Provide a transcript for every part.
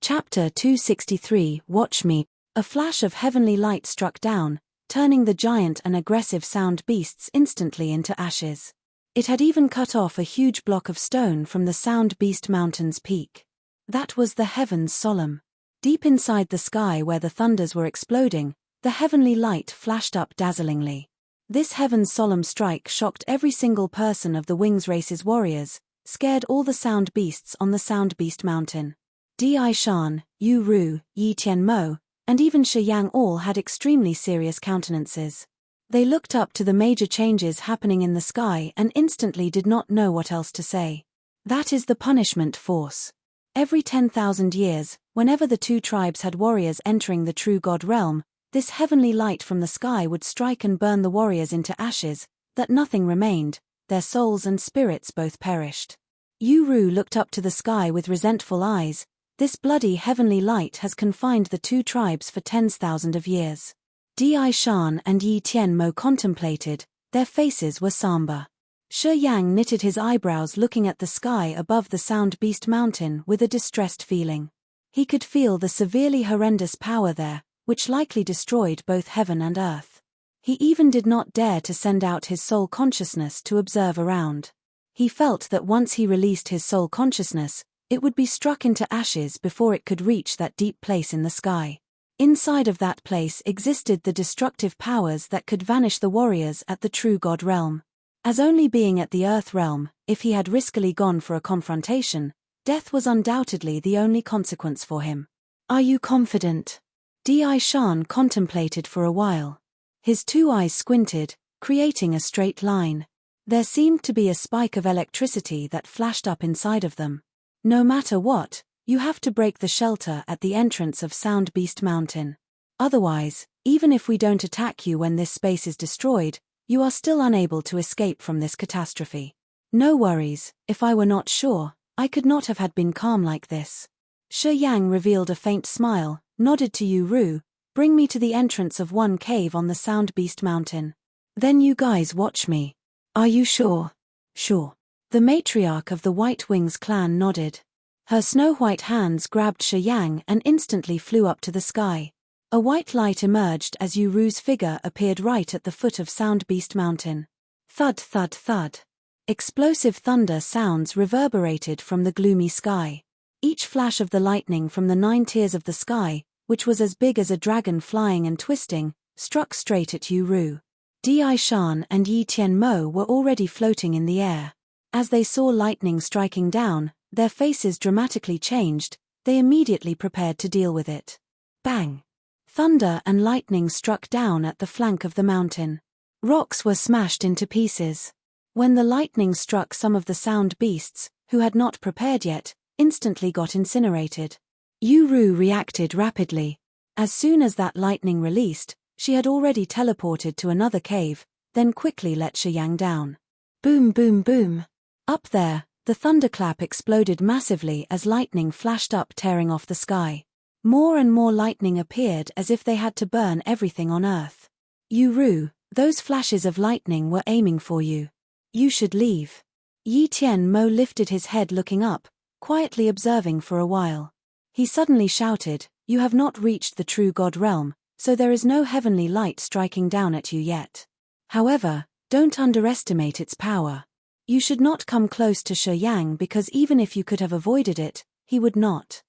Chapter 263 Watch Me. A flash of heavenly light struck down, turning the giant and aggressive sound beasts instantly into ashes. It had even cut off a huge block of stone from the Sound Beast Mountain's peak. That was the heavens solemn. Deep inside the sky where the thunders were exploding, the heavenly light flashed up dazzlingly. This heavens solemn strike shocked every single person of the Wings Race's warriors, scared all the sound beasts on the Sound Beast Mountain. Di Shan, Yu Ru, Yi Tianmo, and even Shi Yang all had extremely serious countenances. They looked up to the major changes happening in the sky and instantly did not know what else to say. That is the punishment force. Every 10,000 years, whenever the two tribes had warriors entering the true God realm, this heavenly light from the sky would strike and burn the warriors into ashes, that nothing remained, their souls and spirits both perished. Yu Ru looked up to the sky with resentful eyes. This bloody heavenly light has confined the two tribes for 10,000 of years. Di Shan and Yi Tianmo contemplated, their faces were somber. Shi Yang knitted his eyebrows looking at the sky above the Sound Beast Mountain with a distressed feeling. He could feel the severely horrendous power there, which likely destroyed both heaven and earth. He even did not dare to send out his soul consciousness to observe around. He felt that once he released his soul consciousness, it would be struck into ashes before it could reach that deep place in the sky. Inside of that place existed the destructive powers that could vanish the warriors at the true God realm. As only being at the earth realm, if he had riskily gone for a confrontation, death was undoubtedly the only consequence for him. Are you confident? Di Shan contemplated for a while. His two eyes squinted, creating a straight line. There seemed to be a spike of electricity that flashed up inside of them. No matter what, you have to break the shelter at the entrance of Sound Beast Mountain. Otherwise, even if we don't attack you when this space is destroyed, you are still unable to escape from this catastrophe. No worries, if I were not sure, I could not have had been calm like this. Shi Yang revealed a faint smile, nodded to Yu Ru, bring me to the entrance of one cave on the Sound Beast Mountain. Then you guys watch me. Are you sure? Sure. The matriarch of the White Wings clan nodded. Her snow-white hands grabbed Shi Yang and instantly flew up to the sky. A white light emerged as Yu Ru's figure appeared right at the foot of Sound Beast Mountain. Thud thud thud. Explosive thunder sounds reverberated from the gloomy sky. Each flash of the lightning from the 9 tiers of the sky, which was as big as a dragon flying and twisting, struck straight at Yu Ru. Di Shan and Yi Tianmo were already floating in the air. As they saw lightning striking down, their faces dramatically changed, they immediately prepared to deal with it. Bang! Thunder and lightning struck down at the flank of the mountain. Rocks were smashed into pieces. When the lightning struck some of the sound beasts, who had not prepared yet, instantly got incinerated. Yu Ru reacted rapidly. As soon as that lightning released, she had already teleported to another cave, then quickly let Shi Yang down. Boom boom boom. Up there, the thunderclap exploded massively as lightning flashed up tearing off the sky. More and more lightning appeared as if they had to burn everything on Earth. Yu Ru, those flashes of lightning were aiming for you. You should leave. Yi Tianmo lifted his head looking up, quietly observing for a while. He suddenly shouted, "You have not reached the true God realm, so there is no heavenly light striking down at you yet. However, don't underestimate its power. You should not come close to Shi Yang because even if you could have avoided it, he would not."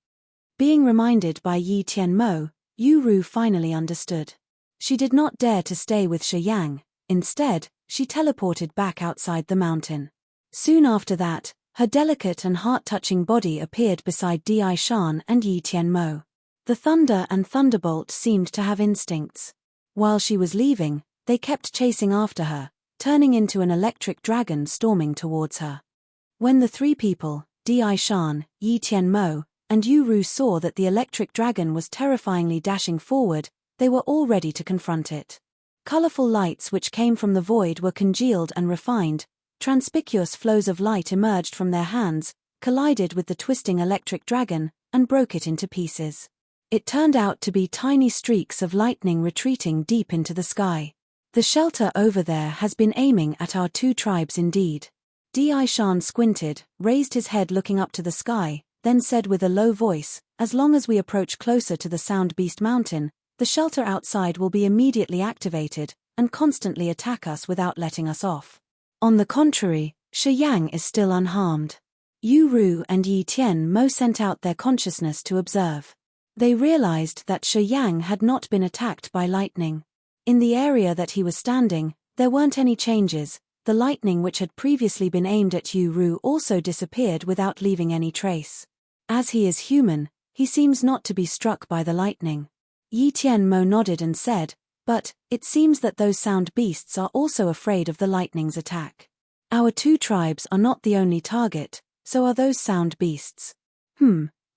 Being reminded by Yi Tianmo, Yu Ru finally understood. She did not dare to stay with Shi Yang, instead, she teleported back outside the mountain. Soon after that, her delicate and heart-touching body appeared beside Di Shan and Yi Tianmo. The thunder and thunderbolt seemed to have instincts. While she was leaving, they kept chasing after her, turning into an electric dragon storming towards her. When the three people, Di Shan, Yi Tianmo, and Yu Ru saw that the electric dragon was terrifyingly dashing forward, they were all ready to confront it. Colorful lights which came from the void were congealed and refined, conspicuous flows of light emerged from their hands, collided with the twisting electric dragon, and broke it into pieces. It turned out to be tiny streaks of lightning retreating deep into the sky. The shelter over there has been aiming at our two tribes indeed. Di Shan squinted, raised his head looking up to the sky, then said with a low voice, as long as we approach closer to the Sound Beast Mountain, the shelter outside will be immediately activated and constantly attack us without letting us off. On the contrary, Shi Yang is still unharmed. Yu Ru and Yi Tian Mo sent out their consciousness to observe. They realized that Shi Yang had not been attacked by lightning. In the area that he was standing, there weren't any changes. The lightning which had previously been aimed at Yu Ru also disappeared without leaving any trace. As he is human, he seems not to be struck by the lightning. Yi Tian Mo nodded and said, "But, it seems that those sound beasts are also afraid of the lightning's attack. Our two tribes are not the only target, so are those sound beasts.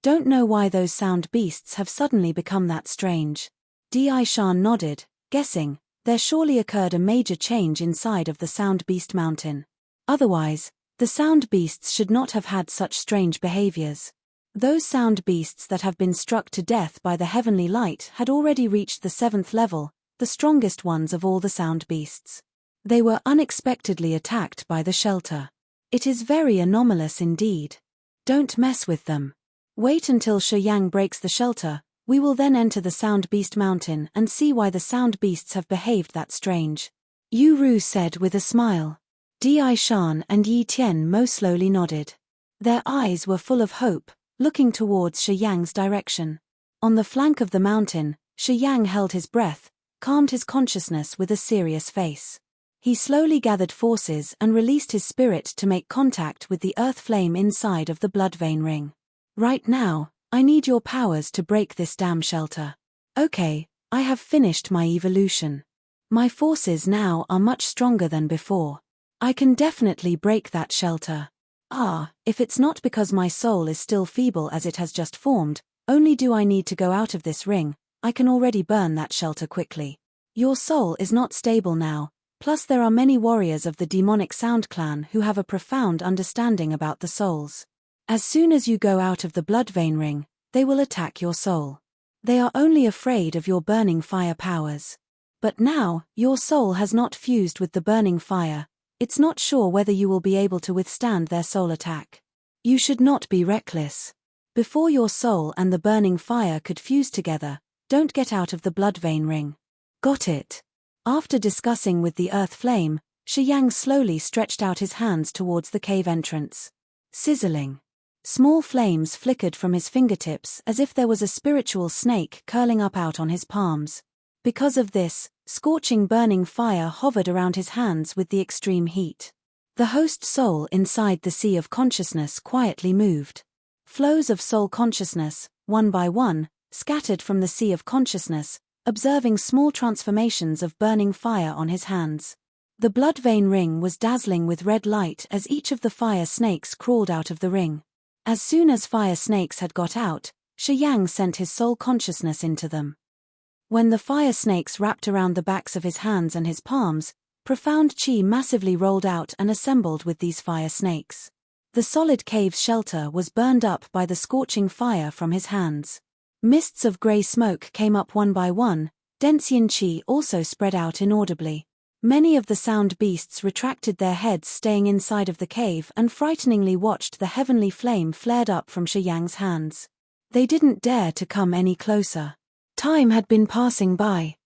Don't know why those sound beasts have suddenly become that strange." Di Shan nodded, guessing, there surely occurred a major change inside of the Sound Beast Mountain. Otherwise, the sound beasts should not have had such strange behaviors. Those sound beasts that have been struck to death by the heavenly light had already reached the 7th level, the strongest ones of all the sound beasts. They were unexpectedly attacked by the shelter. It is very anomalous indeed. Don't mess with them. Wait until Shi Yang breaks the shelter. We will then enter the Sound Beast Mountain and see why the sound beasts have behaved that strange. Yu Ru said with a smile. Di Shan and Yi Tian Mo slowly nodded. Their eyes were full of hope, looking towards Shi Yang's direction. On the flank of the mountain, Shi Yang held his breath, calmed his consciousness with a serious face. He slowly gathered forces and released his spirit to make contact with the earth flame inside of the blood vein ring. Right now, I need your powers to break this damn shelter. Okay, I have finished my evolution. My forces now are much stronger than before. I can definitely break that shelter. If it's not because my soul is still feeble as it has just formed, only do I need to go out of this ring, I can already burn that shelter quickly. Your soul is not stable now, plus there are many warriors of the demonic Sound clan who have a profound understanding about the souls. As soon as you go out of the blood vein ring, they will attack your soul. They are only afraid of your burning fire powers. But now, your soul has not fused with the burning fire. It's not sure whether you will be able to withstand their soul attack. You should not be reckless. Before your soul and the burning fire could fuse together, don't get out of the blood vein ring. Got it? After discussing with the earth flame, Shi Yang slowly stretched out his hands towards the cave entrance. Sizzling. Small flames flickered from his fingertips as if there was a spiritual snake curling up out on his palms. Because of this, scorching burning fire hovered around his hands with the extreme heat. The host soul inside the sea of consciousness quietly moved. Flows of soul consciousness, one by one, scattered from the sea of consciousness, observing small transformations of burning fire on his hands. The blood vein ring was dazzling with red light as each of the fire snakes crawled out of the ring. As soon as fire snakes had got out, Shi Yang sent his soul consciousness into them. When the fire snakes wrapped around the backs of his hands and his palms, profound chi massively rolled out and assembled with these fire snakes. The solid cave's shelter was burned up by the scorching fire from his hands. Mists of grey smoke came up one by one, Densian chi also spread out inaudibly. Many of the sound beasts retracted their heads staying inside of the cave and frighteningly watched the heavenly flame flared up from Shi Yang's hands. They didn't dare to come any closer. Time had been passing by.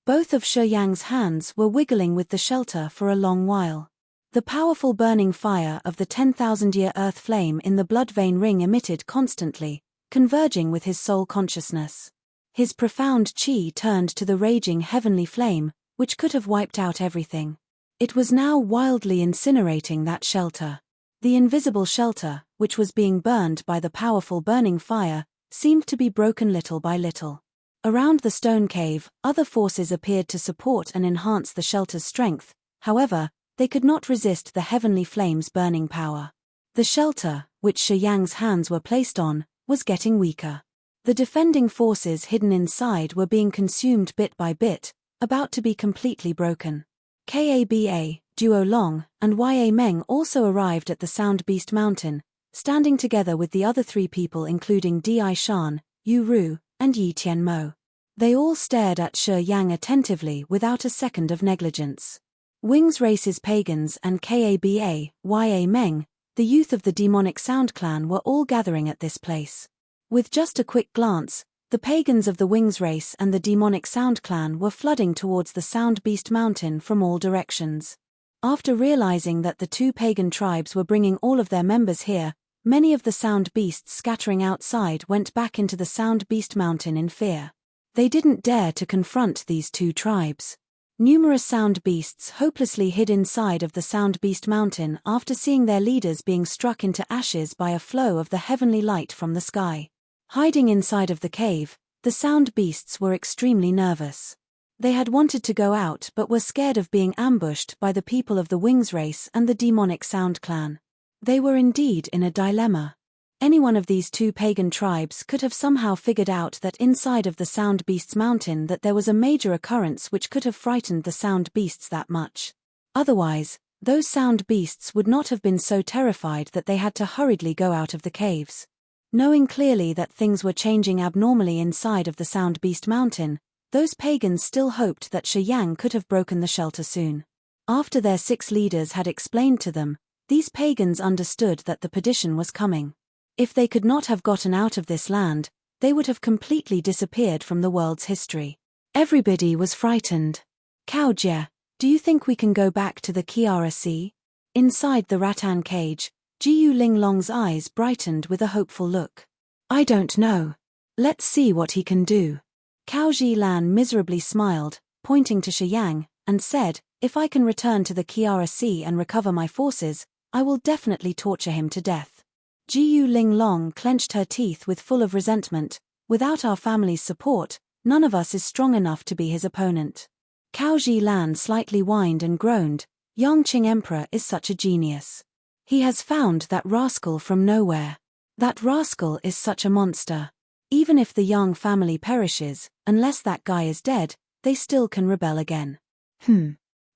Both of Shi Yang's hands were wiggling with the shelter for a long while. The powerful burning fire of the 10,000-year earth flame in the blood vein ring emitted constantly, converging with his soul consciousness. His profound chi turned to the raging heavenly flame, which could have wiped out everything. It was now wildly incinerating that shelter. The invisible shelter, which was being burned by the powerful burning fire, seemed to be broken little by little. Around the stone cave, other forces appeared to support and enhance the shelter's strength. However, they could not resist the heavenly flame's burning power. The shelter, which Shi Yang's hands were placed on, was getting weaker. The defending forces hidden inside were being consumed bit by bit, about to be completely broken. Kaba, Duo Long, and Ya Meng also arrived at the Sound Beast Mountain, standing together with the other three people including Di Shan, Yu Ru, and Yi Tian Mo. They all stared at Shi Yang attentively without a second of negligence. Wings Race's pagans and Kaba, Ya Meng, the youth of the demonic Sound clan were all gathering at this place. With just a quick glance, the pagans of the Wings race and the demonic Sound clan were flooding towards the Sound Beast Mountain from all directions. After realizing that the two pagan tribes were bringing all of their members here, many of the Sound Beasts scattering outside went back into the Sound Beast Mountain in fear. They didn't dare to confront these two tribes. Numerous Sound Beasts hopelessly hid inside of the Sound Beast Mountain after seeing their leaders being struck into ashes by a flow of the heavenly light from the sky. Hiding inside of the cave, the Sound Beasts were extremely nervous. They had wanted to go out but were scared of being ambushed by the people of the Wings race and the demonic Sound clan. They were indeed in a dilemma. Any one of these two pagan tribes could have somehow figured out that inside of the Sound Beasts Mountain that there was a major occurrence which could have frightened the Sound Beasts that much. Otherwise, those Sound Beasts would not have been so terrified that they had to hurriedly go out of the caves. Knowing clearly that things were changing abnormally inside of the Sound Beast Mountain, those pagans still hoped that Shi Yang could have broken the shelter soon. After their 6 leaders had explained to them, these pagans understood that the perdition was coming. If they could not have gotten out of this land, they would have completely disappeared from the world's history. Everybody was frightened. Cao Jie, do you think we can go back to the Kiara Sea? Inside the rattan cage, Jiu Linglong's eyes brightened with a hopeful look. I don't know. Let's see what he can do. Cao Zhilan miserably smiled, pointing to Shi Yang, and said, if I can return to the Kiara Sea and recover my forces, I will definitely torture him to death. Jiu Linglong clenched her teeth with full of resentment. Without our family's support, none of us is strong enough to be his opponent. Cao Zhilan slightly whined and groaned, Yongqing Emperor is such a genius. He has found that rascal from nowhere. That rascal is such a monster. Even if the Yang family perishes, unless that guy is dead, they still can rebel again.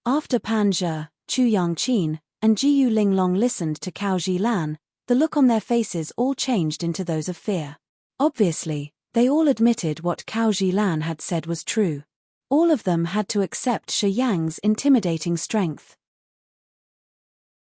After Pan Zhe, Chu Yangqin, and Jiu Linglong listened to Cao Zhilan, the look on their faces all changed into those of fear. Obviously, they all admitted what Cao Zhilan had said was true. All of them had to accept Shi Yang's intimidating strength.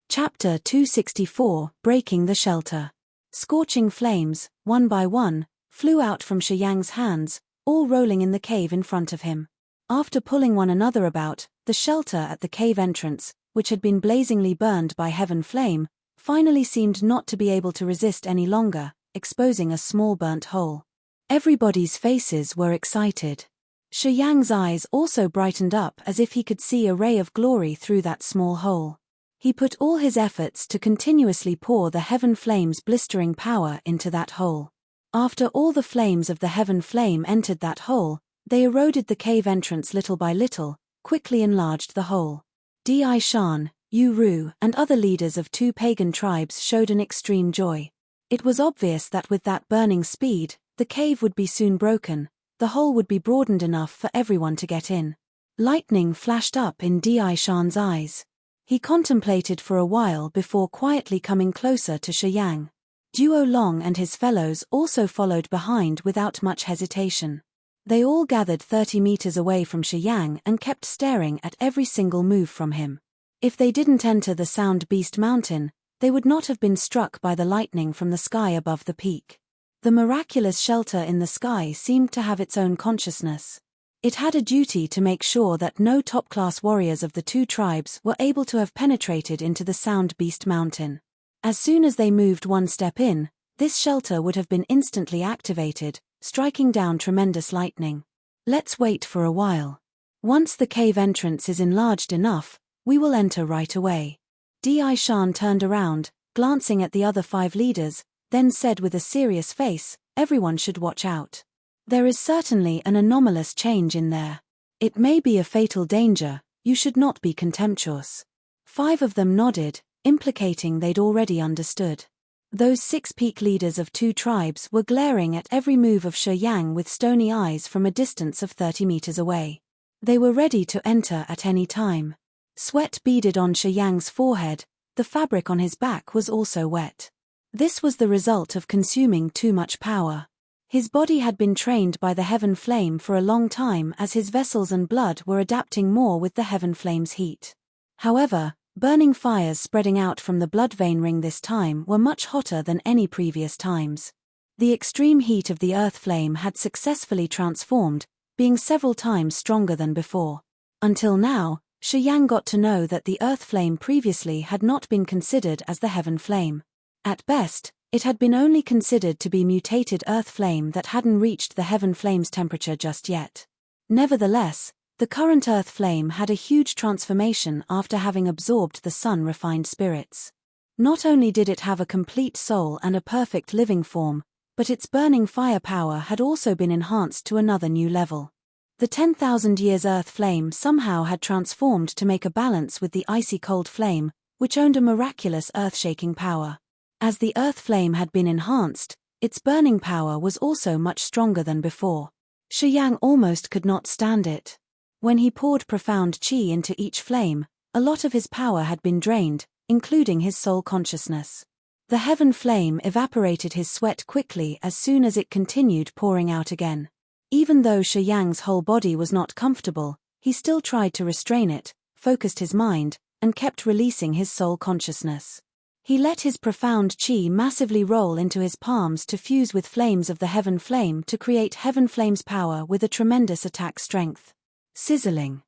Chapter 264, Breaking the Shelter. Scorching flames, one by one, flew out from Shi Yang's hands, all rolling in the cave in front of him. After pulling one another about, the shelter at the cave entrance, which had been blazingly burned by heaven flame, finally seemed not to be able to resist any longer, exposing a small burnt hole. Everybody's faces were excited. Shi Yang's eyes also brightened up as if he could see a ray of glory through that small hole. He put all his efforts to continuously pour the heaven flame's blistering power into that hole. After all the flames of the heaven flame entered that hole, they eroded the cave entrance little by little, quickly enlarged the hole. Di Shan, Yu Ru, and other leaders of 2 pagan tribes showed an extreme joy. It was obvious that with that burning speed, the cave would be soon broken, the hole would be broadened enough for everyone to get in. Lightning flashed up in Di Shan's eyes. He contemplated for a while before quietly coming closer to Shi Yang. Duo Long and his fellows also followed behind without much hesitation. They all gathered 30 meters away from Shi Yang and kept staring at every single move from him. If they didn't enter the Sound Beast Mountain, they would not have been struck by the lightning from the sky above the peak. The miraculous shelter in the sky seemed to have its own consciousness. It had a duty to make sure that no top-class warriors of the 2 tribes were able to have penetrated into the Sound Beast Mountain. As soon as they moved one step in, this shelter would have been instantly activated, striking down tremendous lightning. Let's wait for a while. Once the cave entrance is enlarged enough, we will enter right away. Di Shan turned around, glancing at the other 5 leaders, then said with a serious face, everyone should watch out. There is certainly an anomalous change in there. It may be a fatal danger, you should not be contemptuous. 5 of them nodded, implicating they'd already understood. Those 6 peak leaders of 2 tribes were glaring at every move of Shi Yang with stony eyes from a distance of 30 meters away. They were ready to enter at any time. Sweat beaded on Shi Yang's forehead, the fabric on his back was also wet. This was the result of consuming too much power. His body had been trained by the heaven flame for a long time as his vessels and blood were adapting more with the heaven flame's heat. However, burning fires spreading out from the blood vein ring this time were much hotter than any previous times. The extreme heat of the earth flame had successfully transformed, being several times stronger than before. Until now, Shi Yang got to know that the earth flame previously had not been considered as the heaven flame. At best, it had been only considered to be mutated earth flame that hadn't reached the heaven flame's temperature just yet. Nevertheless, the current earth flame had a huge transformation after having absorbed the sun-refined spirits. Not only did it have a complete soul and a perfect living form, but its burning firepower had also been enhanced to another new level. The 10,000 years earth flame somehow had transformed to make a balance with the icy cold flame, which owned a miraculous earth-shaking power. As the earth flame had been enhanced, its burning power was also much stronger than before. Shi Yang almost could not stand it. When he poured profound qi into each flame, a lot of his power had been drained, including his soul consciousness. The heaven flame evaporated his sweat quickly as soon as it continued pouring out again. Even though Shi Yang's whole body was not comfortable, he still tried to restrain it, focused his mind, and kept releasing his soul consciousness. He let his profound qi massively roll into his palms to fuse with flames of the heaven flame to create heaven flame's power with a tremendous attack strength. Sizzling.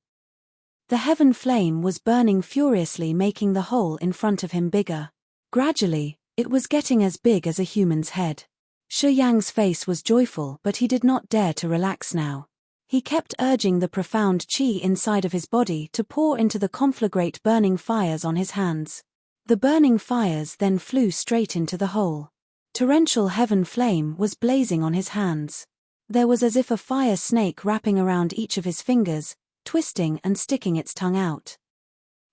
The heaven flame was burning furiously, making the hole in front of him bigger. Gradually, it was getting as big as a human's head. Shi Yang's face was joyful, but he did not dare to relax now. He kept urging the profound qi inside of his body to pour into the conflagrate burning fires on his hands. The burning fires then flew straight into the hole. Torrential heaven flame was blazing on his hands. There was as if a fire snake wrapping around each of his fingers, twisting and sticking its tongue out.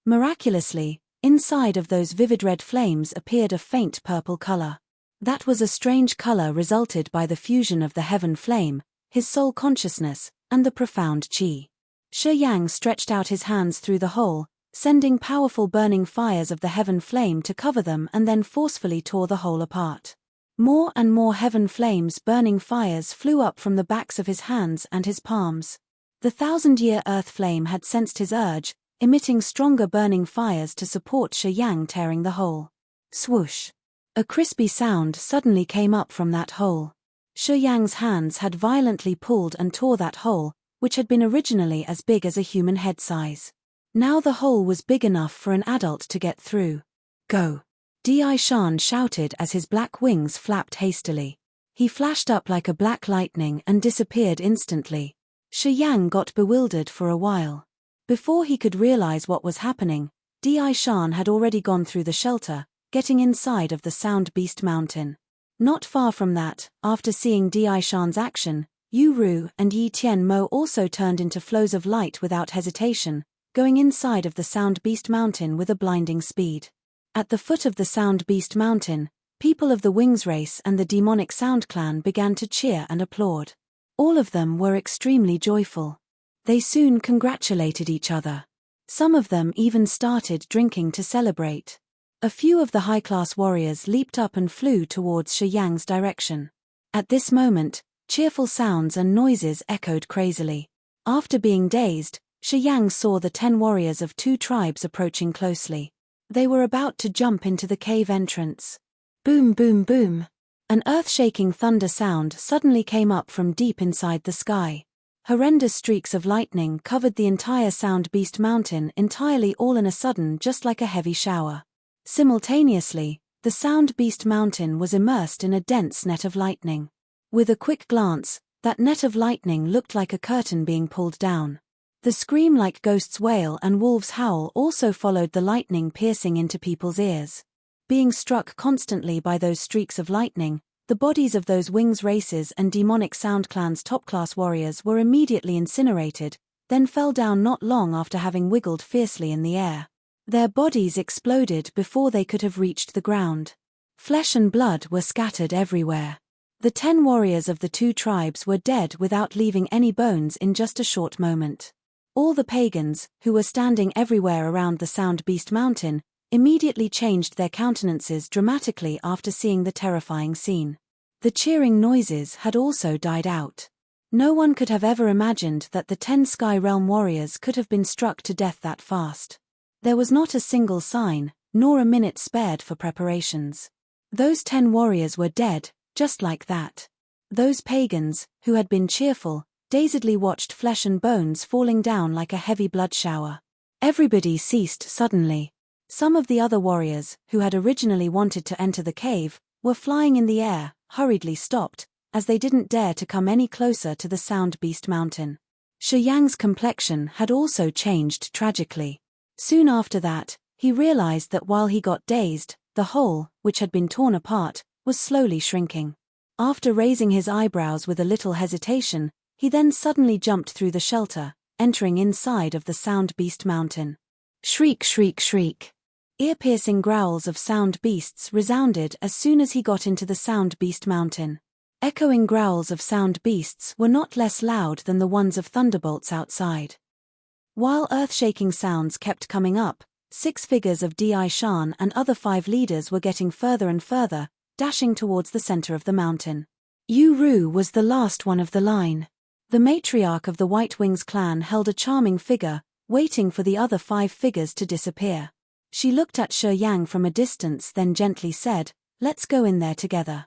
Miraculously, inside of those vivid red flames appeared a faint purple color. That was a strange color resulted by the fusion of the heaven flame, his soul consciousness, and the profound qi. Shi Yang stretched out his hands through the hole, sending powerful burning fires of the heaven flame to cover them, and then forcefully tore the hole apart. More and more heaven flames burning fires flew up from the backs of his hands and his palms. The 1,000-year earth flame had sensed his urge, emitting stronger burning fires to support Shi Yang tearing the hole. Swoosh! A crispy sound suddenly came up from that hole. Shi Yang's hands had violently pulled and tore that hole, which had been originally as big as a human head size. Now the hole was big enough for an adult to get through. Go! Di-Shan shouted as his black wings flapped hastily. He flashed up like a black lightning and disappeared instantly. Shi Yang got bewildered for a while. Before he could realize what was happening, Di-Shan had already gone through the shelter, getting inside of the Sound Beast Mountain. Not far from that, after seeing Di-Shan's action, Yu Ru and Yi Tian Mo also turned into flows of light without hesitation, going inside of the Sound Beast Mountain with a blinding speed. At the foot of the Sound Beast Mountain, people of the Wings race and the demonic Sound clan began to cheer and applaud. All of them were extremely joyful. They soon congratulated each other. Some of them even started drinking to celebrate. A few of the high-class warriors leaped up and flew towards Shi Yang's direction. At this moment, cheerful sounds and noises echoed crazily. After being dazed, Shi Yang saw the 10 warriors of 2 tribes approaching closely. They were about to jump into the cave entrance. Boom, boom, boom. An earth-shaking thunder sound suddenly came up from deep inside the sky. Horrendous streaks of lightning covered the entire Sound Beast Mountain entirely, all in a sudden, just like a heavy shower. Simultaneously, the Sound Beast Mountain was immersed in a dense net of lightning. With a quick glance, that net of lightning looked like a curtain being pulled down. The scream like ghosts wail and wolves howl also followed the lightning piercing into people's ears. Being struck constantly by those streaks of lightning, the bodies of those Wings races and demonic Sound clan's top-class warriors were immediately incinerated, then fell down not long after having wiggled fiercely in the air. Their bodies exploded before they could have reached the ground. Flesh and blood were scattered everywhere. The 10 warriors of the 2 tribes were dead without leaving any bones in just a short moment. All the pagans, who were standing everywhere around the Sound Beast Mountain, immediately changed their countenances dramatically after seeing the terrifying scene. The cheering noises had also died out. No one could have ever imagined that the 10 Sky Realm warriors could have been struck to death that fast. There was not a single sign, nor a minute spared for preparations. Those 10 warriors were dead, just like that. Those pagans, who had been cheerful, dazedly watched flesh and bones falling down like a heavy blood shower. Everybody ceased suddenly. Some of the other warriors, who had originally wanted to enter the cave, were flying in the air, hurriedly stopped, as they didn't dare to come any closer to the Sound Beast Mountain. Shi Yang's complexion had also changed tragically. Soon after that, he realized that while he got dazed, the hole, which had been torn apart, was slowly shrinking. After raising his eyebrows with a little hesitation, he then suddenly jumped through the shelter, entering inside of the Sound Beast Mountain. Shriek, shriek, shriek. Ear-piercing growls of sound beasts resounded as soon as he got into the Sound Beast Mountain. Echoing growls of sound beasts were not less loud than the ones of thunderbolts outside. While earth-shaking sounds kept coming up, 6 figures of Di Shan and other 5 leaders were getting further and further, dashing towards the center of the mountain. Yu Ru was the last one of the line. The matriarch of the White Wings clan held a charming figure, waiting for the other 5 figures to disappear. She looked at Shi Yang from a distance, then gently said, "Let's go in there together."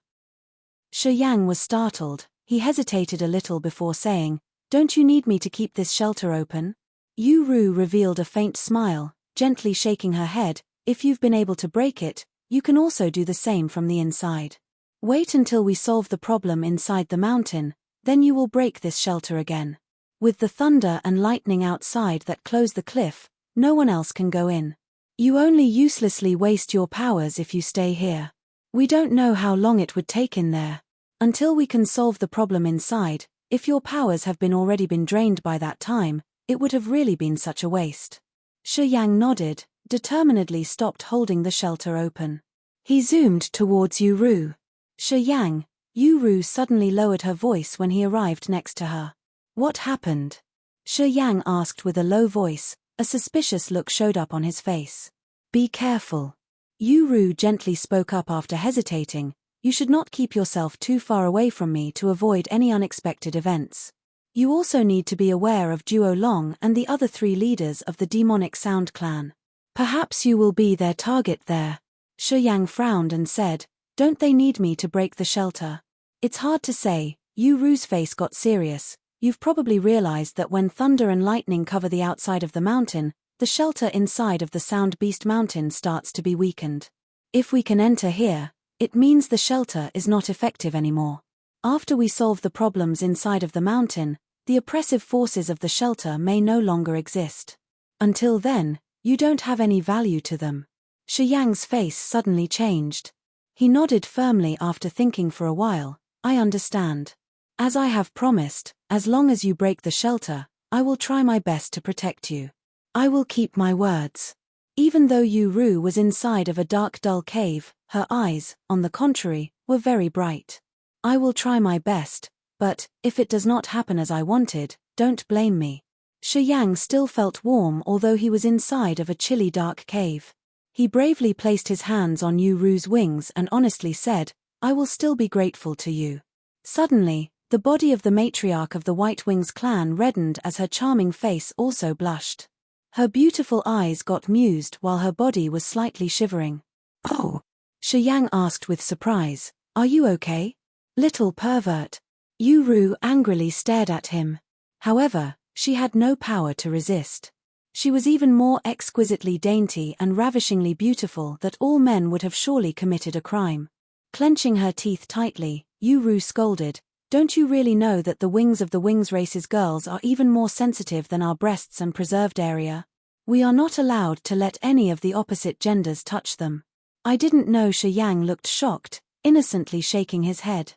Shi Yang was startled. He hesitated a little before saying, "Don't you need me to keep this shelter open?" Yu Ru revealed a faint smile, gently shaking her head. "If you've been able to break it, you can also do the same from the inside. Wait until we solve the problem inside the mountain, then you will break this shelter again. With the thunder and lightning outside that close the cliff, no one else can go in. You only uselessly waste your powers if you stay here. We don't know how long it would take in there. Until we can solve the problem inside, if your powers have already been drained by that time, it would have really been such a waste." Shi Yang nodded, determinedly stopped holding the shelter open. He zoomed towards Yu Ru. "Shi Yang." Yu Ru suddenly lowered her voice when he arrived next to her. "What happened?" Shi Yang asked with a low voice. A suspicious look showed up on his face. "Be careful." Yu Ru gently spoke up after hesitating. "You should not keep yourself too far away from me to avoid any unexpected events. You also need to be aware of Duo Long and the other 3 leaders of the demonic Sound clan. Perhaps you will be their target there." Shi Yang frowned and said, "Don't they need me to break the shelter?" "It's hard to say." Yu Ru's face got serious. "You've probably realized that when thunder and lightning cover the outside of the mountain, the shelter inside of the Sound Beast Mountain starts to be weakened. If we can enter here, it means the shelter is not effective anymore. After we solve the problems inside of the mountain, the oppressive forces of the shelter may no longer exist. Until then, you don't have any value to them." Shi Yang's face suddenly changed. He nodded firmly after thinking for a while. "I understand. As I have promised, as long as you break the shelter, I will try my best to protect you. I will keep my words." Even though Yu Ru was inside of a dark, dull cave, her eyes, on the contrary, were very bright. "I will try my best, but, if it does not happen as I wanted, don't blame me." Shi Yang still felt warm although he was inside of a chilly dark cave. He bravely placed his hands on Yu Ru's wings and honestly said, "I will still be grateful to you." Suddenly, the body of the matriarch of the White Wings clan reddened as her charming face also blushed. Her beautiful eyes got mused while her body was slightly shivering. "Oh," Shi Yang asked with surprise, "are you okay? Little pervert." Yu Ru angrily stared at him. However, she had no power to resist. She was even more exquisitely dainty and ravishingly beautiful that all men would have surely committed a crime. Clenching her teeth tightly, Yu Ru scolded, "Don't you really know that the wings of the Wings race's girls are even more sensitive than our breasts and preserved area? We are not allowed to let any of the opposite genders touch them." "I didn't know." Shi Yang looked shocked, innocently shaking his head.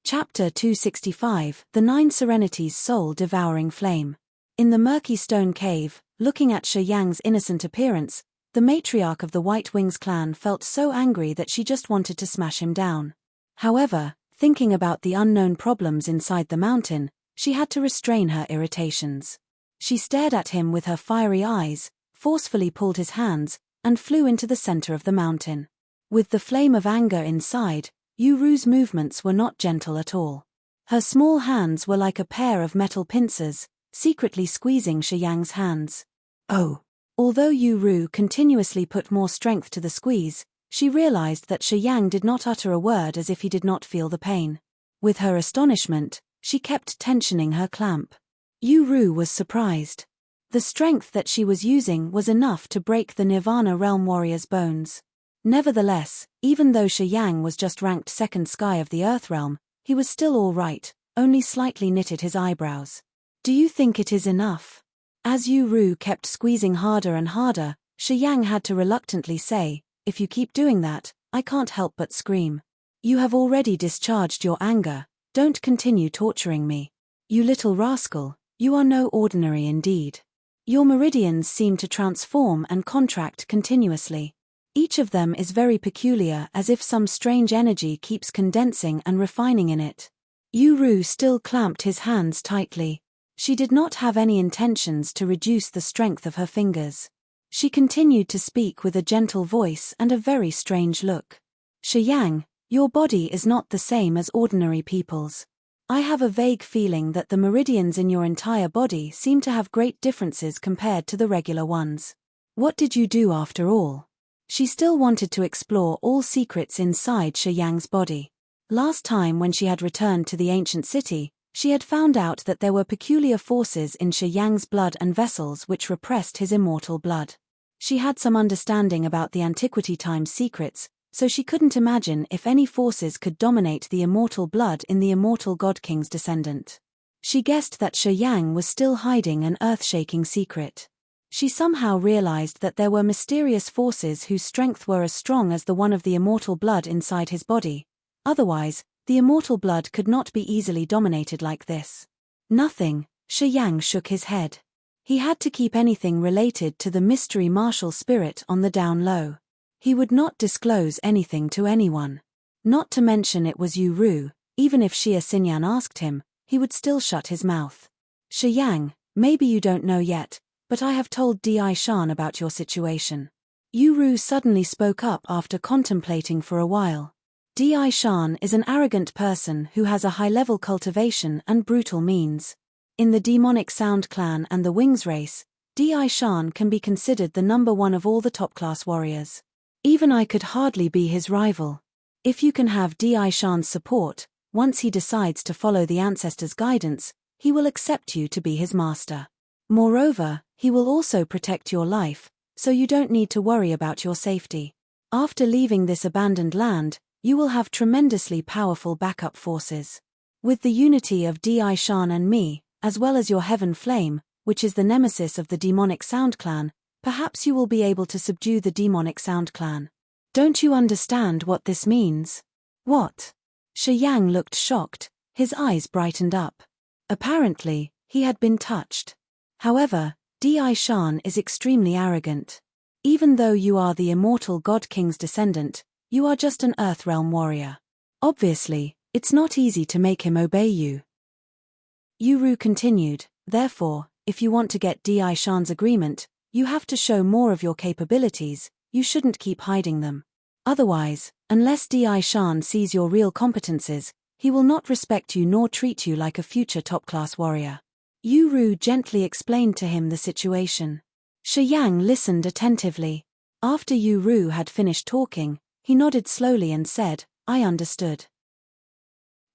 Chapter 265, The 9 Serenities Soul-Devouring Flame. In the murky stone cave, looking at Shi Yang's innocent appearance, the matriarch of the White Wings clan felt so angry that she just wanted to smash him down. However, thinking about the unknown problems inside the mountain, she had to restrain her irritations. She stared at him with her fiery eyes, forcefully pulled his hands, and flew into the center of the mountain. With the flame of anger inside, Yu Ru's movements were not gentle at all. Her small hands were like a pair of metal pincers, secretly squeezing Shi Yang's hands. "Oh!" Although Yu Ru continuously put more strength to the squeeze, She realized that Shi Yang did not utter a word as if he did not feel the pain. With her astonishment, she kept tensioning her clamp. Yu Ru was surprised. The strength that she was using was enough to break the Nirvana Realm warrior's bones. Nevertheless, even though Shi Yang was just ranked second sky of the Earth Realm, he was still all right, only slightly knitted his eyebrows. Do you think it is enough? As Yu Ru kept squeezing harder and harder, Shi Yang had to reluctantly say, if you keep doing that, I can't help but scream. You have already discharged your anger, don't continue torturing me. You little rascal, you are no ordinary indeed. Your meridians seem to transform and contract continuously. Each of them is very peculiar, as if some strange energy keeps condensing and refining in it. Yu Ru still clamped his hands tightly. She did not have any intentions to reduce the strength of her fingers. She continued to speak with a gentle voice and a very strange look. Shi Yang, your body is not the same as ordinary people's. I have a vague feeling that the meridians in your entire body seem to have great differences compared to the regular ones. What did you do after all? She still wanted to explore all secrets inside Shi Yang's body. Last time when she had returned to the ancient city, she had found out that there were peculiar forces in Shi Yang's blood and vessels which repressed his immortal blood. She had some understanding about the antiquity time's secrets, so she couldn't imagine if any forces could dominate the immortal blood in the immortal God King's descendant. She guessed that Shi Yang was still hiding an earth-shaking secret. She somehow realized that there were mysterious forces whose strength were as strong as the one of the immortal blood inside his body. Otherwise, the immortal blood could not be easily dominated like this. Nothing, Shi Yang shook his head. He had to keep anything related to the mystery martial spirit on the down low. He would not disclose anything to anyone. Not to mention it was Yu Ru, even if Xia Xinyan asked him, he would still shut his mouth. Shi Yang, maybe you don't know yet, but I have told Di Shan about your situation. Yu Ru suddenly spoke up after contemplating for a while. Di Shan is an arrogant person who has a high-level cultivation and brutal means. In the demonic Sound clan and the Wings race, Di Shan can be considered the number one of all the top-class warriors. Even I could hardly be his rival. If you can have Di Shan's support, once he decides to follow the ancestors' guidance, he will accept you to be his master. Moreover, he will also protect your life, so you don't need to worry about your safety. After leaving this abandoned land, you will have tremendously powerful backup forces. With the unity of Di Shan and me, as well as your Heaven Flame, which is the nemesis of the demonic Sound clan, perhaps you will be able to subdue the demonic Sound clan. Don't you understand what this means? What? Shi Yang looked shocked, his eyes brightened up. Apparently, he had been touched. However, Di Shan is extremely arrogant. Even though you are the immortal God King's descendant, you are just an Earthrealm warrior. Obviously, it's not easy to make him obey you. Yu Ru continued, therefore, if you want to get Di Shan's agreement, you have to show more of your capabilities, you shouldn't keep hiding them. Otherwise, unless Di Shan sees your real competences, he will not respect you nor treat you like a future top-class warrior. Yu Ru gently explained to him the situation. Shi Yang listened attentively. After Yu Ru had finished talking, he nodded slowly and said, I understood.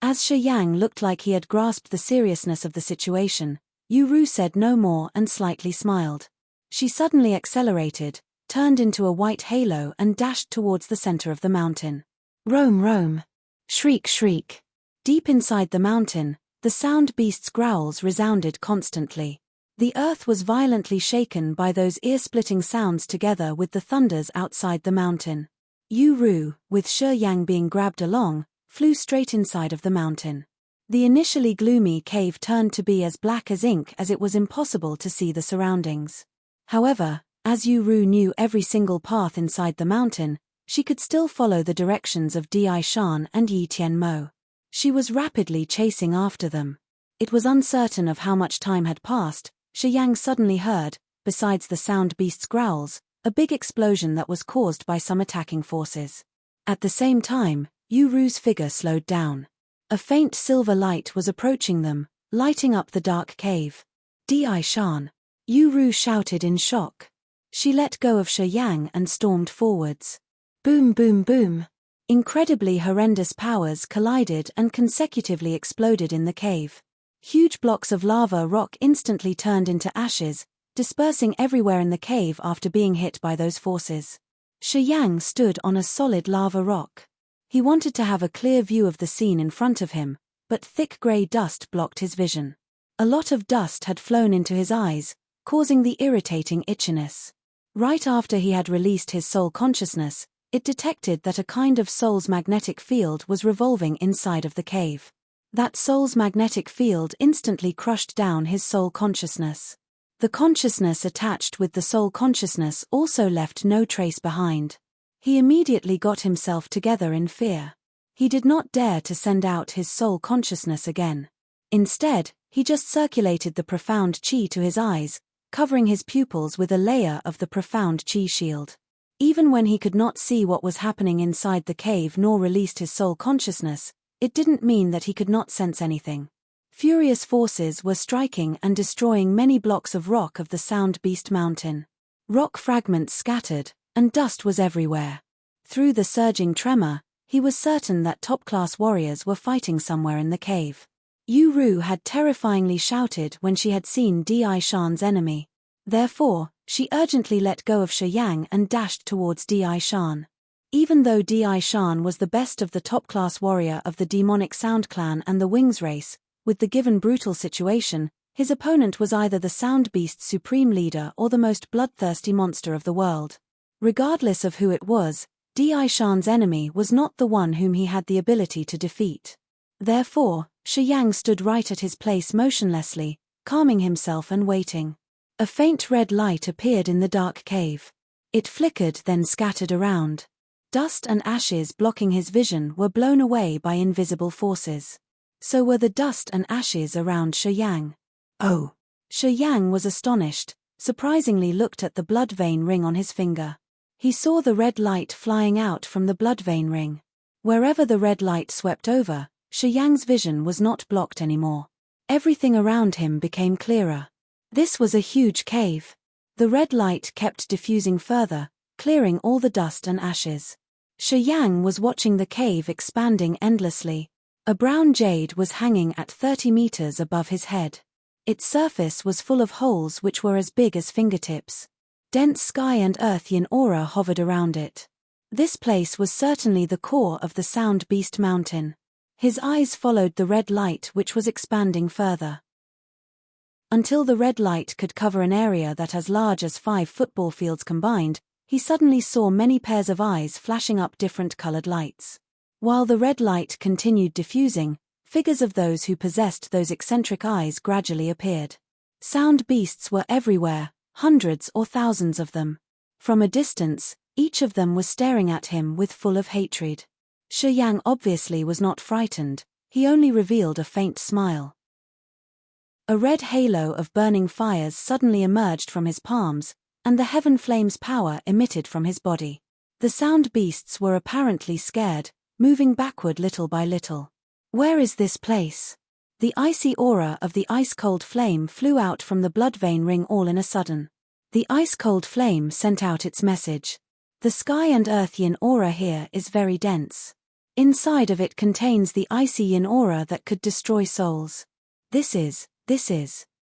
As Shi Yang looked like he had grasped the seriousness of the situation, Yu Ru said no more and slightly smiled. She suddenly accelerated, turned into a white halo and dashed towards the center of the mountain. Roam, roam. Shriek, shriek. Deep inside the mountain, the sound beast's growls resounded constantly. The earth was violently shaken by those ear-splitting sounds together with the thunders outside the mountain. Yu Ru, with Shi Yang being grabbed along, flew straight inside of the mountain. The initially gloomy cave turned to be as black as ink as it was impossible to see the surroundings. However, as Yu Ru knew every single path inside the mountain, she could still follow the directions of Di Shan and Yi Tian Mo. She was rapidly chasing after them. It was uncertain of how much time had passed. Shi Yang suddenly heard, besides the sound beast's growls, a big explosion that was caused by some attacking forces. At the same time, Yu Ru's figure slowed down. A faint silver light was approaching them, lighting up the dark cave. Di Shan. Yu Ru shouted in shock. She let go of Shi Yang and stormed forwards. Boom boom boom. Incredibly horrendous powers collided and consecutively exploded in the cave. Huge blocks of lava rock instantly turned into ashes, dispersing everywhere in the cave after being hit by those forces. Shi Yang stood on a solid lava rock. He wanted to have a clear view of the scene in front of him, but thick grey dust blocked his vision. A lot of dust had flown into his eyes, causing the irritating itchiness. Right after he had released his soul consciousness, it detected that a kind of soul's magnetic field was revolving inside of the cave. That soul's magnetic field instantly crushed down his soul consciousness. The consciousness attached with the soul consciousness also left no trace behind. He immediately got himself together in fear. He did not dare to send out his soul consciousness again. Instead, he just circulated the profound chi to his eyes, covering his pupils with a layer of the profound chi shield. Even when he could not see what was happening inside the cave nor released his soul consciousness, it didn't mean that he could not sense anything. Furious forces were striking and destroying many blocks of rock of the Sound Beast Mountain. Rock fragments scattered, and dust was everywhere. Through the surging tremor, he was certain that top-class warriors were fighting somewhere in the cave. Yu Ru had terrifyingly shouted when she had seen Di Shan's enemy. Therefore, she urgently let go of Shi Yang and dashed towards Di Shan. Even though Di Shan was the best of the top-class warrior of the demonic Sound clan and the Wings race, with the given brutal situation, his opponent was either the Sound Beast's supreme leader or the most bloodthirsty monster of the world. Regardless of who it was, Di Shan's enemy was not the one whom he had the ability to defeat. Therefore, Shi Yang stood right at his place motionlessly, calming himself and waiting. A faint red light appeared in the dark cave. It flickered then scattered around. Dust and ashes blocking his vision were blown away by invisible forces. So were the dust and ashes around Shi Yang. Oh! Shi Yang was astonished, surprisingly looked at the blood vein ring on his finger. He saw the red light flying out from the blood vein ring. Wherever the red light swept over, Shi Yang's vision was not blocked anymore. Everything around him became clearer. This was a huge cave. The red light kept diffusing further, clearing all the dust and ashes. Shi Yang was watching the cave expanding endlessly. A brown jade was hanging at 30 meters above his head. Its surface was full of holes which were as big as fingertips. Dense sky and earthen aura hovered around it. This place was certainly the core of the Sound Beast Mountain. His eyes followed the red light which was expanding further. Until the red light could cover an area that as large as 5 football fields combined, he suddenly saw many pairs of eyes flashing up different colored lights. While the red light continued diffusing, figures of those who possessed those eccentric eyes gradually appeared. Sound beasts were everywhere, hundreds or thousands of them. From a distance, each of them was staring at him with full of hatred. Shi Yang obviously was not frightened, he only revealed a faint smile. A red halo of burning fires suddenly emerged from his palms, and the heaven flames power emitted from his body. The sound beasts were apparently scared, moving backward little by little. Where is this place? The icy aura of the ice-cold flame flew out from the blood vein ring all in a sudden. The ice-cold flame sent out its message. The sky and earth yin aura here is very dense. Inside of it contains the icy yin aura that could destroy souls. This is.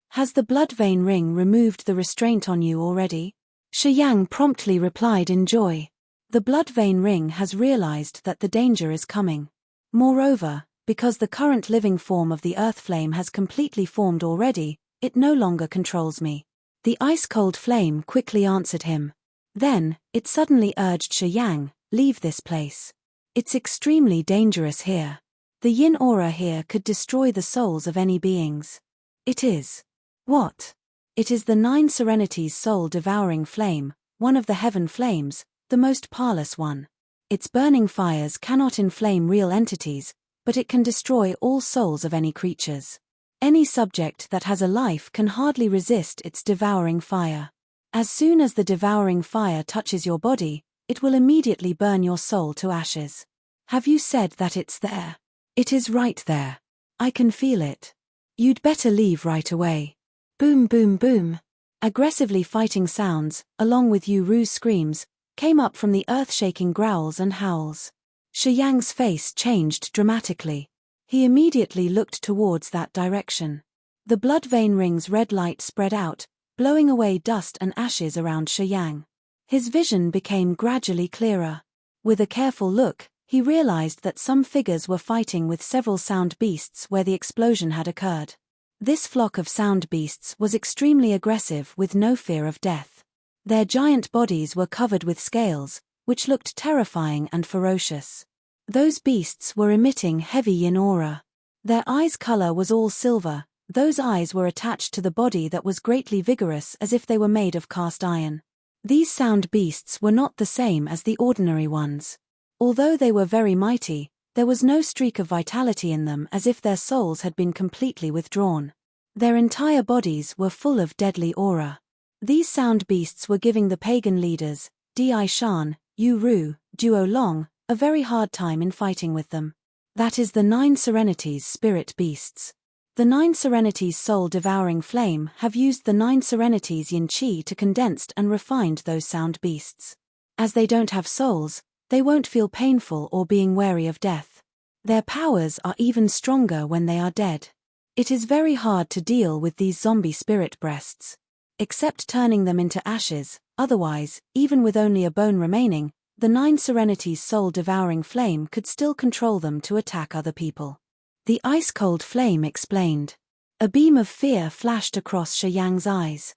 Has the blood vein ring removed the restraint on you already? Shi Yang promptly replied in joy. The blood vein ring has realized that the danger is coming. Moreover, because the current living form of the earth flame has completely formed already, it no longer controls me. The ice-cold flame quickly answered him. Then, it suddenly urged Shi Yang, leave this place. It's extremely dangerous here. The yin aura here could destroy the souls of any beings. It is. What? It is the 9 Serenities soul-devouring flame, one of the heaven flames, the most parlous one. Its burning fires cannot inflame real entities, but it can destroy all souls of any creatures. Any subject that has a life can hardly resist its devouring fire. As soon as the devouring fire touches your body, it will immediately burn your soul to ashes. Have you said that it's there? It is right there. I can feel it. You'd better leave right away. Boom boom boom. Aggressively fighting sounds, along with Yu Ru's screams, came up from the earth-shaking growls and howls. Shi Yang's face changed dramatically. He immediately looked towards that direction. The blood vein ring's red light spread out, blowing away dust and ashes around Shi Yang. His vision became gradually clearer. With a careful look, he realized that some figures were fighting with several sound beasts where the explosion had occurred. This flock of sound beasts was extremely aggressive with no fear of death. Their giant bodies were covered with scales, which looked terrifying and ferocious. Those beasts were emitting heavy yin aura. Their eyes' color was all silver. Those eyes were attached to the body that was greatly vigorous as if they were made of cast iron. These sound beasts were not the same as the ordinary ones. Although they were very mighty, there was no streak of vitality in them, as if their souls had been completely withdrawn. Their entire bodies were full of deadly aura. These sound beasts were giving the pagan leaders, Di Shan, Yu Ru, Duo Long, a very hard time in fighting with them. That is the 9 Serenities spirit beasts. The 9 Serenities soul-devouring flame have used the 9 Serenities yin qi to condensed and refined those sound beasts. As they don't have souls, they won't feel painful or being wary of death. Their powers are even stronger when they are dead. It is very hard to deal with these zombie spirit breasts. Except turning them into ashes, otherwise, even with only a bone remaining, the 9 Serenities soul-devouring flame could still control them to attack other people. The ice-cold flame explained. A beam of fear flashed across Shi Yang's eyes.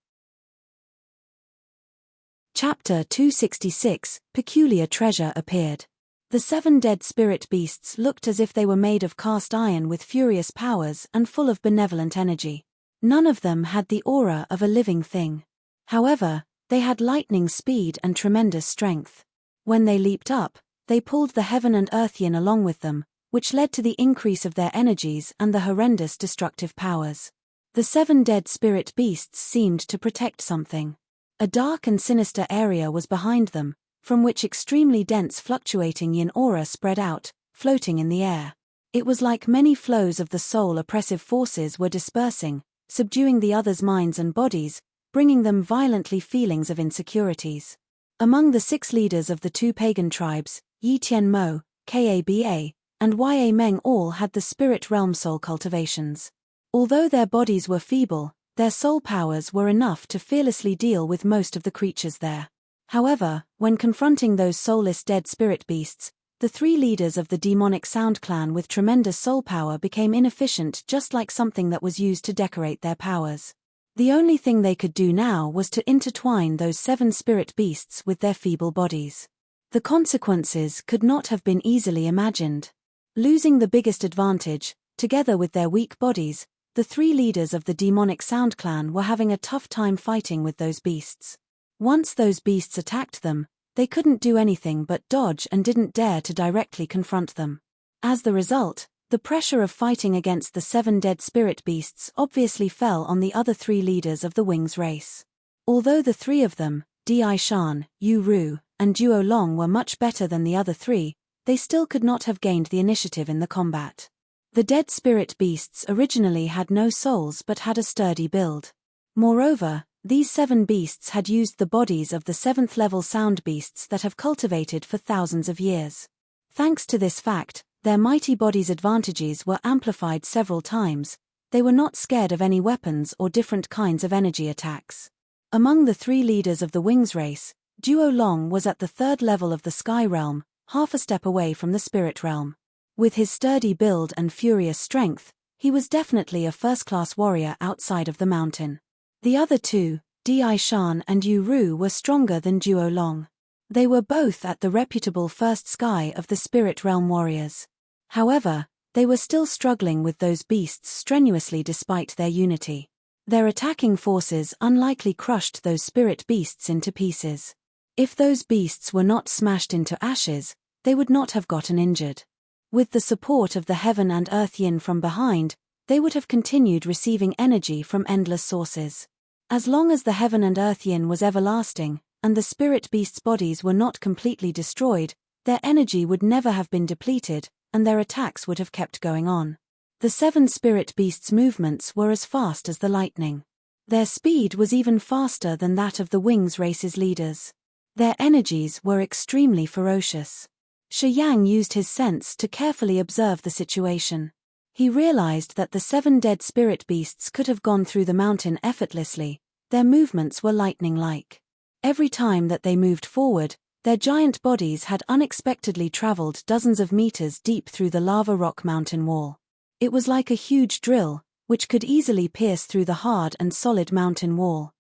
Chapter 266, Peculiar Treasure appeared. The 7 dead spirit beasts looked as if they were made of cast iron with furious powers and full of benevolent energy. None of them had the aura of a living thing. However, they had lightning speed and tremendous strength. When they leaped up, they pulled the heaven and earth yin along with them, which led to the increase of their energies and the horrendous destructive powers. The 7 dead spirit beasts seemed to protect something. A dark and sinister area was behind them, from which extremely dense fluctuating yin aura spread out, floating in the air. It was like many flows of the soul oppressive forces were dispersing, subduing the others' minds and bodies, bringing them violently feelings of insecurities. Among the 6 leaders of the 2 pagan tribes, Yi Tian Mo, Kaba, and Ya Meng all had the spirit realm soul cultivations. Although their bodies were feeble, their soul powers were enough to fearlessly deal with most of the creatures there. However, when confronting those soulless dead spirit beasts, the 3 leaders of the demonic sound clan with tremendous soul power became inefficient, just like something that was used to decorate their powers. The only thing they could do now was to intertwine those 7 spirit beasts with their feeble bodies. The consequences could not have been easily imagined. Losing the biggest advantage, together with their weak bodies, the 3 leaders of the demonic sound clan were having a tough time fighting with those beasts. Once those beasts attacked them, they couldn't do anything but dodge and didn't dare to directly confront them. As the result, the pressure of fighting against the 7 dead spirit beasts obviously fell on the other 3 leaders of the Wings race. Although the 3 of them, Di Shan, Yu Ru, and Duo Long were much better than the other 3, they still could not have gained the initiative in the combat. The dead spirit beasts originally had no souls but had a sturdy build. Moreover, these 7 beasts had used the bodies of the 7th level sound beasts that have cultivated for thousands of years. Thanks to this fact, their mighty bodies' advantages were amplified several times. They were not scared of any weapons or different kinds of energy attacks. Among the 3 leaders of the Wings race, Duo Long was at the 3rd level of the Sky Realm, half a step away from the Spirit Realm. With his sturdy build and furious strength, he was definitely a first-class warrior outside of the mountain. The other 2, Di Shan and Yu Ru, were stronger than Duo Long. They were both at the reputable first sky of the Spirit Realm warriors. However, they were still struggling with those beasts strenuously despite their unity. Their attacking forces unlikely crushed those spirit beasts into pieces. If those beasts were not smashed into ashes, they would not have gotten injured. With the support of the heaven and earth yin from behind, they would have continued receiving energy from endless sources. As long as the heaven and earth yin was everlasting, and the spirit beasts' bodies were not completely destroyed, their energy would never have been depleted, and their attacks would have kept going on. The 7 spirit beasts' movements were as fast as the lightning. Their speed was even faster than that of the Wings race's leaders. Their energies were extremely ferocious. Shi Yang used his sense to carefully observe the situation. He realized that the 7 dead spirit beasts could have gone through the mountain effortlessly. Their movements were lightning-like. Every time that they moved forward, their giant bodies had unexpectedly traveled dozens of meters deep through the lava rock mountain wall. It was like a huge drill, which could easily pierce through the hard and solid mountain wall.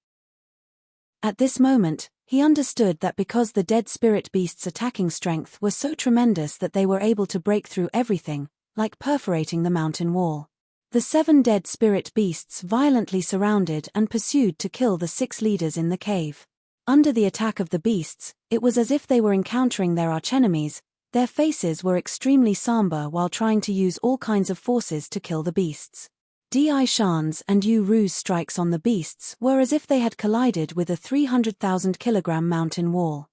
At this moment, he understood that because the dead spirit beasts' attacking strength was so tremendous that they were able to break through everything, like perforating the mountain wall. The 7 dead spirit beasts violently surrounded and pursued to kill the 6 leaders in the cave. Under the attack of the beasts, it was as if they were encountering their archenemies. Their faces were extremely somber while trying to use all kinds of forces to kill the beasts. Di Shan's and Yu Ru's strikes on the beasts were as if they had collided with a 300,000-kilogram mountain wall.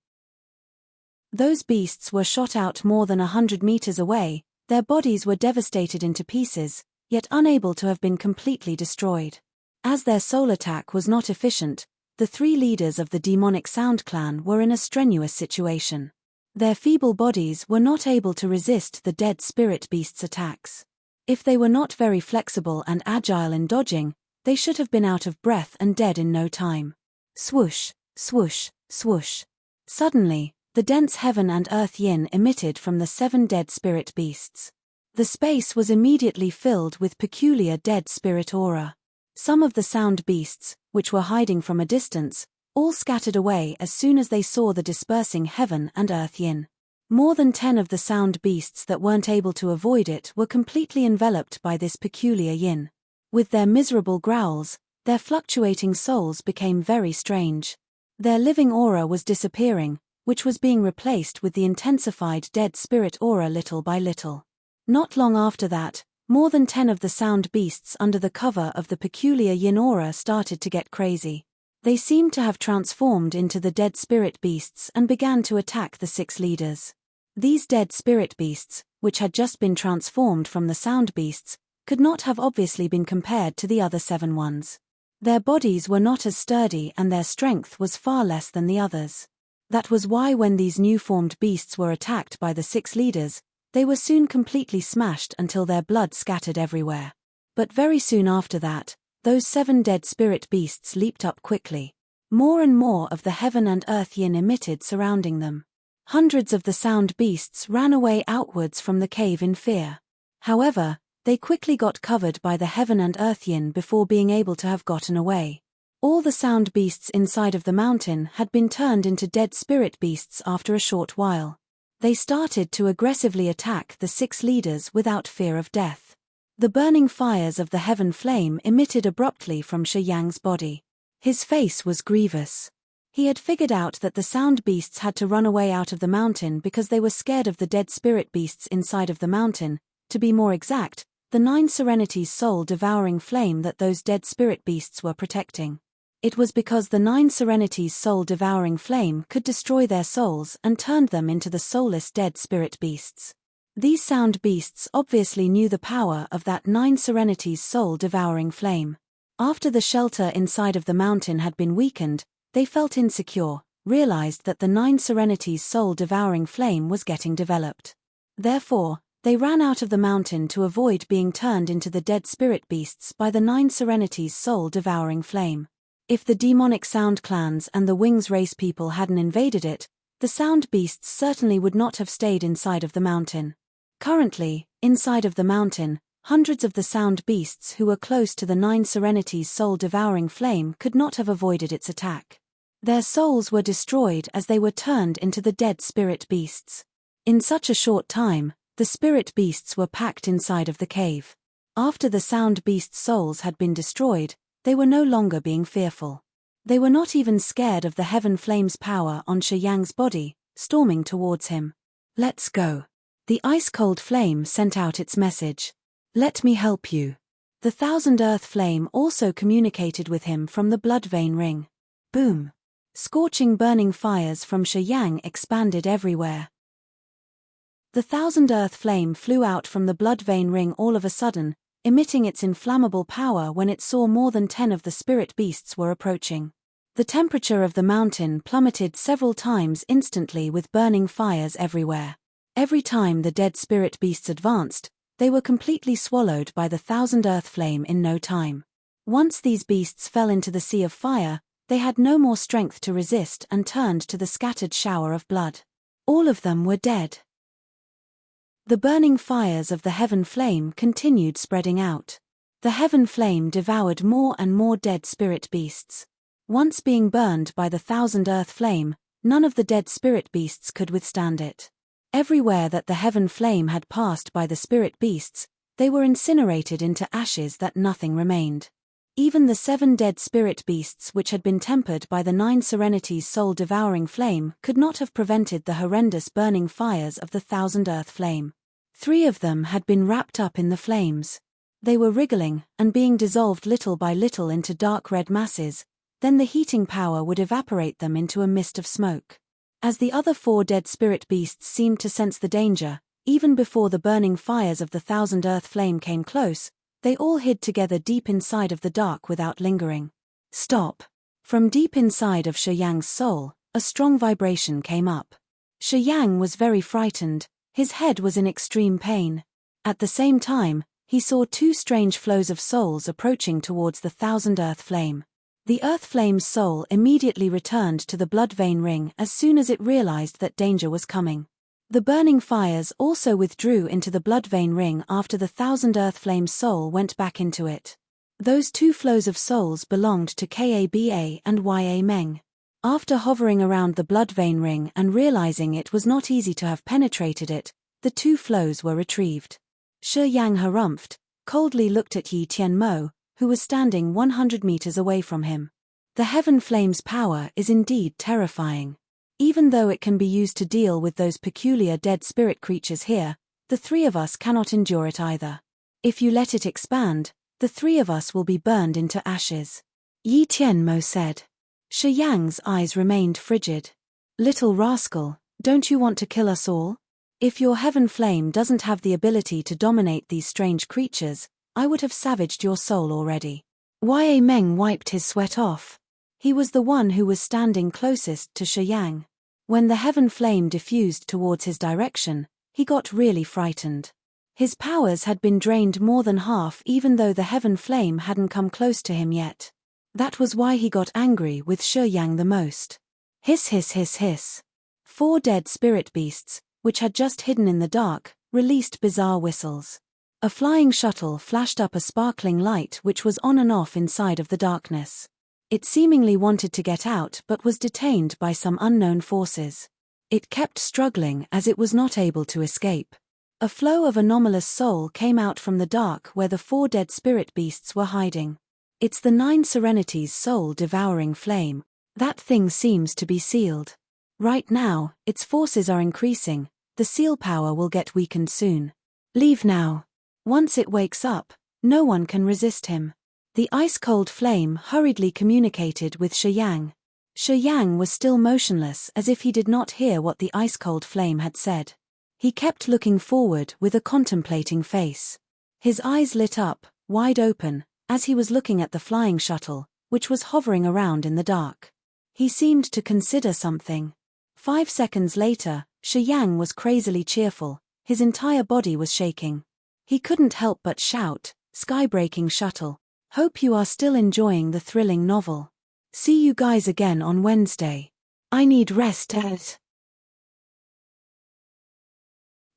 Those beasts were shot out more than 100 meters away. Their bodies were devastated into pieces, yet unable to have been completely destroyed. As their soul attack was not efficient, the 3 leaders of the demonic Sound clan were in a strenuous situation. Their feeble bodies were not able to resist the dead spirit beasts' attacks. If they were not very flexible and agile in dodging, they should have been out of breath and dead in no time. Swoosh, swoosh, swoosh. Suddenly, the dense heaven and earth yin emitted from the 7 dead spirit beasts. The space was immediately filled with peculiar dead spirit aura. Some of the sound beasts, which were hiding from a distance, all scattered away as soon as they saw the dispersing heaven and earth yin. More than 10 of the sound beasts that weren't able to avoid it were completely enveloped by this peculiar yin. With their miserable growls, their fluctuating souls became very strange. Their living aura was disappearing, which was being replaced with the intensified dead spirit aura little by little. Not long after that, more than 10 of the sound beasts under the cover of the peculiar yin aura started to get crazy. They seemed to have transformed into the dead spirit beasts and began to attack the 6 leaders. These dead spirit beasts, which had just been transformed from the sound beasts, could not have obviously been compared to the other 7 ones. Their bodies were not as sturdy and their strength was far less than the others. That was why when these new-formed beasts were attacked by the 6 leaders, they were soon completely smashed until their blood scattered everywhere. But very soon after that, those 7 dead spirit beasts leaped up quickly. More and more of the heaven and earth yin emitted surrounding them. Hundreds of the sound beasts ran away outwards from the cave in fear. However, they quickly got covered by the heaven and earth yin before being able to have gotten away. All the sound beasts inside of the mountain had been turned into dead spirit beasts after a short while. They started to aggressively attack the 6 leaders without fear of death. The burning fires of the heaven flame emitted abruptly from Shi Yang's body. His face was grievous. He had figured out that the sound beasts had to run away out of the mountain because they were scared of the dead spirit beasts inside of the mountain. To be more exact, the 9 Serenities soul-devouring flame that those dead spirit beasts were protecting. It was because the 9 Serenities soul-devouring flame could destroy their souls and turned them into the soulless dead spirit beasts. These sound beasts obviously knew the power of that 9 Serenities soul-devouring flame. After the shelter inside of the mountain had been weakened, they felt insecure, realized that the 9 Serenities soul-devouring flame was getting developed. Therefore, they ran out of the mountain to avoid being turned into the dead spirit beasts by the 9 Serenities soul-devouring flame. If the demonic Sound clans and the Wings race people hadn't invaded it, the sound beasts certainly would not have stayed inside of the mountain. Currently, inside of the mountain, hundreds of the sound beasts who were close to the 9 Serenities soul-devouring flame could not have avoided its attack. Their souls were destroyed as they were turned into the dead spirit beasts. In such a short time, the spirit beasts were packed inside of the cave. After the sound beasts' souls had been destroyed, they were no longer being fearful. They were not even scared of the heaven flame's power on Shi Yang's body, storming towards him. "Let's go." The ice-cold flame sent out its message. "Let me help you." The 1,000 earth flame also communicated with him from the blood vein ring. Boom! Scorching burning fires from Shi Yang expanded everywhere. The 1,000 earth flame flew out from the blood vein ring all of a sudden, emitting its inflammable power when it saw more than 10 of the spirit beasts were approaching. The temperature of the mountain plummeted several times instantly with burning fires everywhere. Every time the dead spirit beasts advanced, they were completely swallowed by the thousand earth flame in no time. Once these beasts fell into the sea of fire, they had no more strength to resist and turned to the scattered shower of blood. All of them were dead. The burning fires of the heaven flame continued spreading out. The heaven flame devoured more and more dead spirit beasts. Once being burned by the thousand earth flame, none of the dead spirit beasts could withstand it. Everywhere that the heaven flame had passed by the spirit beasts, they were incinerated into ashes that nothing remained. Even the 7 dead spirit beasts which had been tempered by the 9 serenities' soul-devouring flame could not have prevented the horrendous burning fires of the thousand earth flame. 3 of them had been wrapped up in the flames. They were wriggling and being dissolved little by little into dark red masses. Then the heating power would evaporate them into a mist of smoke. As the other 4 dead spirit beasts seemed to sense the danger, even before the burning fires of the thousand earth flame came close, they all hid together deep inside of the dark without lingering. Stop! From deep inside of Shi Yang's soul, a strong vibration came up. Shi Yang was very frightened, his head was in extreme pain. At the same time, he saw 2 strange flows of souls approaching towards the thousand earth flame. The earth flame's soul immediately returned to the blood vein ring as soon as it realized that danger was coming. The burning fires also withdrew into the blood vein ring after the thousand earth flame's soul went back into it. Those 2 flows of souls belonged to Kaba and Ya Meng. After hovering around the blood vein ring and realizing it was not easy to have penetrated it, the 2 flows were retrieved. Shi Yang harumphed, coldly looked at Yi Tianmo, who was standing 100 meters away from him. The heaven flame's power is indeed terrifying. Even though it can be used to deal with those peculiar dead spirit creatures here, the 3 of us cannot endure it either. If you let it expand, the 3 of us will be burned into ashes. Yi Tianmo said. Shi Yang's eyes remained frigid. Little rascal, don't you want to kill us all? If your heaven flame doesn't have the ability to dominate these strange creatures, I would have savaged your soul already. Ya Meng wiped his sweat off. He was the one who was standing closest to Shi Yang. When the heaven flame diffused towards his direction, he got really frightened. His powers had been drained more than half even though the heaven flame hadn't come close to him yet. That was why he got angry with Shi Yang the most. Hiss hiss hiss hiss. 4 dead spirit beasts, which had just hidden in the dark, released bizarre whistles. A flying shuttle flashed up a sparkling light which was on and off inside of the darkness. It seemingly wanted to get out but was detained by some unknown forces. It kept struggling as it was not able to escape. A flow of anomalous soul came out from the dark where the 4 dead spirit beasts were hiding. It's the 9 serenities' soul-devouring flame. That thing seems to be sealed. Right now, its forces are increasing. The seal power will get weakened soon. Leave now. Once it wakes up, no one can resist him. The ice-cold flame hurriedly communicated with Shi Yang. Shi Yang was still motionless as if he did not hear what the ice-cold flame had said. He kept looking forward with a contemplating face. His eyes lit up, wide open, as he was looking at the flying shuttle, which was hovering around in the dark. He seemed to consider something. 5 seconds later, Shi Yang was crazily cheerful, his entire body was shaking. He couldn't help but shout, "Sky-breaking shuttle. Hope you are still enjoying the thrilling novel. See you guys again on Wednesday. I need rest at."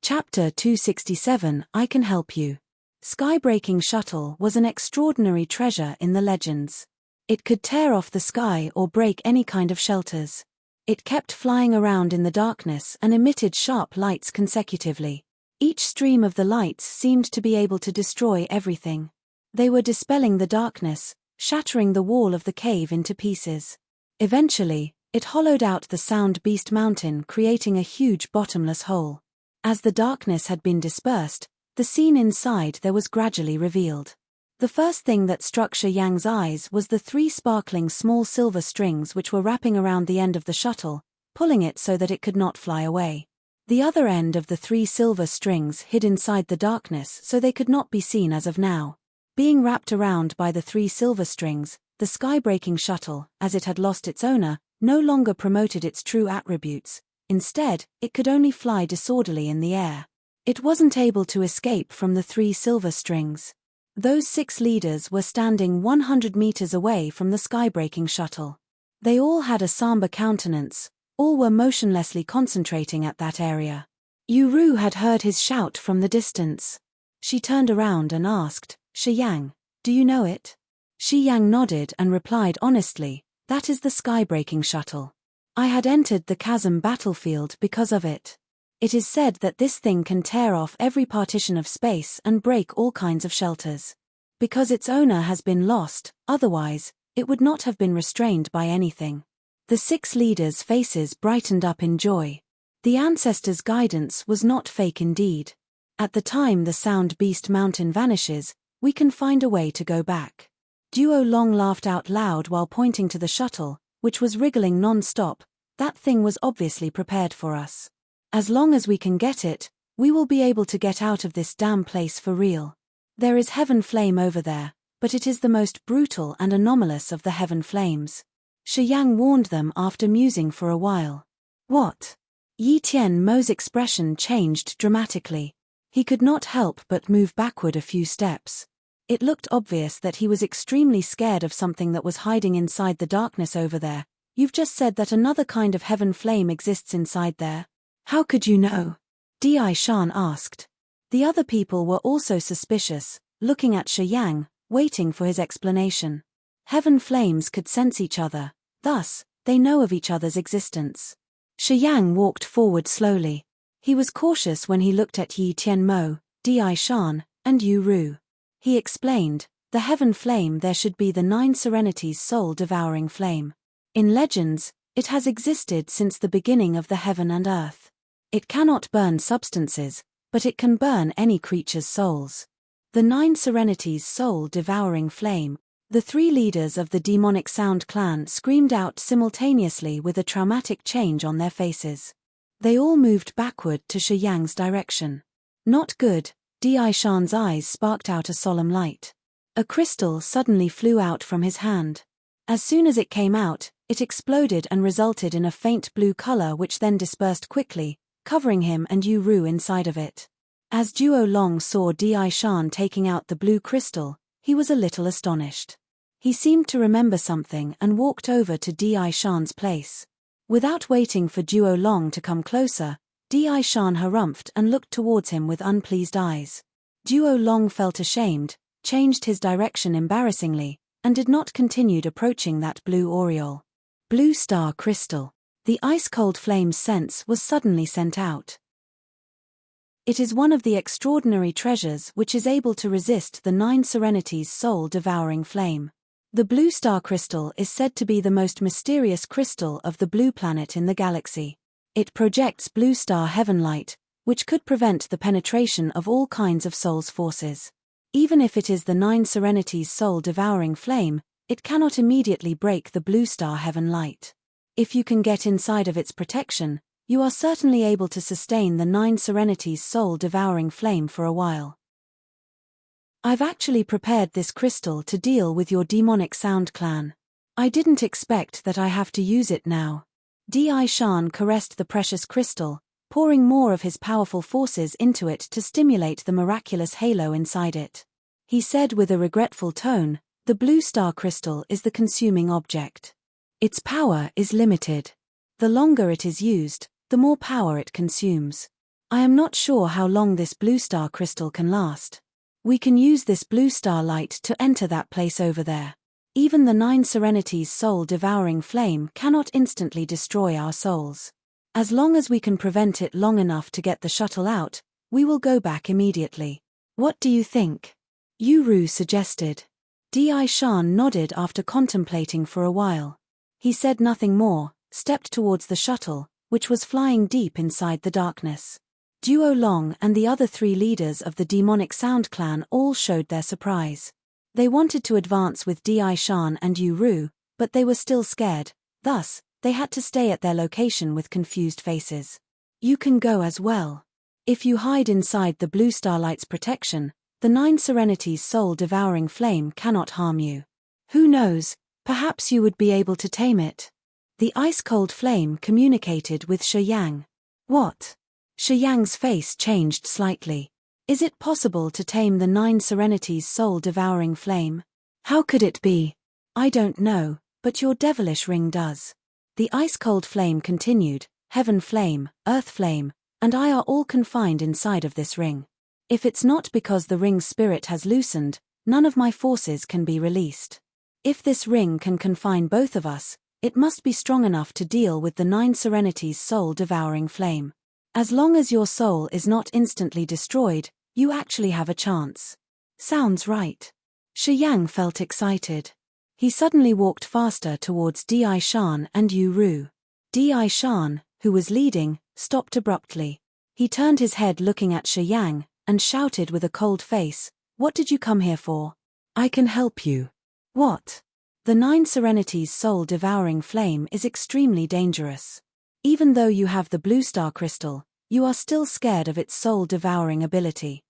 Chapter 267, I Can Help You. Sky-breaking shuttle was an extraordinary treasure in the legends. It could tear off the sky or break any kind of shelters. It kept flying around in the darkness and emitted sharp lights consecutively. Each stream of the lights seemed to be able to destroy everything. They were dispelling the darkness, shattering the wall of the cave into pieces. Eventually, it hollowed out the Sound Beast Mountain, creating a huge bottomless hole. As the darkness had been dispersed, the scene inside there was gradually revealed. The first thing that struck Shi Yang's eyes was the 3 sparkling small silver strings which were wrapping around the end of the shuttle, pulling it so that it could not fly away. The other end of the 3 silver strings hid inside the darkness so they could not be seen as of now. Being wrapped around by the 3 silver strings, the sky-breaking shuttle, as it had lost its owner, no longer promoted its true attributes. Instead, it could only fly disorderly in the air. It wasn't able to escape from the 3 silver strings. Those 6 leaders were standing 100 meters away from the sky-breaking shuttle. They all had a somber countenance, all were motionlessly concentrating at that area. Yu-Ru had heard his shout from the distance. She turned around and asked, "Shi Yang, do you know it?" Shi Yang nodded and replied honestly, "That is the sky-breaking shuttle. I had entered the chasm battlefield because of it. It is said that this thing can tear off every partition of space and break all kinds of shelters. Because its owner has been lost, otherwise, it would not have been restrained by anything." The 6 leaders' faces brightened up in joy. The ancestors' guidance was not fake indeed. At the time the Sound Beast Mountain vanishes, we can find a way to go back. Duo Long laughed out loud while pointing to the shuttle, which was wriggling non-stop. That thing was obviously prepared for us. As long as we can get it, we will be able to get out of this damn place for real. There is Heaven Flame over there, but it is the most brutal and anomalous of the Heaven Flames. Shi Yang warned them after musing for a while. What? Yi Tian Mo's expression changed dramatically. He could not help but move backward a few steps. It looked obvious that he was extremely scared of something that was hiding inside the darkness over there. You've just said that another kind of Heaven Flame exists inside there. How could you know? Di Shan asked. The other people were also suspicious, looking at Shi Yang, waiting for his explanation. Heaven Flames could sense each other, thus, they know of each other's existence. Shi Yang walked forward slowly. He was cautious when he looked at Yi Tian Mo, Di Shan, and Yu-Ru. He explained, the Heaven Flame there should be the 9 Serenities' soul-devouring flame. In legends, it has existed since the beginning of the heaven and earth. It cannot burn substances, but it can burn any creature's souls. The 9 Serenities' soul-devouring flame. The 3 leaders of the demonic Sound clan screamed out simultaneously with a traumatic change on their faces. They all moved backward to Shi Yang's direction. Not good. Di Shan's eyes sparked out a solemn light. A crystal suddenly flew out from his hand. As soon as it came out, it exploded and resulted in a faint blue color which then dispersed quickly, covering him and Yu-Ru inside of it. As Duo Long saw Di Shan taking out the blue crystal, he was a little astonished. He seemed to remember something and walked over to Di Shan's place. Without waiting for Duo Long to come closer, Di Shan harumphed and looked towards him with unpleased eyes. Duo Long felt ashamed, changed his direction embarrassingly, and did not continue approaching that blue aureole. Blue star crystal. The ice-cold flame's sense was suddenly sent out. It is one of the extraordinary treasures which is able to resist the 9 Serenities' soul-devouring flame. The blue star crystal is said to be the most mysterious crystal of the blue planet in the galaxy. It projects blue star heaven light, which could prevent the penetration of all kinds of soul's forces. Even if it is the 9 Serenities' soul-devouring flame, it cannot immediately break the blue star heaven light. If you can get inside of its protection, you are certainly able to sustain the 9 Serenities' soul-devouring flame for a while. I've actually prepared this crystal to deal with your demonic Sound clan. I didn't expect that I have to use it now. Di Shan caressed the precious crystal, pouring more of his powerful forces into it to stimulate the miraculous halo inside it. He said with a regretful tone, the blue star crystal is the consuming object. Its power is limited. The longer it is used, the more power it consumes. I am not sure how long this blue star crystal can last. We can use this blue star light to enter that place over there. Even the 9 Serenities' soul-devouring flame cannot instantly destroy our souls. As long as we can prevent it long enough to get the shuttle out, we will go back immediately. What do you think? Yu-Ru suggested. Di Shan nodded after contemplating for a while. He said nothing more, stepped towards the shuttle, which was flying deep inside the darkness. Duo Long and the other 3 leaders of the demonic Sound clan all showed their surprise. They wanted to advance with Di Shan and Yu-Ru, but they were still scared, thus, they had to stay at their location with confused faces. You can go as well. If you hide inside the blue starlight's protection, the 9 Serenities' soul-devouring flame cannot harm you. Who knows, Perhaps you would be able to tame it. The ice-cold flame communicated with Shi Yang. What? Shi Yang's face changed slightly. Is it possible to tame the 9 Serenities' soul-devouring flame? How could it be? I don't know, but your devilish ring does. The ice-cold flame continued. Heaven flame, earth flame, and I are all confined inside of this ring. If it's not because the ring's spirit has loosened, none of my forces can be released. If this ring can confine both of us, it must be strong enough to deal with the 9 Serenities' soul-devouring flame. As long as your soul is not instantly destroyed, you actually have a chance. Sounds right. Shi Yang felt excited. He suddenly walked faster towards Di Shan and Yu Ru. Di Shan, who was leading, stopped abruptly. He turned his head looking at Shi Yang, and shouted with a cold face, "What did you come here for? I can help you." What? The 9 Serenities' soul-devouring flame is extremely dangerous. Even though you have the blue star crystal, you are still scared of its soul-devouring ability.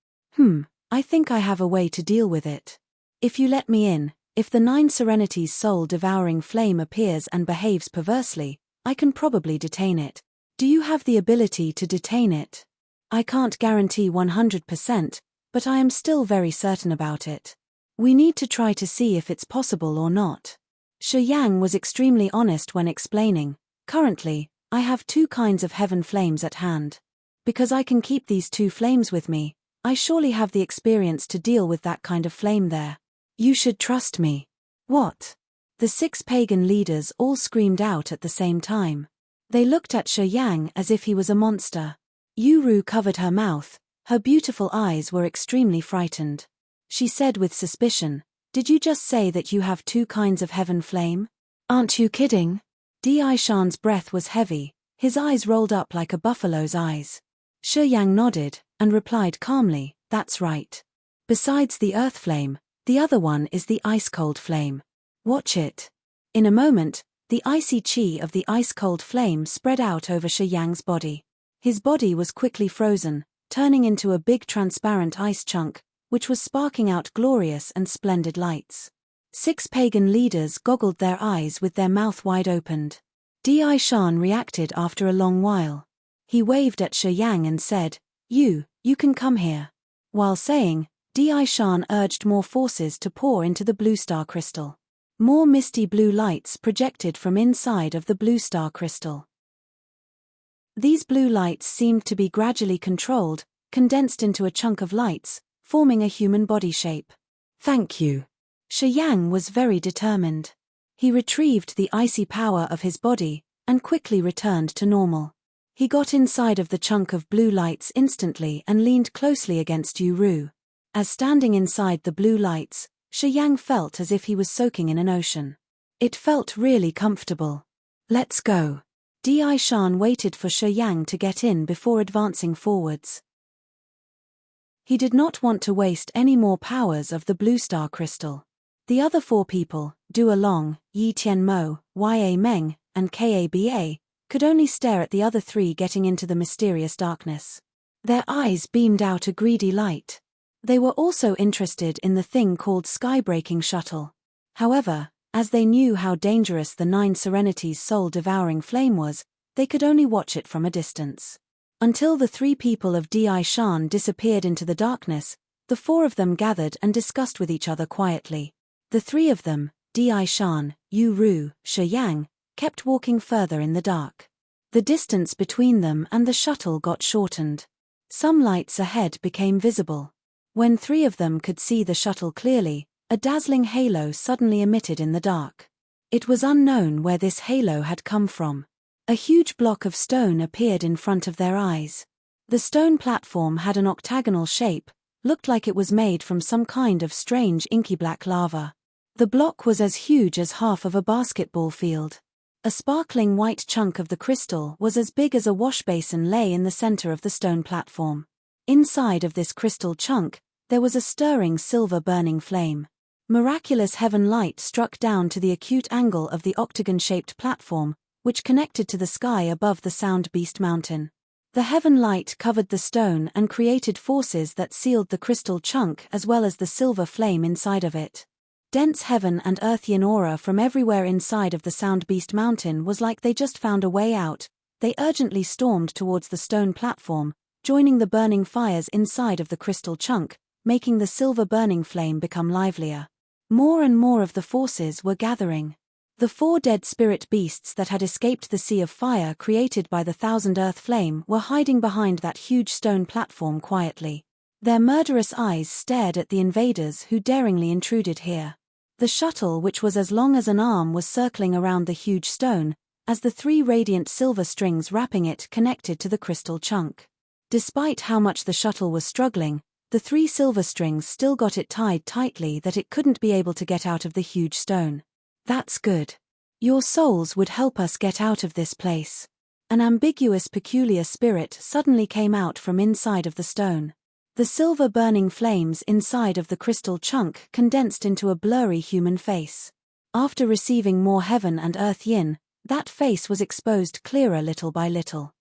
I think I have a way to deal with it. If you let me in, if the 9 Serenities' soul-devouring flame appears and behaves perversely, I can probably detain it. Do you have the ability to detain it? I can't guarantee 100%, but I am still very certain about it. We need to try to see if it's possible or not. Shi Yang was extremely honest when explaining, "Currently, I have 2 kinds of heaven flames at hand. Because I can keep these 2 flames with me, I surely have the experience to deal with that kind of flame there. You should trust me." What? The 6 pagan leaders all screamed out at the same time. They looked at Shi Yang as if he was a monster. Yu Ru covered her mouth, her beautiful eyes were extremely frightened. She said with suspicion, "Did you just say that you have 2 kinds of heaven flame? Aren't you kidding?" Di Shan's breath was heavy, his eyes rolled up like a buffalo's eyes. Shi Yang nodded, and replied calmly, "That's right. Besides the earth flame, the other one is the ice-cold flame. Watch it." In a moment, the icy chi of the ice-cold flame spread out over Shi Yang's body. His body was quickly frozen, turning into a big transparent ice chunk, which was sparking out glorious and splendid lights. 6 pagan leaders goggled their eyes with their mouth wide opened. Di Shan reacted after a long while. He waved at Shi Yang and said, You can come here." While saying, Di Shan urged more forces to pour into the blue star crystal. More misty blue lights projected from inside of the blue star crystal. These blue lights seemed to be gradually controlled, condensed into a chunk of lights, forming a human body shape. "Thank you." Shi Yang was very determined. He retrieved the icy power of his body, and quickly returned to normal. He got inside of the chunk of blue lights instantly and leaned closely against Yu Ru. As standing inside the blue lights, Shi Yang felt as if he was soaking in an ocean. It felt really comfortable. "Let's go." Di Shan waited for Shi Yang to get in before advancing forwards. He did not want to waste any more powers of the blue star crystal. The other 4 people, Du Along, Yi Tianmo, Ya Meng, and Kaba, could only stare at the other 3 getting into the mysterious darkness. Their eyes beamed out a greedy light. They were also interested in the thing called sky-breaking shuttle. However, as they knew how dangerous the 9 Serenities' soul-devouring flame was, they could only watch it from a distance. Until the 3 people of Di Shan disappeared into the darkness, the 4 of them gathered and discussed with each other quietly. The 3 of them, Di Shan, Yu Ru, Shi Yang, kept walking further in the dark. The distance between them and the shuttle got shortened. Some lights ahead became visible. When 3 of them could see the shuttle clearly, a dazzling halo suddenly emitted in the dark. It was unknown where this halo had come from. A huge block of stone appeared in front of their eyes. The stone platform had an octagonal shape, looked like it was made from some kind of strange inky black lava. The block was as huge as half of a basketball field. A sparkling white chunk of the crystal was as big as a wash basin lay in the center of the stone platform. Inside of this crystal chunk, there was a stirring silver burning flame. Miraculous heaven light struck down to the acute angle of the octagon-shaped platform, which connected to the sky above the Sound Beast Mountain. The heaven light covered the stone and created forces that sealed the crystal chunk as well as the silver flame inside of it. Dense heaven and earthian aura from everywhere inside of the Sound Beast Mountain was like they just found a way out. They urgently stormed towards the stone platform, joining the burning fires inside of the crystal chunk, making the silver burning flame become livelier. More and more of the forces were gathering. The 4 dead spirit beasts that had escaped the sea of fire created by the Thousand Earth Flame were hiding behind that huge stone platform quietly. Their murderous eyes stared at the invaders who daringly intruded here. The shuttle, which was as long as an arm, was circling around the huge stone, as the 3 radiant silver strings wrapping it connected to the crystal chunk. Despite how much the shuttle was struggling, the 3 silver strings still got it tied tightly that it couldn't be able to get out of the huge stone. That's good. Your souls would help us get out of this place. An ambiguous peculiar spirit suddenly came out from inside of the stone. The silver burning flames inside of the crystal chunk condensed into a blurry human face. After receiving more heaven and earth yin, that face was exposed clearer little by little.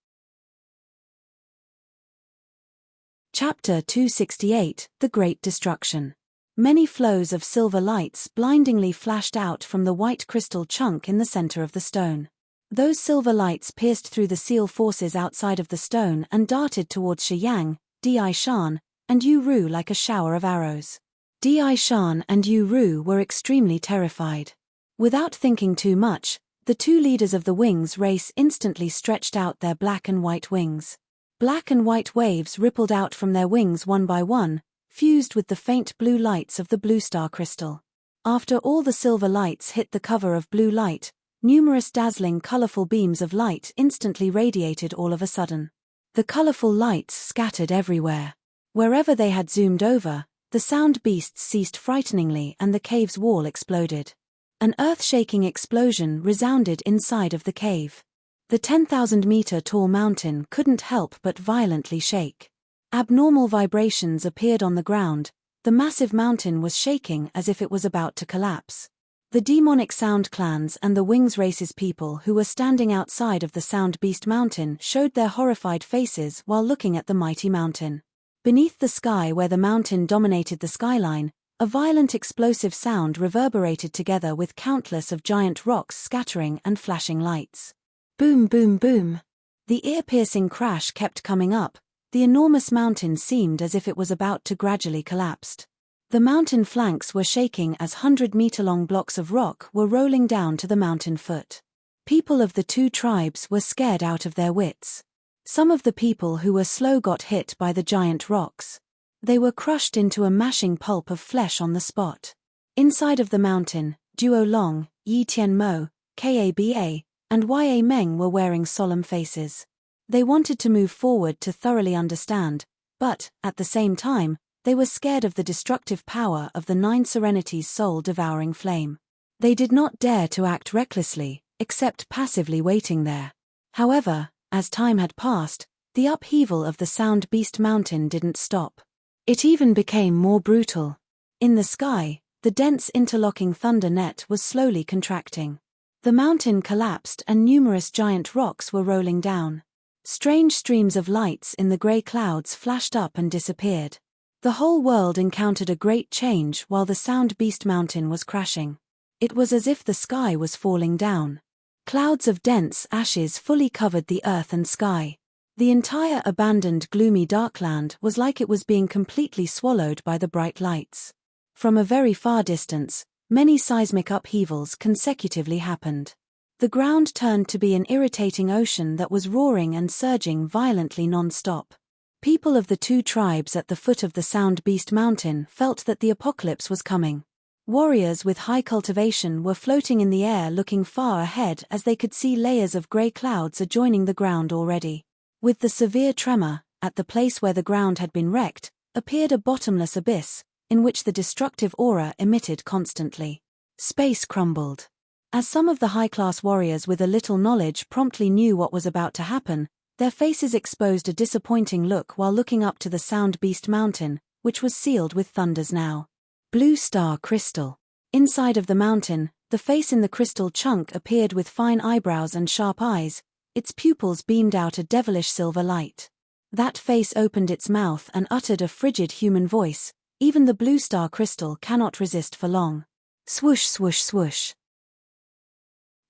Chapter 268, The Great Destruction. Many flows of silver lights blindingly flashed out from the white crystal chunk in the center of the stone. Those silver lights pierced through the seal forces outside of the stone and darted towards Shiyang, Di Shan, and Yu Ru like a shower of arrows. Di Shan and Yu Ru were extremely terrified. Without thinking too much, the 2 leaders of the wings race instantly stretched out their black and white wings. Black and white waves rippled out from their wings one by one, fused with the faint blue lights of the blue star crystal. After all the silver lights hit the cover of blue light, numerous dazzling colorful beams of light instantly radiated all of a sudden. The colorful lights scattered everywhere. Wherever they had zoomed over, the sound beasts ceased frighteningly and the cave's wall exploded. An earth-shaking explosion resounded inside of the cave. The 10,000-meter-tall mountain couldn't help but violently shake. Abnormal vibrations appeared on the ground. The massive mountain was shaking as if it was about to collapse. The demonic sound clans and the Wings Race's people who were standing outside of the Sound Beast Mountain showed their horrified faces while looking at the mighty mountain. Beneath the sky where the mountain dominated the skyline, a violent explosive sound reverberated together with countless of giant rocks scattering and flashing lights. Boom, boom, boom. The ear-piercing crash kept coming up. The enormous mountain seemed as if it was about to gradually collapse. The mountain flanks were shaking as 100-meter-long blocks of rock were rolling down to the mountain foot. People of the 2 tribes were scared out of their wits. Some of the people who were slow got hit by the giant rocks. They were crushed into a mashing pulp of flesh on the spot. Inside of the mountain, Duo Long, Yi Tian Mo, Kaba, and Ya Meng were wearing solemn faces. They wanted to move forward to thoroughly understand, but, at the same time, they were scared of the destructive power of the 9 Serenities' soul-devouring flame. They did not dare to act recklessly, except passively waiting there. However, as time had passed, the upheaval of the Sound Beast Mountain didn't stop. It even became more brutal. In the sky, the dense interlocking thunder net was slowly contracting. The mountain collapsed and numerous giant rocks were rolling down. Strange streams of lights in the grey clouds flashed up and disappeared. The whole world encountered a great change while the Sound Beast Mountain was crashing. It was as if the sky was falling down. Clouds of dense ashes fully covered the earth and sky. The entire abandoned gloomy darkland was like it was being completely swallowed by the bright lights. From a very far distance, many seismic upheavals consecutively happened. The ground turned to be an irritating ocean that was roaring and surging violently non-stop. People of the 2 tribes at the foot of the Sound Beast Mountain felt that the apocalypse was coming. Warriors with high cultivation were floating in the air looking far ahead as they could see layers of grey clouds adjoining the ground already. With the severe tremor, at the place where the ground had been wrecked, appeared a bottomless abyss, in which the destructive aura emitted constantly. Space crumbled. As some of the high-class warriors with a little knowledge promptly knew what was about to happen, their faces exposed a disappointing look while looking up to the Sound Beast Mountain, which was sealed with thunders now. Blue star crystal. Inside of the mountain, the face in the crystal chunk appeared with fine eyebrows and sharp eyes. Its pupils beamed out a devilish silver light. That face opened its mouth and uttered a frigid human voice, "Even the blue star crystal cannot resist for long." Swoosh, swoosh, swoosh.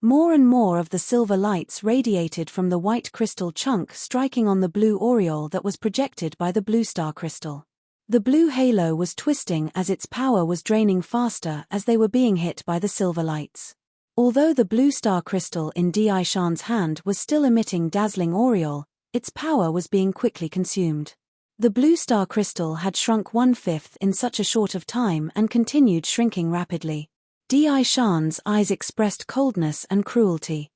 More and more of the silver lights radiated from the white crystal chunk, striking on the blue aureole that was projected by the blue star crystal. The blue halo was twisting as its power was draining faster as they were being hit by the silver lights. Although the blue star crystal in Di Shan's hand was still emitting dazzling aureole, its power was being quickly consumed. The blue star crystal had shrunk 1/5 in such a short of time and continued shrinking rapidly. Di Shan's eyes expressed coldness and cruelty.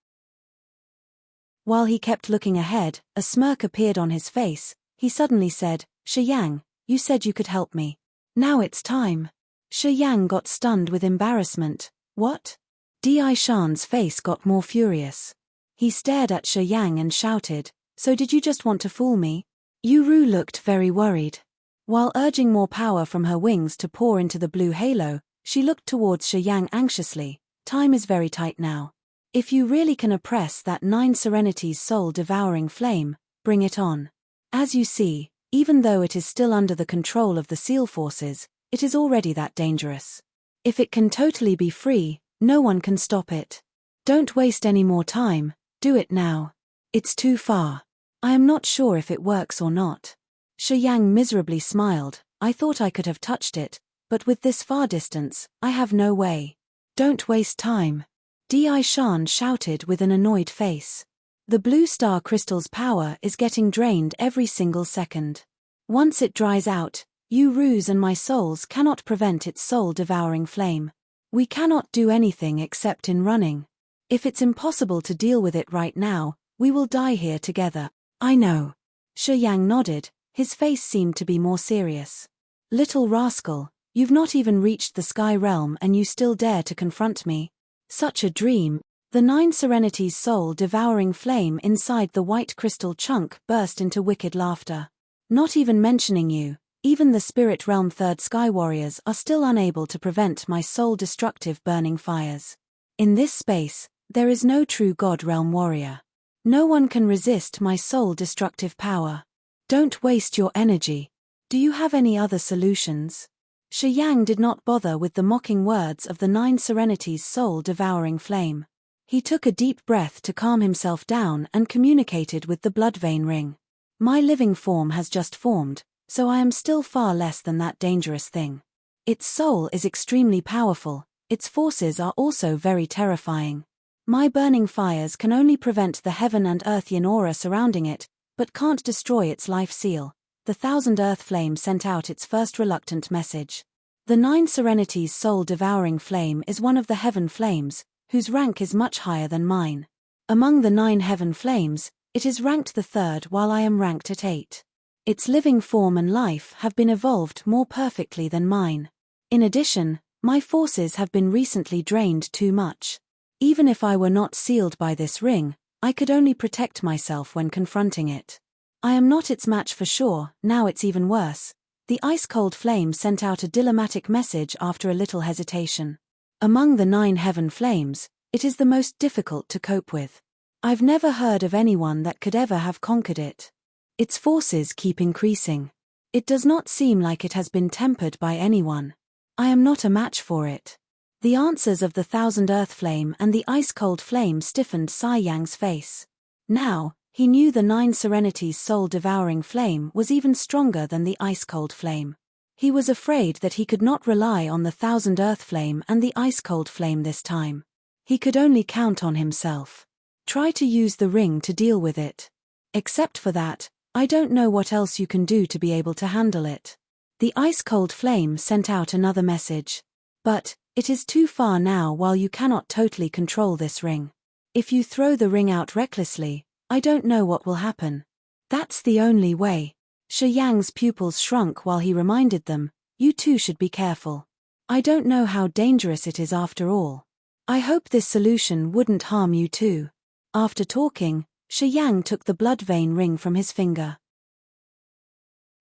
While he kept looking ahead, a smirk appeared on his face. He suddenly said, "Shi Yang, you said you could help me. Now it's time." Shi Yang got stunned with embarrassment. What? Di Shan's face got more furious. He stared at Shi Yang and shouted, "So did you just want to fool me?" Yu Ru looked very worried. While urging more power from her wings to pour into the blue halo, she looked towards Shi Yang anxiously. Time is very tight now. If you really can oppress that 9 Serenity's soul-devouring flame, bring it on. As you see, even though it is still under the control of the seal forces, it is already that dangerous. If it can totally be free, no one can stop it. Don't waste any more time, do it now. It's too far. I am not sure if it works or not. Shi Yang miserably smiled. I thought I could have touched it, but with this far distance, I have no way. Don't waste time. Di Shan shouted with an annoyed face. The blue star crystal's power is getting drained every single second. Once it dries out, Yu Ru's and my souls cannot prevent its soul-devouring flame. We cannot do anything except in running. If it's impossible to deal with it right now, we will die here together. I know. Shi Yang nodded, his face seemed to be more serious. Little rascal, you've not even reached the sky realm and you still dare to confront me. Such a dream. The 9 Serenity's soul-devouring flame inside the white crystal chunk burst into wicked laughter. Not even mentioning you, even the spirit realm 3rd Sky Warriors are still unable to prevent my soul-destructive burning fires. In this space, there is no true God realm warrior. No one can resist my soul-destructive power. Don't waste your energy. Do you have any other solutions? Shi Yang did not bother with the mocking words of the 9 Serenity's soul-devouring flame. He took a deep breath to calm himself down and communicated with the blood vein ring. My living form has just formed, so I am still far less than that dangerous thing. Its soul is extremely powerful, its forces are also very terrifying. My burning fires can only prevent the heaven and earthian aura surrounding it, but can't destroy its life seal. The 1000 earth flame sent out its first reluctant message. The 9 Serenity's soul-devouring flame is one of the heaven flames, whose rank is much higher than mine. Among the 9 heaven flames, it is ranked the 3rd while I am ranked at 8. Its living form and life have been evolved more perfectly than mine. In addition, my forces have been recently drained too much. Even if I were not sealed by this ring, I could only protect myself when confronting it. I am not its match for sure. Now it's even worse. The ice-cold flame sent out a dilemmatic message after a little hesitation. Among the 9 heaven flames, it is the most difficult to cope with. I've never heard of anyone that could ever have conquered it. Its forces keep increasing. It does not seem like it has been tempered by anyone. I am not a match for it. The answers of the 1000 earth flame and the ice-cold flame stiffened Sai Yang's face. Now, he knew the 9 Serenity's soul-devouring flame was even stronger than the ice-cold flame. He was afraid that he could not rely on the 1000 earth flame and the ice-cold flame this time. He could only count on himself. Try to use the ring to deal with it. Except for that, I don't know what else you can do to be able to handle it. The ice-cold flame sent out another message. But, it is too far now while you cannot totally control this ring. If you throw the ring out recklessly, I don't know what will happen. That's the only way. Shi Yang's pupils shrunk while he reminded them, you too should be careful. I don't know how dangerous it is after all. I hope this solution wouldn't harm you too. After talking, Shi Yang took the blood vein ring from his finger.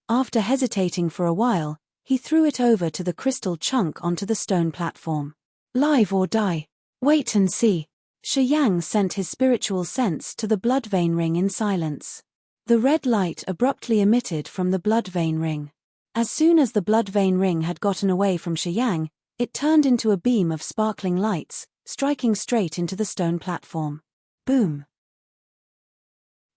After hesitating for a while, he threw it over to the crystal chunk onto the stone platform. Live or die. Wait and see. Shi Yang sent his spiritual sense to the blood vein ring in silence. The red light abruptly emitted from the blood vein ring. As soon as the blood vein ring had gotten away from Shi Yang, It turned into a beam of sparkling lights, striking straight into the stone platform. Boom!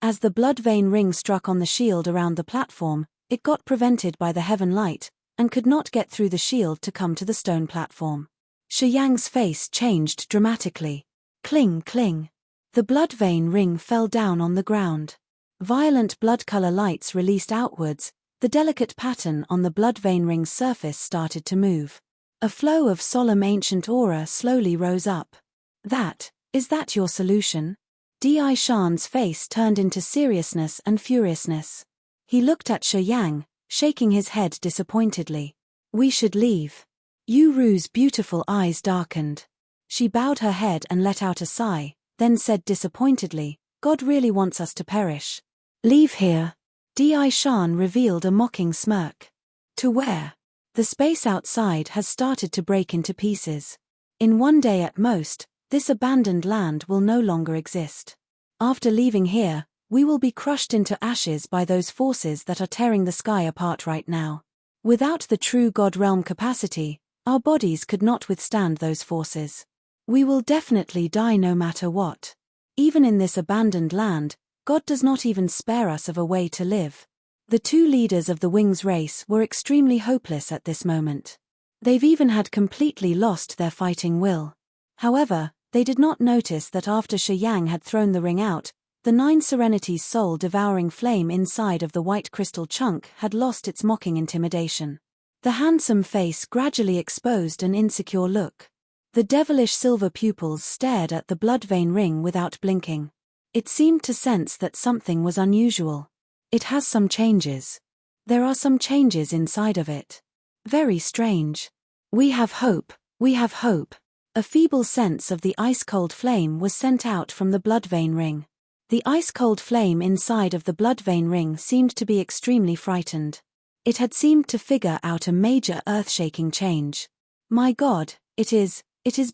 As the blood vein ring struck on the shield around the platform, it got prevented by the heaven light, and could not get through the shield to come to the stone platform. Shi Yang's face changed dramatically. Cling, cling. The blood vein ring fell down on the ground. Violent blood color lights released outwards. The delicate pattern on the blood vein ring's surface started to move. A flow of solemn ancient aura slowly rose up. Is that your solution? Di Shan's face turned into seriousness and furiousness. He looked at Shi Yang, shaking his head disappointedly. We should leave. Yu Ru's beautiful eyes darkened. She bowed her head and let out a sigh, then said disappointedly, God really wants us to perish. Leave here. Di Shan revealed a mocking smirk. To where? The space outside has started to break into pieces. In one day at most, this abandoned land will no longer exist. After leaving here, we will be crushed into ashes by those forces that are tearing the sky apart right now. Without the true God realm capacity, our bodies could not withstand those forces. We will definitely die no matter what. Even in this abandoned land, God does not even spare us of a way to live. The two leaders of the Wings race were extremely hopeless at this moment. They've even had completely lost their fighting will. However, they did not notice that after Shi Yang had thrown the ring out, the 9 Serenities' soul-devouring flame inside of the white crystal chunk had lost its mocking intimidation. The handsome face gradually exposed an insecure look. The devilish silver pupils stared at the blood vein ring without blinking. It seemed to sense that something was unusual. It has some changes. There are some changes inside of it. Very strange. We have hope, we have hope. A feeble sense of the ice-cold flame was sent out from the blood vein ring. The ice-cold flame inside of the blood vein ring seemed to be extremely frightened. It had seemed to figure out a major earth-shaking change. My God, it is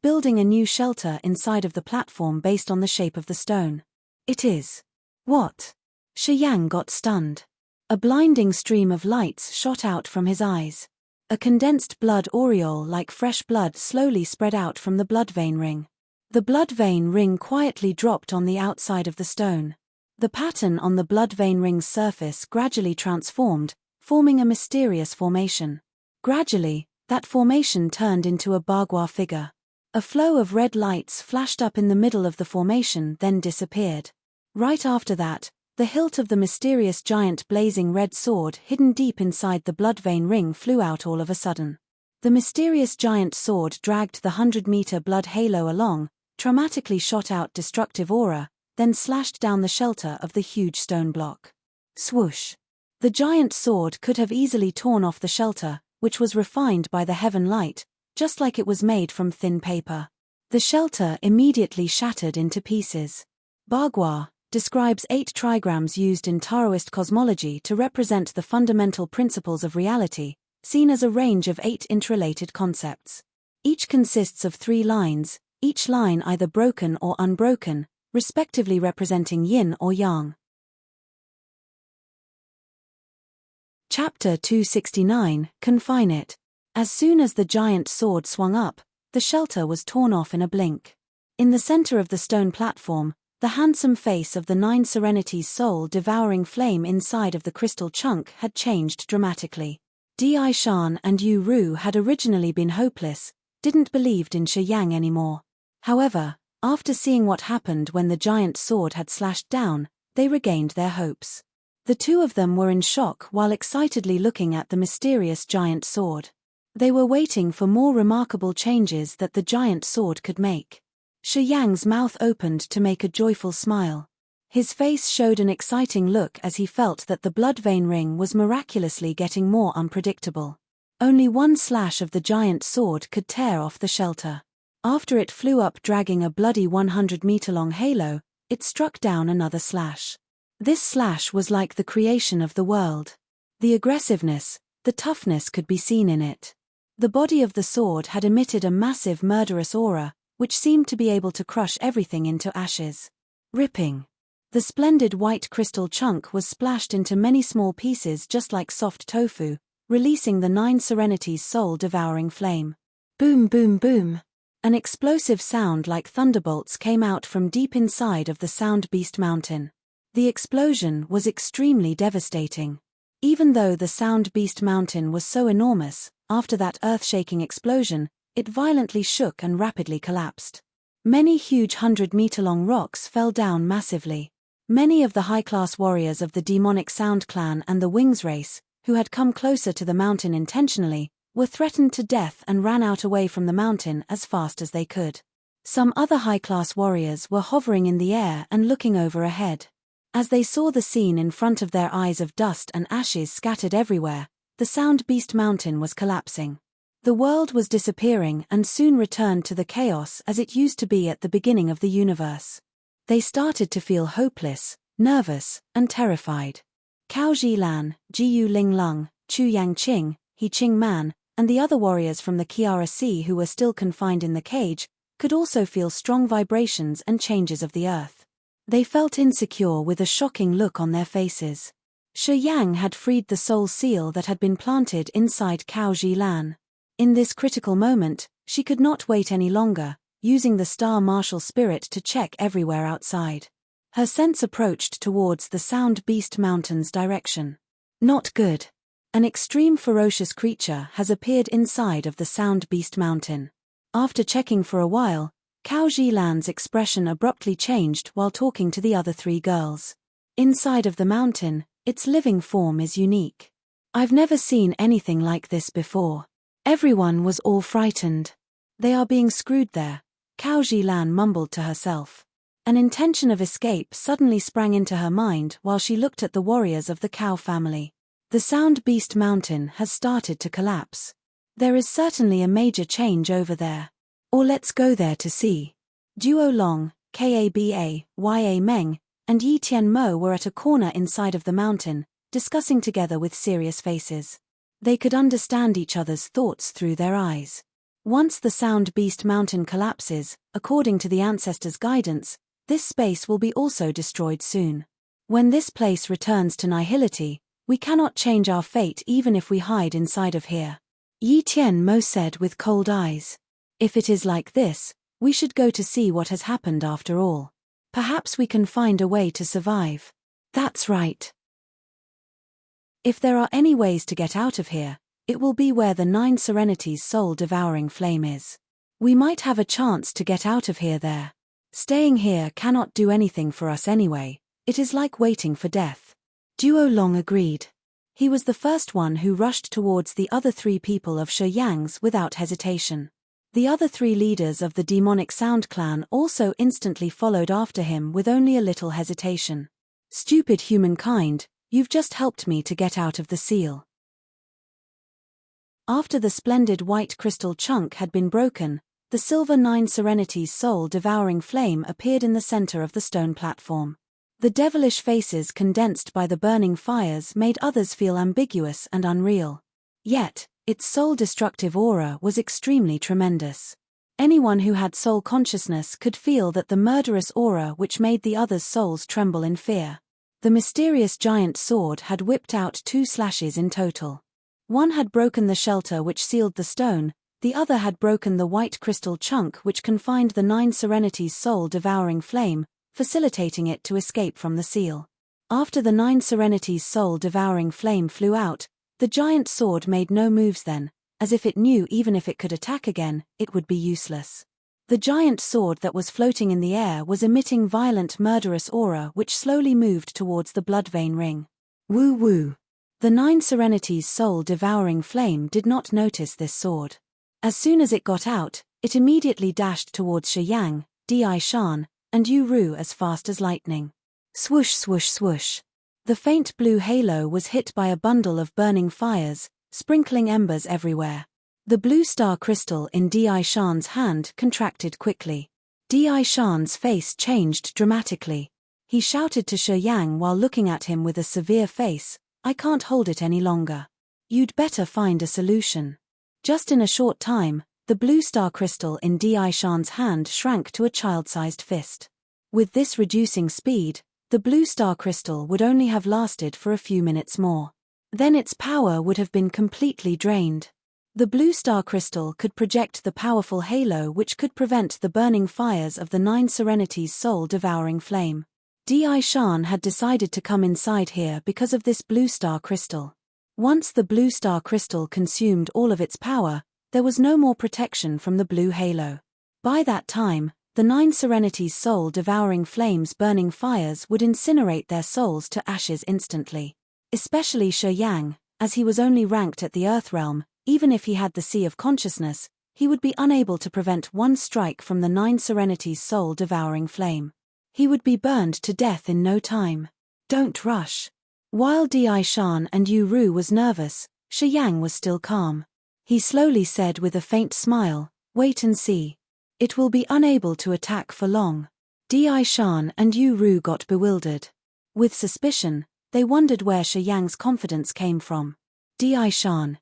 building a new shelter inside of the platform based on the shape of the stone. It is. What? Shi Yang got stunned. A blinding stream of lights shot out from his eyes. A condensed blood aureole like fresh blood slowly spread out from the blood vein ring. The blood vein ring quietly dropped on the outside of the stone. The pattern on the blood vein ring's surface gradually transformed, forming a mysterious formation. Gradually, that formation turned into a bagua figure. A flow of red lights flashed up in the middle of the formation, then disappeared. Right after that, the hilt of the mysterious giant blazing red sword hidden deep inside the blood vein ring flew out all of a sudden. The mysterious giant sword dragged the 100-meter blood halo along, traumatically shot out destructive aura, then slashed down the shelter of the huge stone block. Swoosh! The giant sword could have easily torn off the shelter, which was refined by the heaven light, just like it was made from thin paper. The shelter immediately shattered into pieces. Bagua describes 8 trigrams used in Taoist cosmology to represent the fundamental principles of reality, seen as a range of 8 interrelated concepts. Each consists of 3 lines, each line either broken or unbroken, respectively representing yin or yang. Chapter 269, Confine It. As soon as the giant sword swung up, the shelter was torn off in a blink. In the center of the stone platform, the handsome face of the 9 Serenities' soul-devouring flame inside of the crystal chunk had changed dramatically. Di Shan and Yu Ru had originally been hopeless, didn't believe in Shi Yang anymore. However, after seeing what happened when the giant sword had slashed down, they regained their hopes. The two of them were in shock while excitedly looking at the mysterious giant sword. They were waiting for more remarkable changes that the giant sword could make. Shi Yang's mouth opened to make a joyful smile. His face showed an exciting look as he felt that the blood vein ring was miraculously getting more unpredictable. Only one slash of the giant sword could tear off the shelter. After it flew up dragging a bloody 100-meter-long halo, it struck down another slash. This slash was like the creation of the world. The aggressiveness, the toughness could be seen in it. The body of the sword had emitted a massive murderous aura, which seemed to be able to crush everything into ashes. Ripping. The splendid white crystal chunk was splashed into many small pieces just like soft tofu, releasing the 9 Serenities' soul-devouring flame. Boom, boom, boom. An explosive sound like thunderbolts came out from deep inside of the Sound Beast Mountain. The explosion was extremely devastating. Even though the Sound Beast Mountain was so enormous, after that earth-shaking explosion, it violently shook and rapidly collapsed. Many huge 100-meter-long rocks fell down massively. Many of the high-class warriors of the demonic Sound clan and the Wings race, who had come closer to the mountain intentionally, were threatened to death and ran out away from the mountain as fast as they could. Some other high-class warriors were hovering in the air and looking over ahead. As they saw the scene in front of their eyes of dust and ashes scattered everywhere, the Sound Beast Mountain was collapsing. The world was disappearing and soon returned to the chaos as it used to be at the beginning of the universe. They started to feel hopeless, nervous, and terrified. Cao Zhilan, Jiyu Linglung, Chu Yangqing, He Qing Man, and the other warriors from the Kiara Sea who were still confined in the cage, could also feel strong vibrations and changes of the earth. They felt insecure with a shocking look on their faces. Shi Yang had freed the soul seal that had been planted inside Cao Zhilan. In this critical moment, she could not wait any longer, using the star martial spirit to check everywhere outside. Her sense approached towards the Sound Beast Mountain's direction. Not good. An extreme ferocious creature has appeared inside of the Sound Beast Mountain. After checking for a while, Cao Zhilan's expression abruptly changed while talking to the other three girls. Inside of the mountain, its living form is unique. I've never seen anything like this before. Everyone was all frightened. They are being screwed there, Cao Zhilan mumbled to herself. An intention of escape suddenly sprang into her mind while she looked at the warriors of the Cao family. The Sound Beast Mountain has started to collapse. There is certainly a major change over there. Or let's go there to see. Duo Long, Kaba, Ya Meng, and Yi Tian Mo were at a corner inside of the mountain, discussing together with serious faces. They could understand each other's thoughts through their eyes. Once the Sound Beast Mountain collapses, according to the ancestors' guidance, this space will be also destroyed soon. When this place returns to nihility, we cannot change our fate even if we hide inside of here. Yi Tian Mo said with cold eyes. If it is like this, we should go to see what has happened after all. Perhaps we can find a way to survive. That's right. If there are any ways to get out of here, it will be where the 9 Serenities' soul-devouring flame is. We might have a chance to get out of here there. Staying here cannot do anything for us anyway, it is like waiting for death. Duo Long agreed. He was the first one who rushed towards the other 3 people of Shi Yang's without hesitation. The other 3 leaders of the demonic Sound clan also instantly followed after him with only a little hesitation. Stupid humankind, you've just helped me to get out of the seal. After the splendid white crystal chunk had been broken, the silver 9 Serenities' soul-devouring flame appeared in the center of the stone platform. The devilish faces condensed by the burning fires made others feel ambiguous and unreal. Yet, its soul-destructive aura was extremely tremendous. Anyone who had soul consciousness could feel that the murderous aura which made the others' souls tremble in fear. The mysterious giant sword had whipped out 2 slashes in total. One had broken the shelter which sealed the stone, the other had broken the white crystal chunk which confined the 9 Serenities' soul-devouring flame, facilitating it to escape from the seal. After the 9 Serenities' soul-devouring flame flew out, the giant sword made no moves then, as if it knew even if it could attack again, it would be useless. The giant sword that was floating in the air was emitting violent murderous aura which slowly moved towards the blood vein ring. Woo woo. The 9 Serenities' soul-devouring flame did not notice this sword. As soon as it got out, it immediately dashed towards Shi Yang, Di Shan, and Yu Ru as fast as lightning. Swoosh swoosh swoosh. The faint blue halo was hit by a bundle of burning fires, sprinkling embers everywhere. The blue star crystal in Di Shan's hand contracted quickly. Di Shan's face changed dramatically. He shouted to Shi Yang while looking at him with a severe face, "I can't hold it any longer. You'd better find a solution." Just in a short time, the blue star crystal in Di Shan's hand shrank to a child-sized fist. With this reducing speed, the blue star crystal would only have lasted for a few minutes more. Then its power would have been completely drained. The blue star crystal could project the powerful halo which could prevent the burning fires of the Nine Serenities' soul-devouring flame. Shan had decided to come inside here because of this blue star crystal. Once the blue star crystal consumed all of its power, there was no more protection from the blue halo. By that time, the Nine Serenities' soul-devouring flames burning fires would incinerate their souls to ashes instantly. Especially Shi Yang, as he was only ranked at the Earth Realm. Even if he had the Sea of Consciousness, he would be unable to prevent one strike from the Nine Serenities' soul-devouring flame. He would be burned to death in no time. Don't rush. While Shan and Yu Ru was nervous, Shi Yang was still calm. He slowly said with a faint smile, "Wait and see. It will be unable to attack for long." Shan and Yu Ru got bewildered. With suspicion, they wondered where Shi Yang's confidence came from. Shan,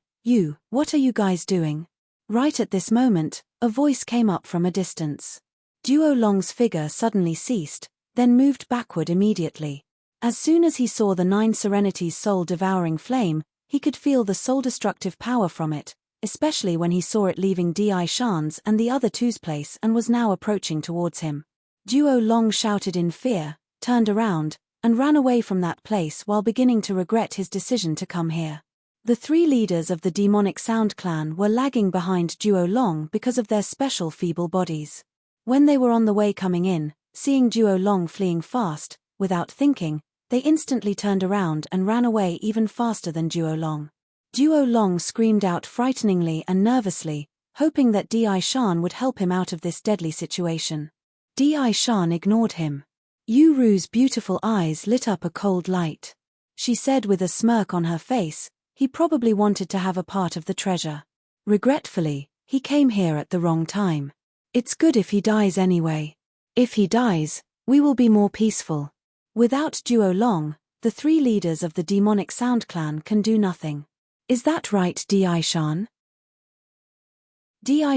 what are you guys doing? Right at this moment, a voice came up from a distance. Duo Long's figure suddenly ceased, then moved backward immediately. As soon as he saw the Nine Serenities' soul-devouring flame, he could feel the soul-destructive power from it, especially when he saw it leaving Shan's and the other two's place and was now approaching towards him. Duo Long shouted in fear, turned around, and ran away from that place while beginning to regret his decision to come here. The three leaders of the demonic Sound clan were lagging behind Duo Long because of their special feeble bodies. When they were on the way coming in, seeing Duo Long fleeing fast, without thinking, they instantly turned around and ran away even faster than Duo Long. Duo Long screamed out frighteningly and nervously, hoping that Shan would help him out of this deadly situation. Shan ignored him. Yu Ru's beautiful eyes lit up a cold light. She said with a smirk on her face, "He probably wanted to have a part of the treasure. Regretfully, he came here at the wrong time. It's good if he dies anyway. If he dies, we will be more peaceful." Without Duo Long, the three leaders of the demonic Sound clan can do nothing. "Is that right, Shan?"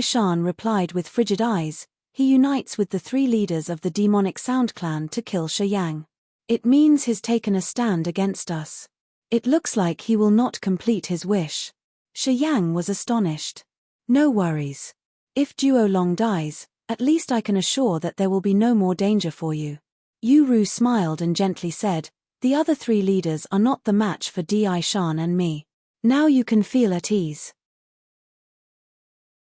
Shan replied with frigid eyes. He unites with the three leaders of the demonic Sound clan to kill Shi Yang. It means he's taken a stand against us. It looks like he will not complete his wish. Shi Yang was astonished. "No worries. If Duo Long dies, at least I can assure that there will be no more danger for you." Yu Ru smiled and gently said, "The other three leaders are not the match for Shan and me. Now you can feel at ease."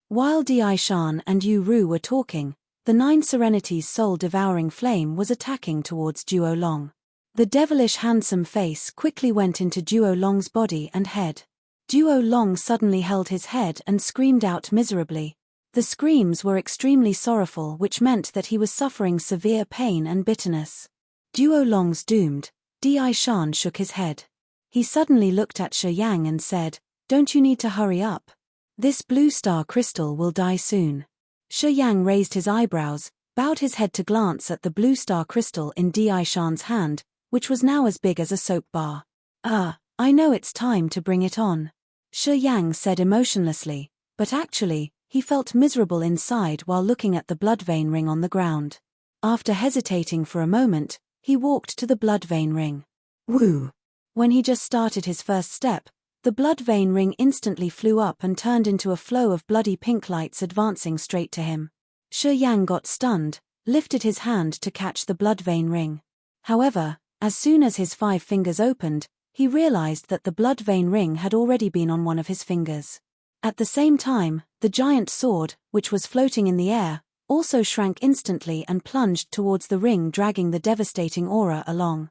While Shan and Yu Ru were talking, the Nine Serenities' soul-devouring flame was attacking towards Duo Long. The devilish handsome face quickly went into Duo Long's body and head. Duo Long suddenly held his head and screamed out miserably. The screams were extremely sorrowful, which meant that he was suffering severe pain and bitterness. Duo Long's doomed. Shan shook his head. He suddenly looked at Shi Yang and said, "Don't you need to hurry up? This blue star crystal will die soon." Shi Yang raised his eyebrows, bowed his head to glance at the blue star crystal in Shan's hand, which was now as big as a soap bar. I know it's time to bring it on," Shi Yang said emotionlessly, but actually, he felt miserable inside while looking at the blood vein ring on the ground. After hesitating for a moment, he walked to the blood vein ring. Woo! When he just started his first step, the blood vein ring instantly flew up and turned into a flow of bloody pink lights advancing straight to him. Shi Yang got stunned, lifted his hand to catch the blood vein ring. However, as soon as his 5 fingers opened, he realized that the blood vein ring had already been on one of his fingers. At the same time, the giant sword, which was floating in the air, also shrank instantly and plunged towards the ring, dragging the devastating aura along.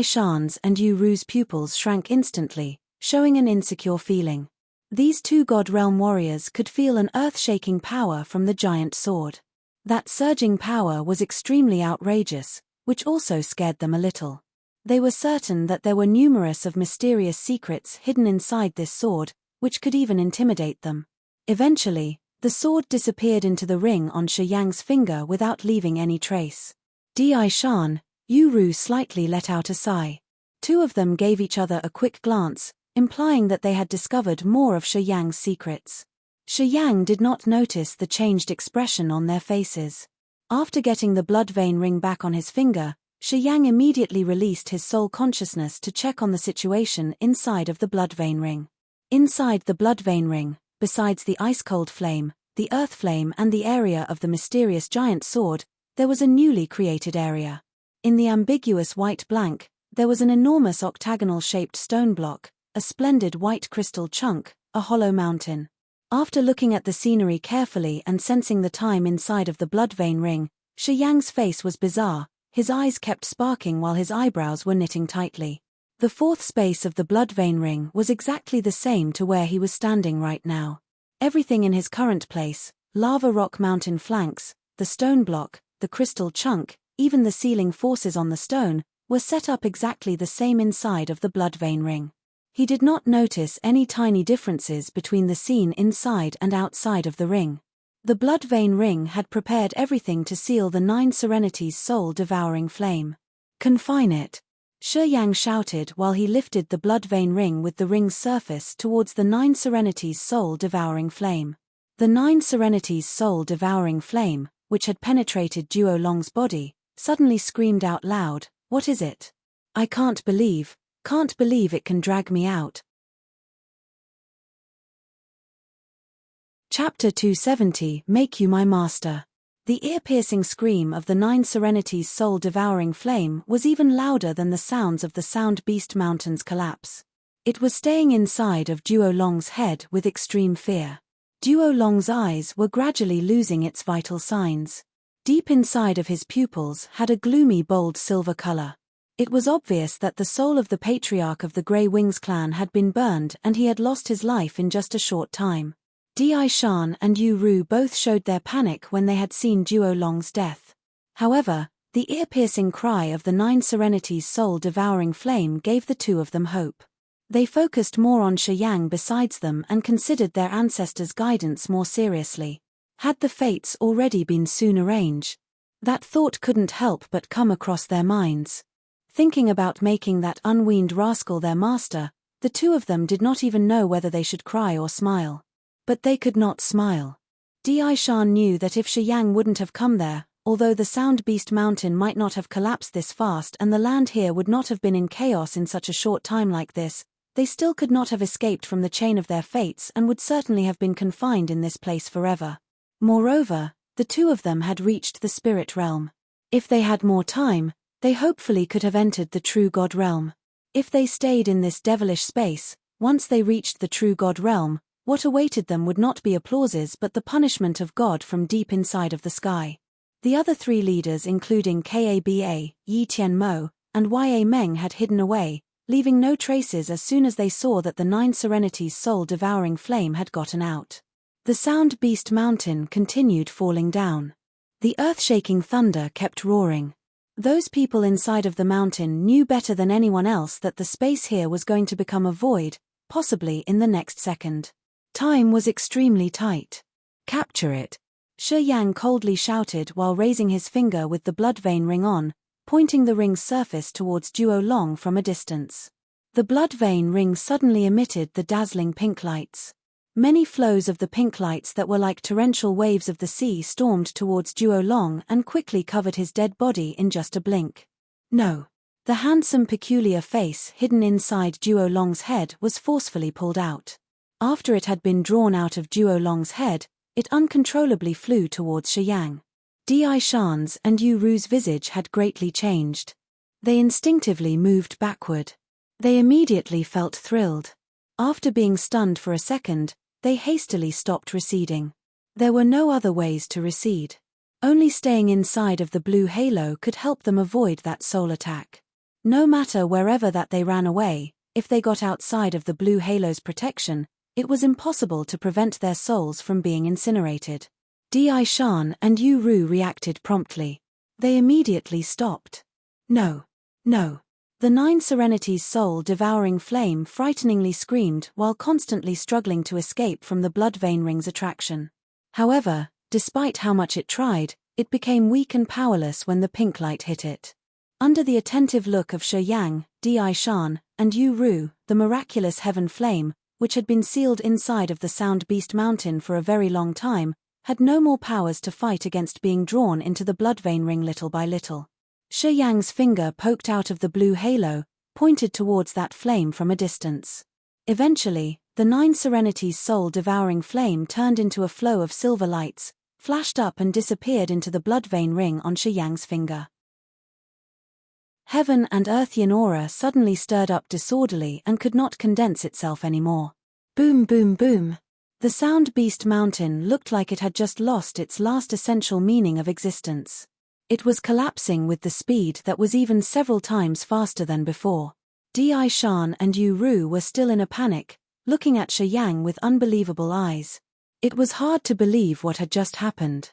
Shan's and Yu Ru's pupils shrank instantly, showing an insecure feeling. These two God Realm warriors could feel an earth-shaking power from the giant sword. That surging power was extremely outrageous, which also scared them a little. They were certain that there were numerous of mysterious secrets hidden inside this sword, which could even intimidate them. Eventually, the sword disappeared into the ring on Shi Yang's finger without leaving any trace. Shan, Yu Ru slightly let out a sigh. Two of them gave each other a quick glance, implying that they had discovered more of Shi Yang's secrets. Shi Yang did not notice the changed expression on their faces. After getting the blood vein ring back on his finger, Shi Yang immediately released his soul consciousness to check on the situation inside of the blood vein ring. Inside the blood vein ring, besides the ice-cold flame, the earth flame and the area of the mysterious giant sword, there was a newly created area. In the ambiguous white blank, there was an enormous octagonal-shaped stone block, a splendid white crystal chunk, a hollow mountain. After looking at the scenery carefully and sensing the time inside of the blood vein ring, Shi Yang's face was bizarre, his eyes kept sparking while his eyebrows were knitting tightly. The fourth space of the blood vein ring was exactly the same to where he was standing right now. Everything in his current place, lava rock mountain flanks, the stone block, the crystal chunk, even the sealing forces on the stone, were set up exactly the same inside of the blood vein ring. He did not notice any tiny differences between the scene inside and outside of the ring. The blood vein ring had prepared everything to seal the 9 Serenities' soul-devouring flame. "Confine it," Shi Yang shouted while he lifted the blood vein ring with the ring's surface towards the 9 Serenities' soul-devouring flame. The 9 Serenities' soul-devouring flame, which had penetrated Duo Long's body, suddenly screamed out loud, "What is it? I can't believe it can drag me out." Chapter 270, Make You My Master. The ear-piercing scream of the 9 Serenities' soul-devouring flame was even louder than the sounds of the Sound Beast Mountain's collapse. It was staying inside of Duo Long's head with extreme fear. Duo Long's eyes were gradually losing its vital signs. Deep inside of his pupils had a gloomy bold silver color. It was obvious that the soul of the patriarch of the Grey Wings clan had been burned and he had lost his life in just a short time. Di Shan and Yu Ru both showed their panic when they had seen Duo Long's death. However, the ear-piercing cry of the 9 Serenities' soul-devouring flame gave the two of them hope. They focused more on Shi Yang besides them and considered their ancestors' guidance more seriously. Had the fates already been soon arranged? That thought couldn't help but come across their minds. Thinking about making that unweaned rascal their master, the two of them did not even know whether they should cry or smile. But they could not smile. Di Shan knew that if Shi Yang wouldn't have come there, although the Sound Beast Mountain might not have collapsed this fast and the land here would not have been in chaos in such a short time like this, they still could not have escaped from the chain of their fates and would certainly have been confined in this place forever. Moreover, the two of them had reached the spirit realm. If they had more time, they hopefully could have entered the true God realm. If they stayed in this devilish space, once they reached the true God realm, what awaited them would not be applauses but the punishment of God from deep inside of the sky. The other three leaders, including Kaba, Yi Tianmo, and Ya Meng, had hidden away, leaving no traces as soon as they saw that the 9 Serenities' soul-devouring flame had gotten out. The Sound Beast Mountain continued falling down. The earth-shaking thunder kept roaring. Those people inside of the mountain knew better than anyone else that the space here was going to become a void, possibly in the next second. Time was extremely tight. "Capture it," Shi Yang coldly shouted while raising his finger with the blood vein ring on, pointing the ring's surface towards Duo Long from a distance. The blood vein ring suddenly emitted the dazzling pink lights. Many flows of the pink lights that were like torrential waves of the sea stormed towards Duo Long and quickly covered his dead body in just a blink. "No." The handsome peculiar face hidden inside Duo Long's head was forcefully pulled out. After it had been drawn out of Duo Long's head, it uncontrollably flew towards Shi Yang. Di Shan's and Yu Ru's visage had greatly changed. They instinctively moved backward. They immediately felt thrilled. After being stunned for a second, they hastily stopped receding. There were no other ways to recede. Only staying inside of the blue halo could help them avoid that soul attack. No matter wherever that they ran away, if they got outside of the blue halo's protection, it was impossible to prevent their souls from being incinerated. Di Shan and Yu Ru reacted promptly. They immediately stopped. "No. No." The 9 Serenities' soul-devouring flame frighteningly screamed while constantly struggling to escape from the blood vein ring's attraction. However, despite how much it tried, it became weak and powerless when the pink light hit it. Under the attentive look of Shi Yang, Di Shan, and Yu Ru, the miraculous heaven flame, which had been sealed inside of the Sound Beast Mountain for a very long time, had no more powers to fight against being drawn into the blood vein ring little by little. Shi Yang's finger poked out of the blue halo, pointed towards that flame from a distance. Eventually, the 9 Serenities' soul-devouring flame turned into a flow of silver lights, flashed up and disappeared into the blood vein ring on Shi Yang's finger. Heaven and earthian aura suddenly stirred up disorderly and could not condense itself anymore. Boom, boom, boom. The sound beast mountain looked like it had just lost its last essential meaning of existence. It was collapsing with the speed that was even several times faster than before. Di Shan and Yu Ru were still in a panic, looking at Shi Yang with unbelievable eyes. It was hard to believe what had just happened.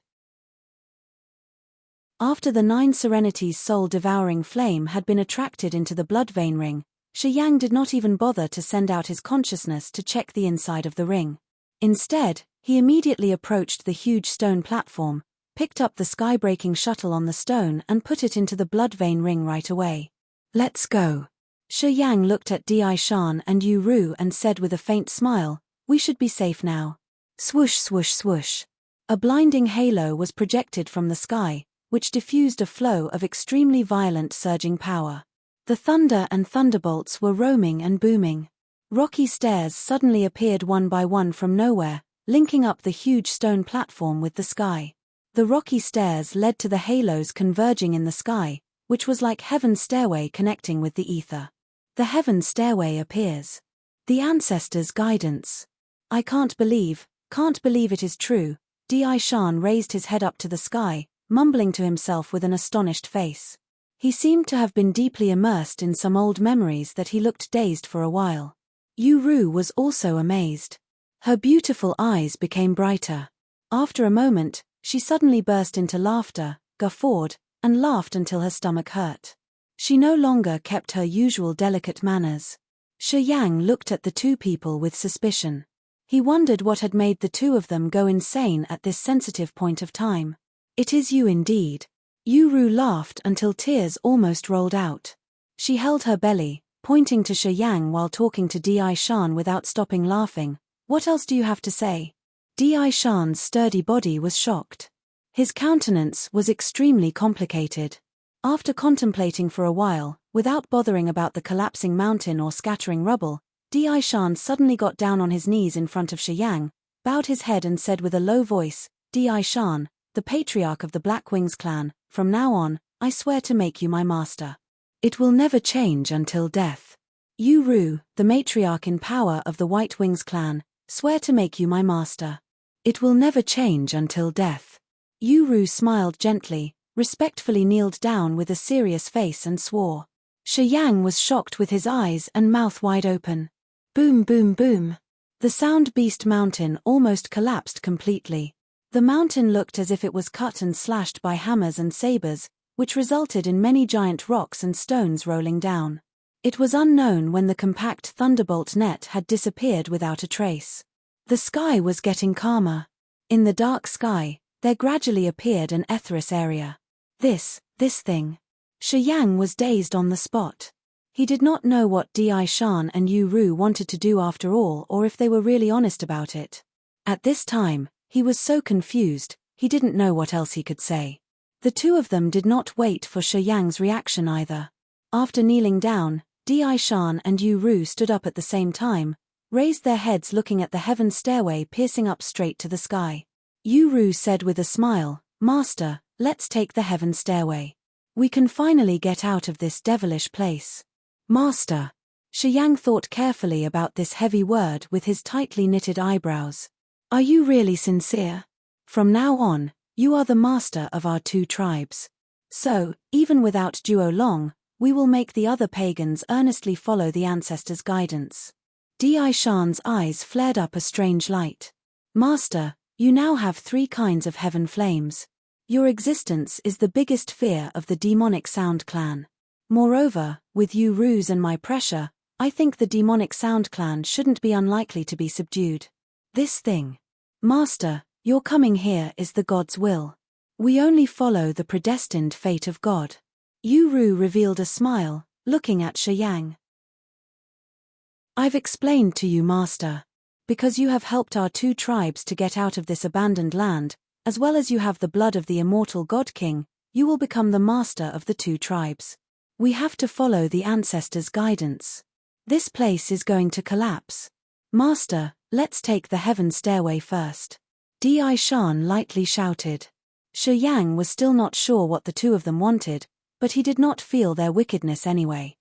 After the 9 Serenities' soul-devouring flame had been attracted into the blood vein ring, Shi Yang did not even bother to send out his consciousness to check the inside of the ring. Instead, he immediately approached the huge stone platform, picked up the sky-breaking shuttle on the stone and put it into the blood vein ring right away. "Let's go." Shi Yang looked at Di Shan and Yu Ru and said with a faint smile, "We should be safe now." Swoosh, swoosh, swoosh. A blinding halo was projected from the sky, which diffused a flow of extremely violent surging power. The thunder and thunderbolts were roaming and booming. Rocky stairs suddenly appeared one by one from nowhere, linking up the huge stone platform with the sky. The rocky stairs led to the halos converging in the sky, which was like heaven's stairway connecting with the ether. The heaven stairway appears. The ancestors' guidance. I can't believe it is true. Di Shan raised his head up to the sky, mumbling to himself with an astonished face. He seemed to have been deeply immersed in some old memories that he looked dazed for a while. Yu Ru was also amazed. Her beautiful eyes became brighter. After a moment, she suddenly burst into laughter, guffawed, and laughed until her stomach hurt. She no longer kept her usual delicate manners. Shi Yang looked at the two people with suspicion. He wondered what had made the two of them go insane at this sensitive point of time. "It is you indeed." Yu Ru laughed until tears almost rolled out. She held her belly, pointing to Shi Yang while talking to Di Shan without stopping laughing. "What else do you have to say?" Di Shan's sturdy body was shocked. His countenance was extremely complicated. After contemplating for a while, without bothering about the collapsing mountain or scattering rubble, Di Shan suddenly got down on his knees in front of Shi Yang, bowed his head and said with a low voice, "Di Shan, the patriarch of the Black Wings clan, from now on, I swear to make you my master. It will never change until death. Yu Ru, the matriarch in power of the White Wings clan, swear to make you my master. It will never change until death." Yu Ru smiled gently, respectfully kneeled down with a serious face and swore. Shi Yang was shocked with his eyes and mouth wide open. Boom, boom, boom. The sound beast mountain almost collapsed completely. The mountain looked as if it was cut and slashed by hammers and sabers, which resulted in many giant rocks and stones rolling down. It was unknown when the compact thunderbolt net had disappeared without a trace. The sky was getting calmer. In the dark sky, there gradually appeared an ethereous area. This thing. Shi Yang was dazed on the spot. He did not know what Di Shan and Yu Ru wanted to do after all, or if they were really honest about it. At this time, he was so confused, he didn't know what else he could say. The two of them did not wait for Shi Yang's reaction either. After kneeling down, Di Shan and Yu Ru stood up at the same time, raised their heads looking at the heaven stairway piercing up straight to the sky. Yu Ru said with a smile, "Master, let's take the heaven stairway. We can finally get out of this devilish place." "Master." Shi Yang thought carefully about this heavy word with his tightly knitted eyebrows. "Are you really sincere? From now on, you are the master of our two tribes. So, even without Duo Long, we will make the other pagans earnestly follow the ancestors' guidance." Di Shan's eyes flared up a strange light. "Master, you now have 3 kinds of heaven flames. Your existence is the biggest fear of the demonic Sound clan. Moreover, with Yu Ru's and my pressure, I think the demonic Sound clan shouldn't be unlikely to be subdued. This thing. Master, your coming here is the God's will. We only follow the predestined fate of God." Yu Ru revealed a smile, looking at Shi Yang. "I've explained to you, Master. Because you have helped our 2 tribes to get out of this abandoned land, as well as you have the blood of the immortal God King, you will become the master of the 2 tribes. We have to follow the ancestors' guidance. This place is going to collapse. Master, let's take the heaven stairway first. Di Shan lightly shouted. Shi Yang was still not sure what the two of them wanted, but he did not feel their wickedness anyway.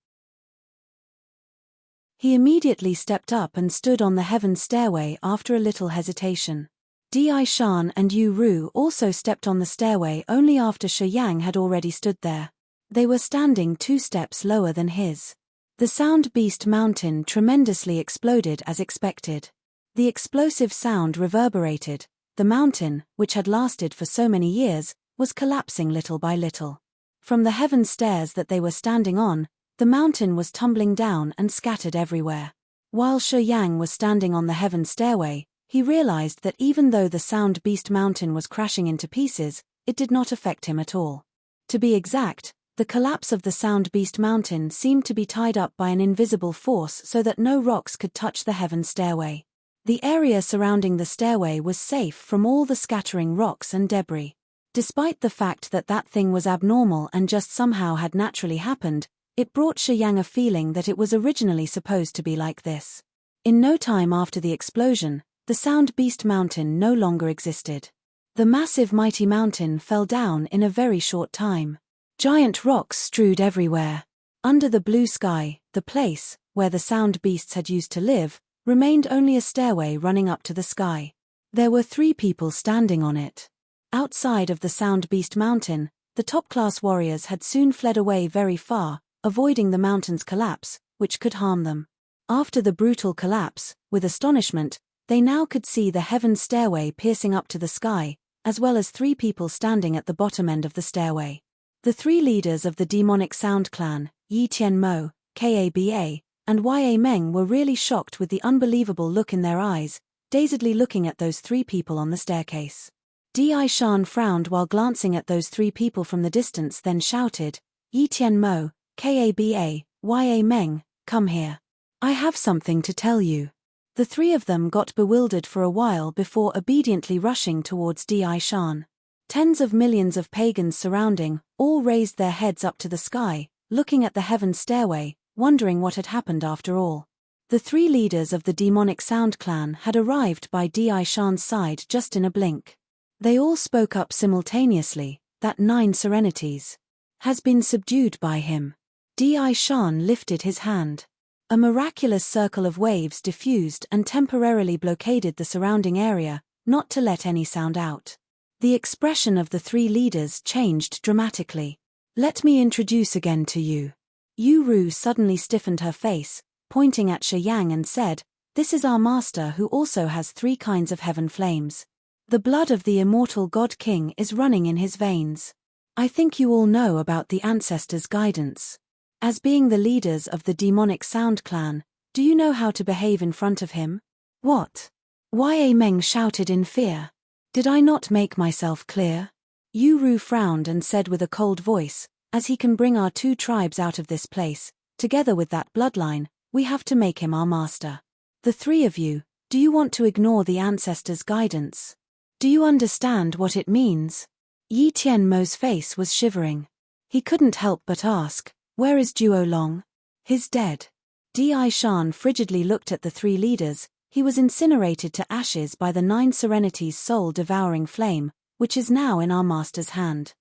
He immediately stepped up and stood on the heaven stairway after a little hesitation. Di Shan and Yu Ru also stepped on the stairway only after Shi Yang had already stood there. They were standing 2 steps lower than his. The sound beast mountain tremendously exploded as expected. The explosive sound reverberated. The mountain, which had lasted for so many years, was collapsing little by little. From the heaven stairs that they were standing on, the mountain was tumbling down and scattered everywhere. While Shi Yang was standing on the heaven stairway, he realized that even though the sound beast mountain was crashing into pieces, it did not affect him at all. To be exact, the collapse of the sound beast mountain seemed to be tied up by an invisible force so that no rocks could touch the heaven stairway. The area surrounding the stairway was safe from all the scattering rocks and debris. Despite the fact that that thing was abnormal and just somehow had naturally happened, it brought Shi Yang a feeling that it was originally supposed to be like this. In no time after the explosion, the sound beast mountain no longer existed. The massive mighty mountain fell down in a very short time. Giant rocks strewed everywhere. Under the blue sky, the place, where the sound beasts had used to live, remained only a stairway running up to the sky. There were 3 people standing on it. Outside of the sound beast mountain, the top-class warriors had soon fled away very far, avoiding the mountain's collapse, which could harm them. After the brutal collapse, with astonishment, they now could see the heaven stairway piercing up to the sky, as well as 3 people standing at the bottom end of the stairway. The 3 leaders of the demonic sound clan, Yi Tianmo, Kaba, and Ya Meng were really shocked with the unbelievable look in their eyes, dazedly looking at those 3 people on the staircase. Di Shan frowned while glancing at those 3 people from the distance, then shouted, Yi Tianmo, Kaba, Ya Meng, come here. I have something to tell you. The 3 of them got bewildered for a while before obediently rushing towards Di Shan. Tens of millions of pagans surrounding, all raised their heads up to the sky, looking at the heaven stairway, wondering what had happened after all. The 3 leaders of the demonic sound clan had arrived by Di Shan's side just in a blink. They all spoke up simultaneously, that 9 serenities has been subdued by him. Di Shan lifted his hand. A miraculous circle of waves diffused and temporarily blockaded the surrounding area, not to let any sound out. The expression of the 3 leaders changed dramatically. Let me introduce again to you. Yu Ru suddenly stiffened her face, pointing at Shi Yang and said, This is our master who also has 3 kinds of heaven flames. The blood of the immortal God King is running in his veins. I think you all know about the ancestors' guidance. As being the leaders of the demonic sound clan, do you know how to behave in front of him? What? Ya Meng shouted in fear. Did I not make myself clear? Yu Ru frowned and said with a cold voice, As he can bring our 2 tribes out of this place, together with that bloodline, we have to make him our master. The 3 of you, do you want to ignore the ancestors' guidance? Do you understand what it means? Yi Tianmo's face was shivering. He couldn't help but ask, Where is Duo Long? He's dead. Di Shan frigidly looked at the 3 leaders. He was incinerated to ashes by the 9 serenities' soul-devouring flame, which is now in our master's hand.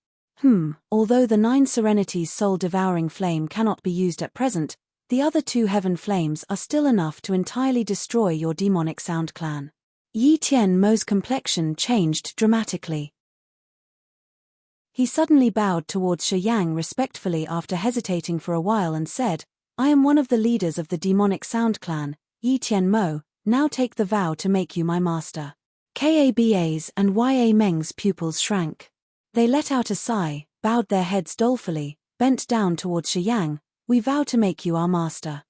Although the 9 serenities' soul-devouring flame cannot be used at present, the other 2 heaven flames are still enough to entirely destroy your demonic sound clan. Yi Tianmo's complexion changed dramatically. He suddenly bowed towards Shi Yang respectfully after hesitating for a while and said, I am one of the leaders of the demonic sound clan, Yi Tianmo, now take the vow to make you my master. Kaba's and Ya Meng's pupils shrank. They let out a sigh, bowed their heads dolefully, bent down towards Shi Yang, we vow to make you our master.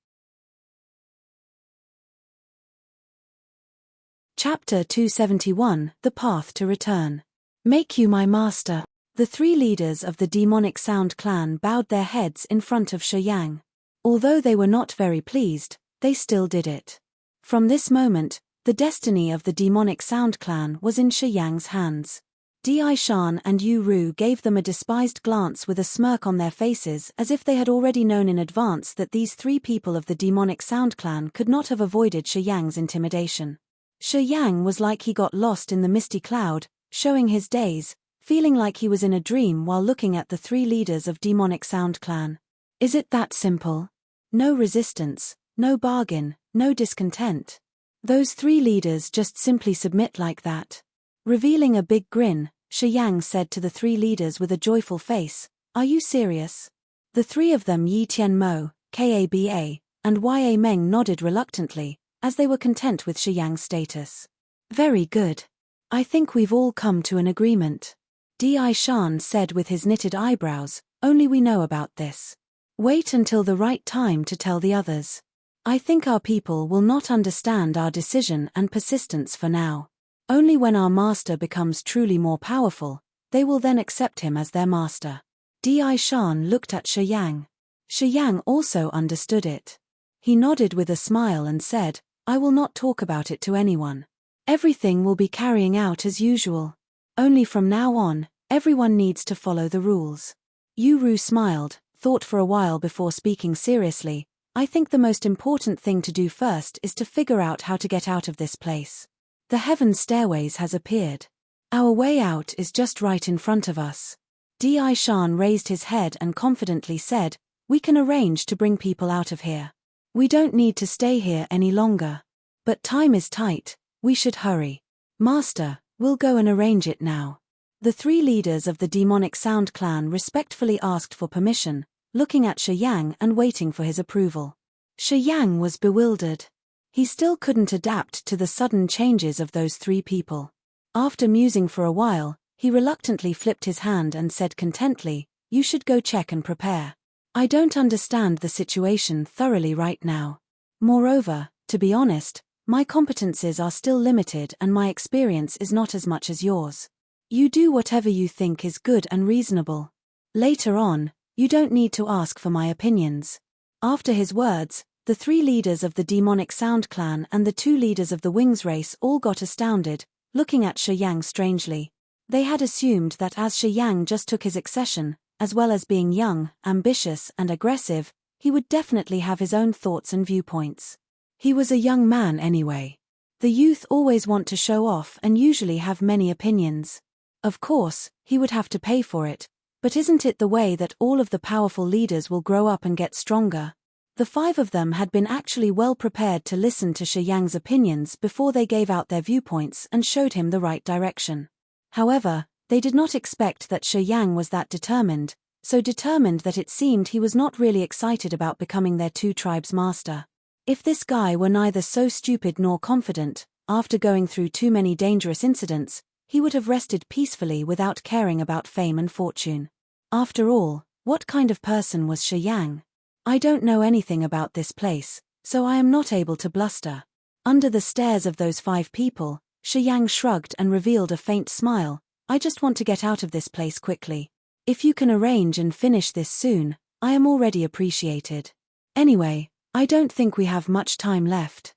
Chapter 271, The Path to Return. Make you my master. The 3 leaders of the demonic sound clan bowed their heads in front of Shi Yang. Although they were not very pleased, they still did it. From this moment, the destiny of the demonic sound clan was in Shi Yang's hands. Di Shan and Yu Ru gave them a despised glance with a smirk on their faces, as if they had already known in advance that these three people of the demonic Sound Clan could not have avoided Shi Yang's intimidation. Shi Yang was like he got lost in the misty cloud, showing his daze, feeling like he was in a dream while looking at the three leaders of demonic Sound Clan. Is it that simple? No resistance, no bargain, no discontent. Those three leaders just simply submit like that. Revealing a big grin, Shi Yang said to the three leaders with a joyful face, "Are you serious?" The three of them, Yi Tianmo, Kaba, and Ya Meng, nodded reluctantly, as they were content with Shi Yang's status. "Very good. I think we've all come to an agreement," Di Shan said with his knitted eyebrows. "Only we know about this. Wait until the right time to tell the others. I think our people will not understand our decision and persistence for now. Only when our master becomes truly more powerful, they will then accept him as their master." Di Shan looked at Shi Yang. Shi Yang also understood it. He nodded with a smile and said, "I will not talk about it to anyone. Everything will be carrying out as usual. Only from now on, everyone needs to follow the rules." Yu Ru smiled, thought for a while before speaking seriously. "I think the most important thing to do first is to figure out how to get out of this place. The heaven stairways has appeared. Our way out is just right in front of us." Di Shan raised his head and confidently said, "We can arrange to bring people out of here. We don't need to stay here any longer. But time is tight, we should hurry. Master, we'll go and arrange it now." The three leaders of the demonic Sound Clan respectfully asked for permission, looking at Shi Yang and waiting for his approval. Shi Yang was bewildered. He still couldn't adapt to the sudden changes of those three people. After musing for a while, he reluctantly flipped his hand and said contently, "You should go check and prepare. I don't understand the situation thoroughly right now. Moreover, to be honest, my competences are still limited and my experience is not as much as yours. You do whatever you think is good and reasonable. Later on, you don't need to ask for my opinions." After his words, the three leaders of the demonic Sound Clan and the two leaders of the Wings race all got astounded, looking at Shi Yang strangely. They had assumed that as Shi Yang just took his accession, as well as being young, ambitious, and aggressive, he would definitely have his own thoughts and viewpoints. He was a young man anyway. The youth always want to show off and usually have many opinions. Of course, he would have to pay for it, but isn't it the way that all of the powerful leaders will grow up and get stronger? The five of them had been actually well prepared to listen to Shi Yang's opinions before they gave out their viewpoints and showed him the right direction. However, they did not expect that Shi Yang was that determined, so determined that it seemed he was not really excited about becoming their two tribes' master. If this guy were neither so stupid nor confident, after going through too many dangerous incidents, he would have rested peacefully without caring about fame and fortune. After all, what kind of person was Shi Yang? "I don't know anything about this place, so I am not able to bluster." Under the stares of those five people, Shi Yang shrugged and revealed a faint smile. "I just want to get out of this place quickly. If you can arrange and finish this soon, I am already appreciated. Anyway, I don't think we have much time left."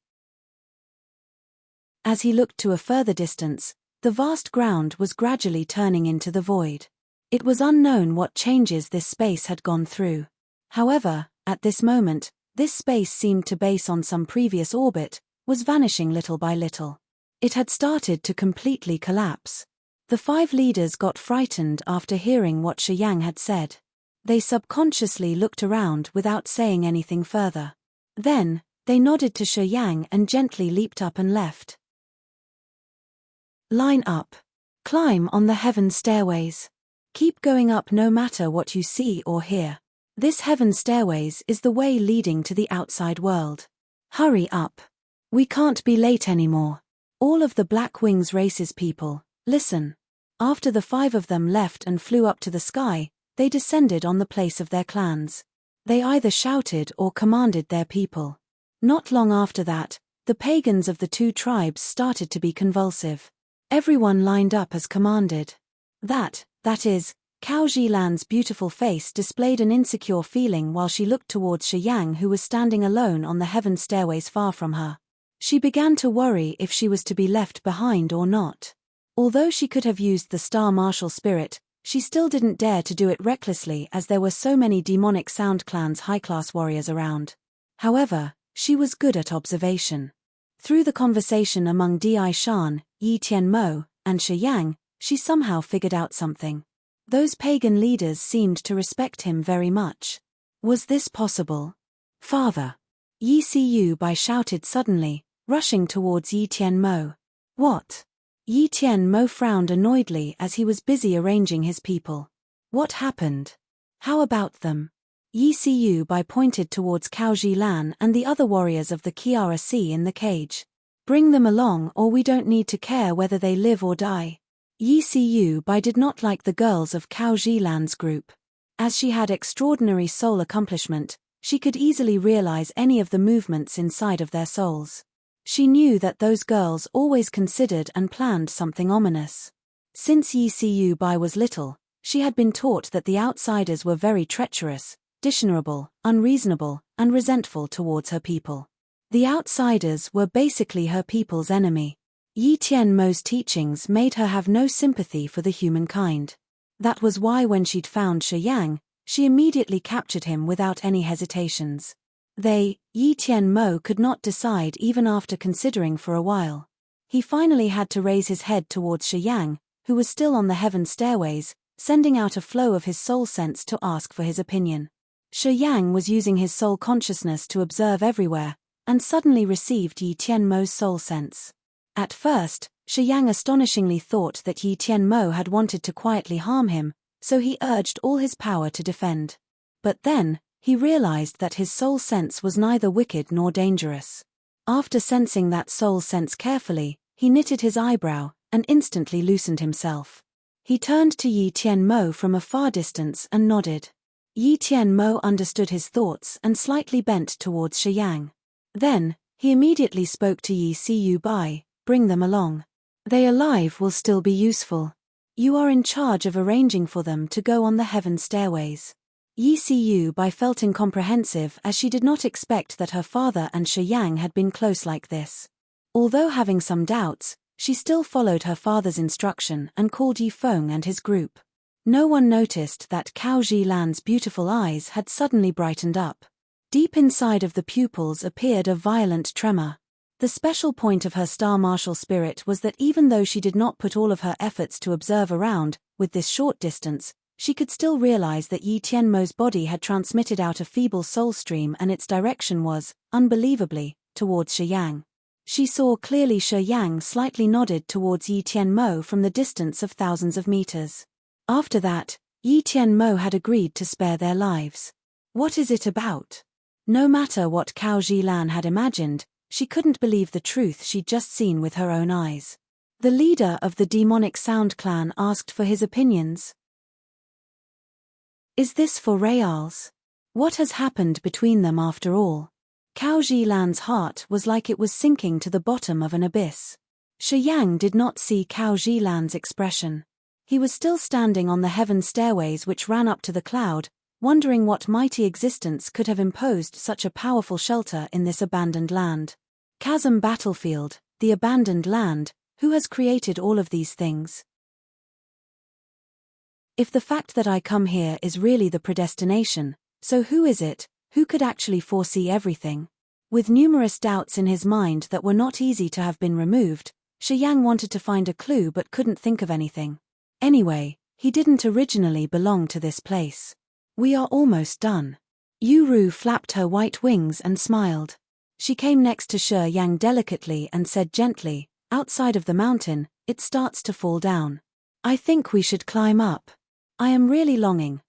As he looked to a further distance, the vast ground was gradually turning into the void. It was unknown what changes this space had gone through. However, at this moment, this space seemed to base on some previous orbit, was vanishing little by little. It had started to completely collapse. The five leaders got frightened after hearing what Shi Yang had said. They subconsciously looked around without saying anything further. Then, they nodded to Shi Yang and gently leaped up and left. Line up. Climb on the heaven stairways. Keep going up no matter what you see or hear. This heaven stairways is the way leading to the outside world. Hurry up. We can't be late anymore. All of the Black Wings races people, listen. After the five of them left and flew up to the sky, they descended on the place of their clans. They either shouted or commanded their people. Not long after that, the pagans of the two tribes started to be convulsive. Everyone lined up as commanded. That is, Cao Zilan's beautiful face displayed an insecure feeling while she looked towards Shi Yang, who was standing alone on the heaven stairways far from her. She began to worry if she was to be left behind or not. Although she could have used the star martial spirit, she still didn't dare to do it recklessly as there were so many demonic Sound Clan's high-class warriors around. However, she was good at observation. Through the conversation among Di Shan, Yi Tianmo, and Shi Yang, she somehow figured out something. Those pagan leaders seemed to respect him very much. Was this possible? Father! Yi Siyu Bai shouted suddenly, rushing towards Yi Tianmo. What? Yi Tianmo frowned annoyedly as he was busy arranging his people. What happened? How about them? Yi Siyu Bai pointed towards Cao Zhilan and the other warriors of the Kiara Sea in the cage. Bring them along or we don't need to care whether they live or die. Yi Siyu Bai did not like the girls of Cao Zhilan's group. As she had extraordinary soul accomplishment, she could easily realize any of the movements inside of their souls. She knew that those girls always considered and planned something ominous. Since Yi Siyu Bai was little, she had been taught that the outsiders were very treacherous, dishonorable, unreasonable, and resentful towards her people. The outsiders were basically her people's enemy. Yi Tianmo's teachings made her have no sympathy for the humankind. That was why when she'd found Shi Yang, she immediately captured him without any hesitations. Yi Tianmo could not decide even after considering for a while. He finally had to raise his head towards Shi Yang, who was still on the heaven stairways, sending out a flow of his soul sense to ask for his opinion. Shi Yang was using his soul consciousness to observe everywhere, and suddenly received Yi Tianmo's soul sense. At first, Shi Yang astonishingly thought that Yi Tianmo had wanted to quietly harm him, so he urged all his power to defend. But then, he realized that his soul sense was neither wicked nor dangerous. After sensing that soul sense carefully, he knitted his eyebrow, and instantly loosened himself. He turned to Yi Tianmo from a far distance and nodded. Yi Tianmo understood his thoughts and slightly bent towards Shi Yang. Then, he immediately spoke to Yi Siyu Bai, bring them along. They alive will still be useful. You are in charge of arranging for them to go on the heaven stairways. Yi Siyu Bai felt incomprehensive as she did not expect that her father and Shi Yang had been close like this. Although having some doubts, she still followed her father's instruction and called Yi Feng and his group. No one noticed that Cao Zhilan's beautiful eyes had suddenly brightened up. Deep inside of the pupils appeared a violent tremor. The special point of her star martial spirit was that even though she did not put all of her efforts to observe around, with this short distance, she could still realize that Yi Tianmo's body had transmitted out a feeble soul stream and its direction was, unbelievably, towards Shi Yang. She saw clearly Shi Yang slightly nodded towards Yi Tianmo from the distance of thousands of meters. After that, Yi Tianmo had agreed to spare their lives. What is it about? No matter what Cao Zhilan had imagined, she couldn't believe the truth she'd just seen with her own eyes. The leader of the demonic Sound Clan asked for his opinions. Is this for reals? What has happened between them after all? Cao Zhilan's heart was like it was sinking to the bottom of an abyss. Shi Yang did not see Cao Zhilan's expression. He was still standing on the heaven stairways which ran up to the cloud, wondering what mighty existence could have imposed such a powerful shelter in this abandoned land. Chasm battlefield, the abandoned land, who has created all of these things? If the fact that I come here is really the predestination, so who is it, who could actually foresee everything? With numerous doubts in his mind that were not easy to have been removed, Shi Yang wanted to find a clue but couldn't think of anything. Anyway, he didn't originally belong to this place. We are almost done. Yuru flapped her white wings and smiled. She came next to Shi Yang delicately and said gently, outside of the mountain, it starts to fall down. I think we should climb up. I am really longing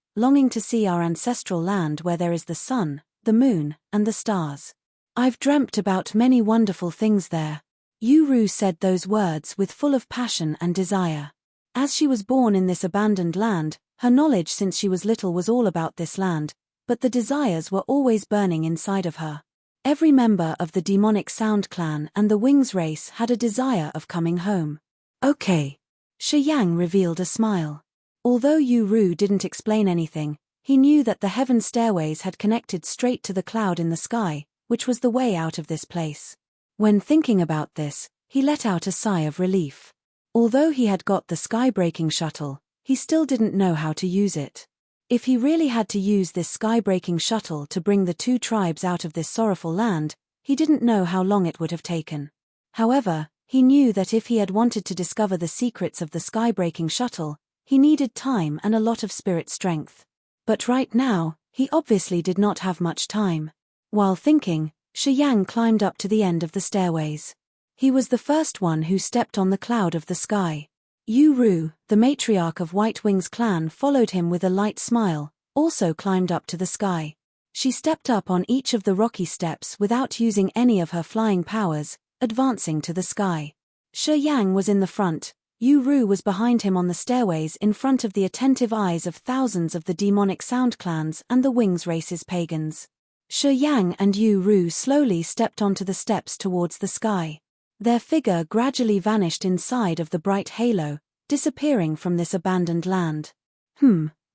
to see our ancestral land where there is the sun, the moon, and the stars. I've dreamt about many wonderful things there. Yuru said those words with full of passion and desire. As she was born in this abandoned land, her knowledge since she was little was all about this land, but the desires were always burning inside of her. Every member of the demonic Sound Clan and the Wings race had a desire of coming home. Okay. Shi Yang revealed a smile. Although Yuru didn't explain anything, he knew that the heaven stairways had connected straight to the cloud in the sky, which was the way out of this place. When thinking about this, he let out a sigh of relief. Although he had got the sky-breaking shuttle, he still didn't know how to use it. If he really had to use this sky-breaking shuttle to bring the two tribes out of this sorrowful land, he didn't know how long it would have taken. However, he knew that if he had wanted to discover the secrets of the sky-breaking shuttle, he needed time and a lot of spirit strength. But right now, he obviously did not have much time. While thinking, Shi Yang climbed up to the end of the stairways. He was the first one who stepped on the cloud of the sky. Yu Ru, the matriarch of White Wings clan, followed him with a light smile, also climbed up to the sky. She stepped up on each of the rocky steps without using any of her flying powers, advancing to the sky. Shi Yang was in the front. Yu Ru was behind him on the stairways in front of the attentive eyes of thousands of the demonic sound clans and the Wings race's pagans. Shi Yang and Yu Ru slowly stepped onto the steps towards the sky. Their figure gradually vanished inside of the bright halo, disappearing from this abandoned land.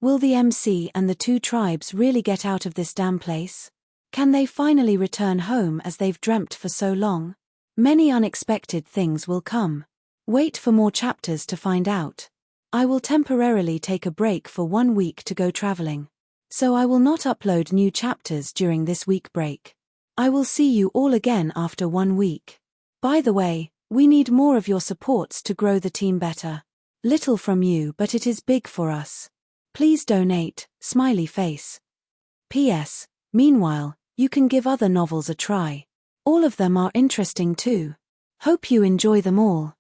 Will the MC and the two tribes really get out of this damn place? Can they finally return home as they've dreamt for so long? Many unexpected things will come. Wait for more chapters to find out. I will temporarily take a break for 1 week to go traveling. So I will not upload new chapters during this week break. I will see you all again after 1 week. By the way, we need more of your supports to grow the team better. Little from you, but it is big for us. Please donate, smiley face. PS. Meanwhile, you can give other novels a try. All of them are interesting too. Hope you enjoy them all.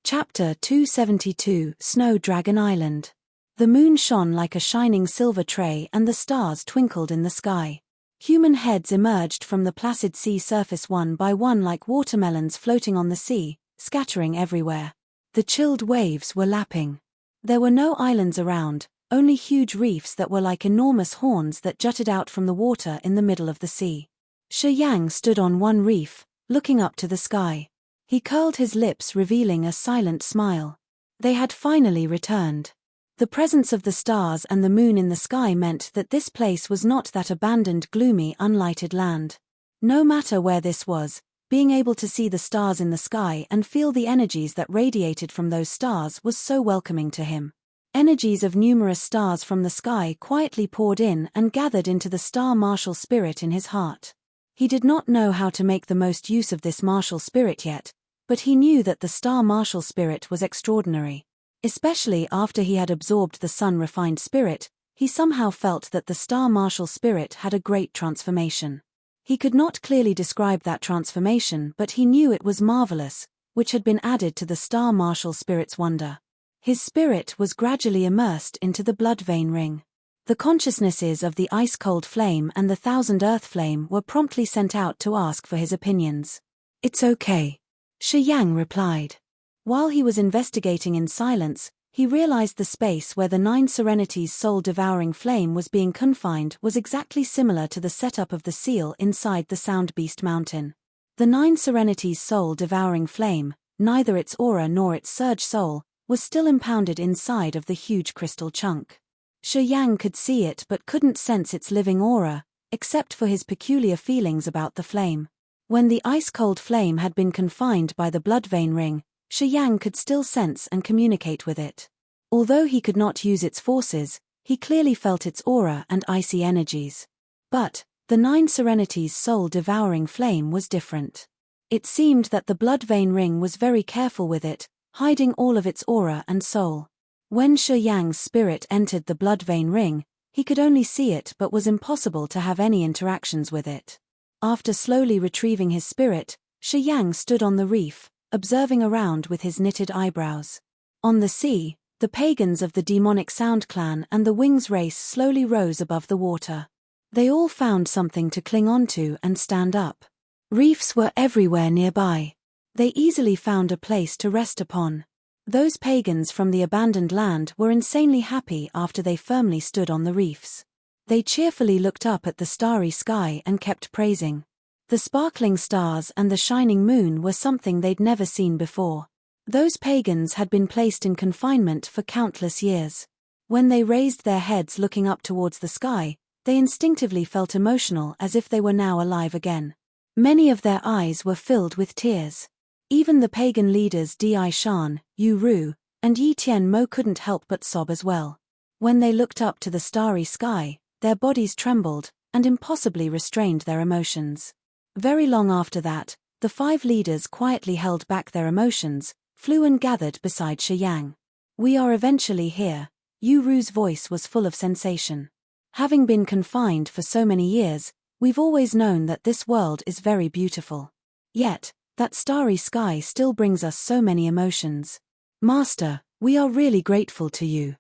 Chapter 272, Snow Dragon Island. The moon shone like a shining silver tray and the stars twinkled in the sky. Human heads emerged from the placid sea surface one by one like watermelons floating on the sea, scattering everywhere. The chilled waves were lapping. There were no islands around, only huge reefs that were like enormous horns that jutted out from the water in the middle of the sea. Shi Yang stood on one reef, looking up to the sky. He curled his lips, revealing a silent smile. They had finally returned. The presence of the stars and the moon in the sky meant that this place was not that abandoned, gloomy, unlighted land. No matter where this was, being able to see the stars in the sky and feel the energies that radiated from those stars was so welcoming to him. Energies of numerous stars from the sky quietly poured in and gathered into the star martial spirit in his heart. He did not know how to make the most use of this martial spirit yet, but he knew that the star martial spirit was extraordinary. Especially after he had absorbed the sun-refined spirit, he somehow felt that the star martial spirit had a great transformation. He could not clearly describe that transformation, but he knew it was marvelous, which had been added to the star martial spirit's wonder. His spirit was gradually immersed into the blood vein ring. The consciousnesses of the ice-cold flame and the thousand earth flame were promptly sent out to ask for his opinions. "It's okay," Shi Yang replied. While he was investigating in silence, he realized the space where the 9 Serenities' soul-devouring flame was being confined was exactly similar to the setup of the seal inside the Sound Beast Mountain. The 9 Serenities' soul-devouring flame, neither its aura nor its surge soul, was still impounded inside of the huge crystal chunk. Shi Yang could see it but couldn't sense its living aura, except for his peculiar feelings about the flame. When the ice-cold flame had been confined by the blood vein ring, Shi Yang could still sense and communicate with it. Although he could not use its forces, he clearly felt its aura and icy energies. But the 9 Serenities' soul-devouring flame was different. It seemed that the blood vein ring was very careful with it, hiding all of its aura and soul. When Shi Yang's spirit entered the blood vein ring, he could only see it but was impossible to have any interactions with it. After slowly retrieving his spirit, Shi Yang stood on the reef, observing around with his knitted eyebrows. On the sea, the pagans of the demonic Sound Clan and the Wings race slowly rose above the water. They all found something to cling onto and stand up. Reefs were everywhere nearby. They easily found a place to rest upon. Those pagans from the abandoned land were insanely happy after they firmly stood on the reefs. They cheerfully looked up at the starry sky and kept praising. The sparkling stars and the shining moon were something they'd never seen before. Those pagans had been placed in confinement for countless years. When they raised their heads looking up towards the sky, they instinctively felt emotional as if they were now alive again. Many of their eyes were filled with tears. Even the pagan leaders Di Shan, Yu Ru, and Yi Tian Mo couldn't help but sob as well. When they looked up to the starry sky, their bodies trembled, and impossibly restrained their emotions. Very long after that, the 5 leaders quietly held back their emotions, flew and gathered beside Shi Yang. We are eventually here. Yu Ru's voice was full of sensation. Having been confined for so many years, we've always known that this world is very beautiful. Yet, that starry sky still brings us so many emotions. Master, we are really grateful to you.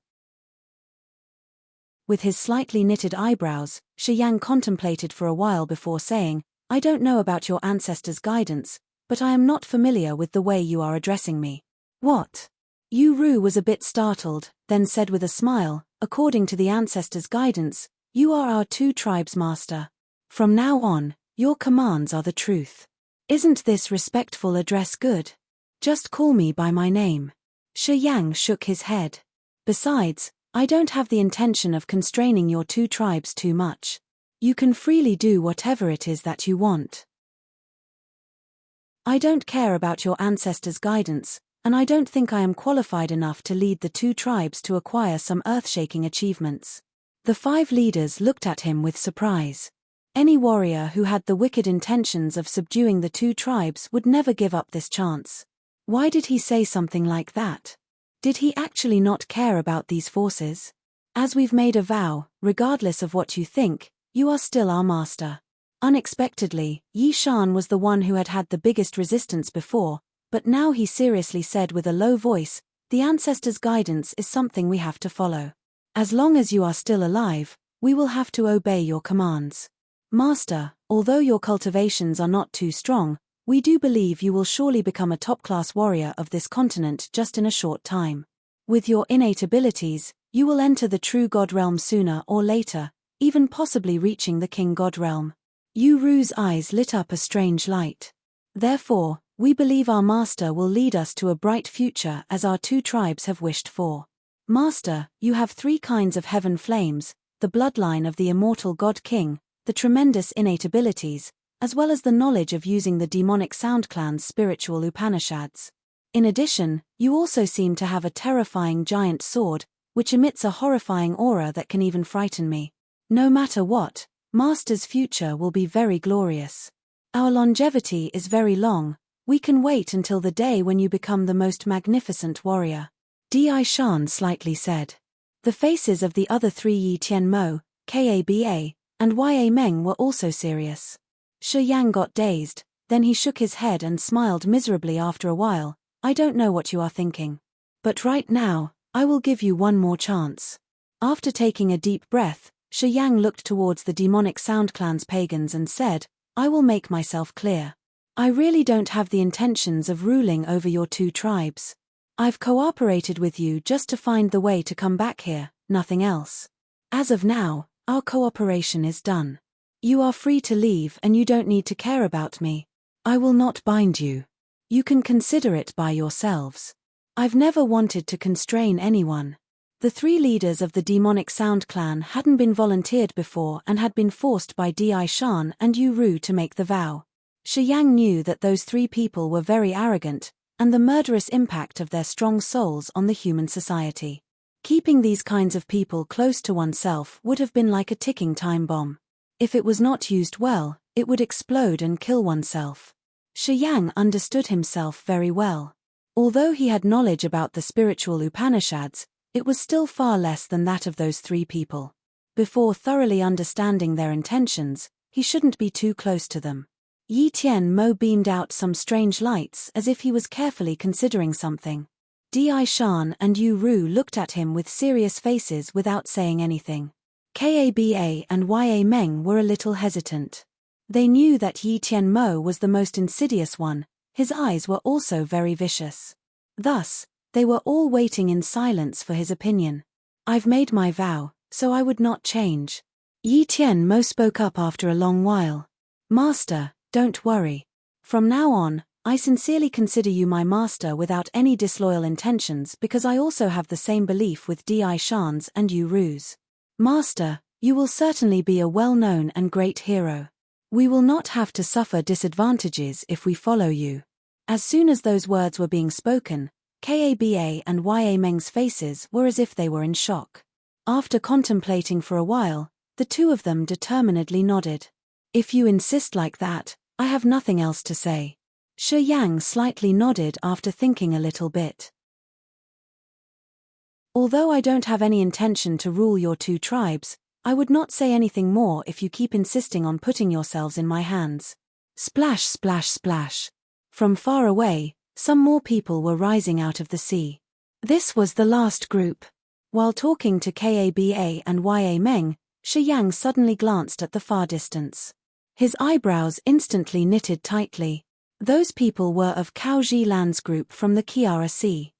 With his slightly knitted eyebrows, Shi Yang contemplated for a while before saying, I don't know about your ancestors' guidance, but I am not familiar with the way you are addressing me. What? Yu Ru was a bit startled, then said with a smile, according to the ancestors' guidance, you are our 2 tribes' master. From now on, your commands are the truth. Isn't this respectful address good? Just call me by my name. Shi Yang shook his head. Besides, I don't have the intention of constraining your 2 tribes too much. You can freely do whatever it is that you want. I don't care about your ancestors' guidance, and I don't think I am qualified enough to lead the 2 tribes to acquire some earth-shaking achievements. The 5 leaders looked at him with surprise. Any warrior who had the wicked intentions of subduing the 2 tribes would never give up this chance. Why did he say something like that? Did he actually not care about these forces? As we've made a vow, regardless of what you think, you are still our master. Unexpectedly, Yi Shan was the one who had had the biggest resistance before, but now he seriously said with a low voice, the ancestors' guidance is something we have to follow. As long as you are still alive, we will have to obey your commands. Master, although your cultivations are not too strong, we do believe you will surely become a top-class warrior of this continent just in a short time. With your innate abilities, you will enter the true God realm sooner or later, even possibly reaching the King God realm. Yu Ru's eyes lit up a strange light. Therefore, we believe our master will lead us to a bright future as our 2 tribes have wished for. Master, you have 3 kinds of heaven flames, the bloodline of the immortal God King, the tremendous innate abilities, as well as the knowledge of using the demonic sound clan's spiritual Upanishads. In addition, you also seem to have a terrifying giant sword, which emits a horrifying aura that can even frighten me. No matter what, Master's future will be very glorious. Our longevity is very long, we can wait until the day when you become the most magnificent warrior. Di Shan slightly said. The faces of the other 3 Yi Tian Mo, Kaba, and Ya Meng were also serious. Shi Yang got dazed, then he shook his head and smiled miserably after a while. I don't know what you are thinking. But right now, I will give you one more chance. After taking a deep breath, Shi Yang looked towards the demonic sound clan's pagans and said, I will make myself clear. I really don't have the intentions of ruling over your 2 tribes. I've cooperated with you just to find the way to come back here, nothing else. As of now, our cooperation is done. You are free to leave and you don't need to care about me. I will not bind you. You can consider it by yourselves. I've never wanted to constrain anyone. The 3 leaders of the demonic sound clan hadn't been volunteered before and had been forced by Di Shan and Yu Ru to make the vow. Shi Yang knew that those 3 people were very arrogant, and the murderous impact of their strong souls on the human society. Keeping these kinds of people close to oneself would have been like a ticking time bomb. If it was not used well, it would explode and kill oneself. Shi Yang understood himself very well. Although he had knowledge about the spiritual Upanishads, it was still far less than that of those 3 people. Before thoroughly understanding their intentions, he shouldn't be too close to them. Yi Tian Mo beamed out some strange lights as if he was carefully considering something. Di Shan and Yu Ru looked at him with serious faces without saying anything. Kaba and Ya Meng were a little hesitant. They knew that Yi Tian Mo was the most insidious one, his eyes were also very vicious. Thus, they were all waiting in silence for his opinion. I've made my vow, so I would not change. Yi Tian Mo spoke up after a long while. Master, don't worry. From now on, I sincerely consider you my master without any disloyal intentions because I also have the same belief with Di Shan's and Yu Ru's. Master, you will certainly be a well-known and great hero. We will not have to suffer disadvantages if we follow you. As soon as those words were being spoken, Kaba and Ya Meng's faces were as if they were in shock. After contemplating for a while, the two of them determinedly nodded. If you insist like that, I have nothing else to say. Shi Yang slightly nodded after thinking a little bit. Although I don't have any intention to rule your two tribes, I would not say anything more if you keep insisting on putting yourselves in my hands. Splash, splash, splash. From far away, some more people were rising out of the sea. This was the last group. While talking to Kaba and Ya Meng, Shi Yang suddenly glanced at the far distance. His eyebrows instantly knitted tightly. Those people were of Cao Zhilan's group from the Kiara Sea.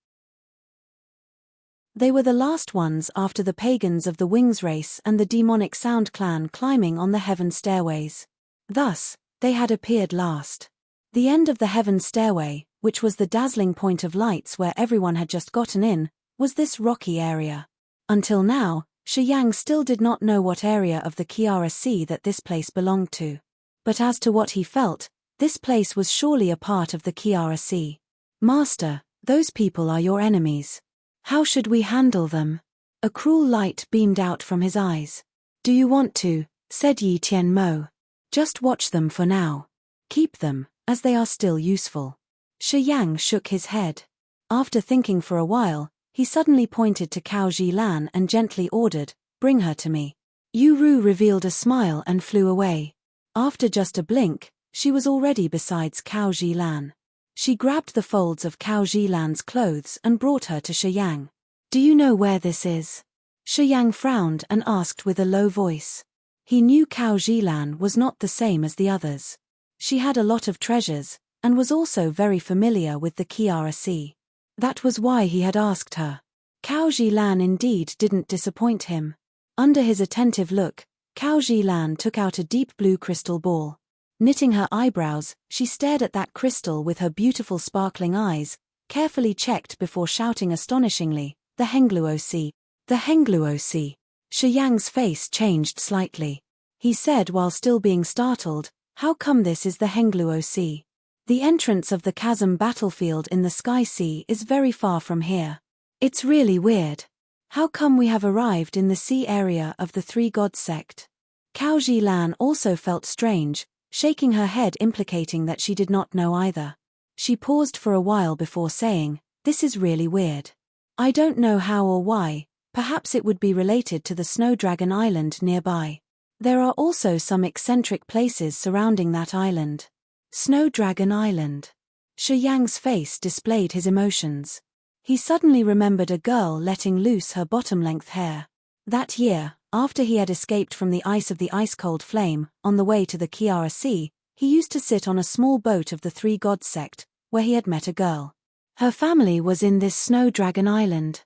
They were the last ones after the pagans of the Wings race and the demonic Sound clan climbing on the heaven stairways. Thus, they had appeared last. The end of the heaven stairway, which was the dazzling point of lights where everyone had just gotten in, was this rocky area. Until now, Shi Yang still did not know what area of the Kiara Sea that this place belonged to. But as to what he felt, this place was surely a part of the Kiara Sea. Master, those people are your enemies. How should we handle them? A cruel light beamed out from his eyes. Do you want to, said Yi Tian Mo. Just watch them for now. Keep them, as they are still useful. Shi Yang shook his head. After thinking for a while, he suddenly pointed to Cao Zhilan and gently ordered, bring her to me. Yu Ru revealed a smile and flew away. After just a blink, she was already beside Cao Zhilan. She grabbed the folds of Cao Zhilan's clothes and brought her to Shi Yang. Do you know where this is? Shi Yang frowned and asked with a low voice. He knew Cao Zhilan was not the same as the others. She had a lot of treasures, and was also very familiar with the Kiara Sea. That was why he had asked her. Cao Zhilan indeed didn't disappoint him. Under his attentive look, Cao Zhilan took out a deep blue crystal ball. Knitting her eyebrows, she stared at that crystal with her beautiful sparkling eyes, carefully checked before shouting astonishingly, the Hengluo Sea. The Hengluo Sea. Shi Yang's face changed slightly. He said while still being startled, how come this is the Hengluo Sea? The entrance of the chasm battlefield in the Sky Sea is very far from here. It's really weird. How come we have arrived in the sea area of the Three Gods sect? Cao Zhilan also felt strange, shaking her head implicating that she did not know either. She paused for a while before saying, this is really weird. I don't know how or why, perhaps it would be related to the Snow Dragon Island nearby. There are also some eccentric places surrounding that island. Snow Dragon Island. Shi Yang's face displayed his emotions. He suddenly remembered a girl letting loose her bottom-length hair. That year, after he had escaped from the ice of the ice-cold flame, on the way to the Kiara Sea, he used to sit on a small boat of the Three Gods sect, where he had met a girl. Her family was in this Snow Dragon Island.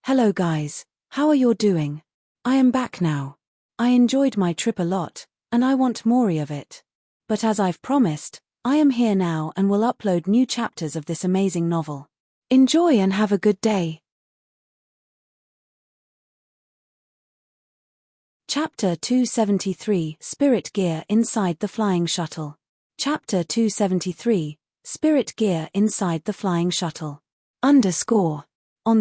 Hello guys, how are you doing? I am back now. I enjoyed my trip a lot, and I want more of it. But as I've promised, I am here now and will upload new chapters of this amazing novel. Enjoy and have a good day. Chapter 273 Spirit Gear Inside the Flying Shuttle. Chapter 273 Spirit Gear Inside the Flying Shuttle. On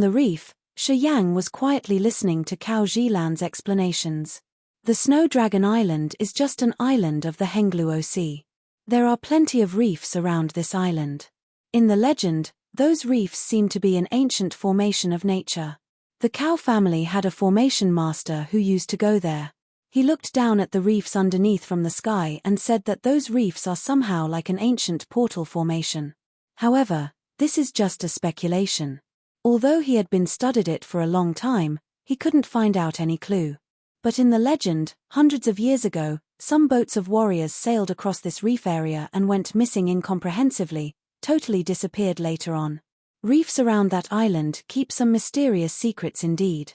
the reef, Shi Yang was quietly listening to Cao Zhilan's explanations. The Snow Dragon Island is just an island of the Hengluo Sea. There are plenty of reefs around this island. In the legend, those reefs seem to be an ancient formation of nature. The Cao family had a formation master who used to go there. He looked down at the reefs underneath from the sky and said that those reefs are somehow like an ancient portal formation. However, this is just a speculation. Although he had been studied it for a long time, he couldn't find out any clue. But in the legend, hundreds of years ago, some boats of warriors sailed across this reef area and went missing incomprehensibly, totally disappeared later on. Reefs around that island keep some mysterious secrets indeed.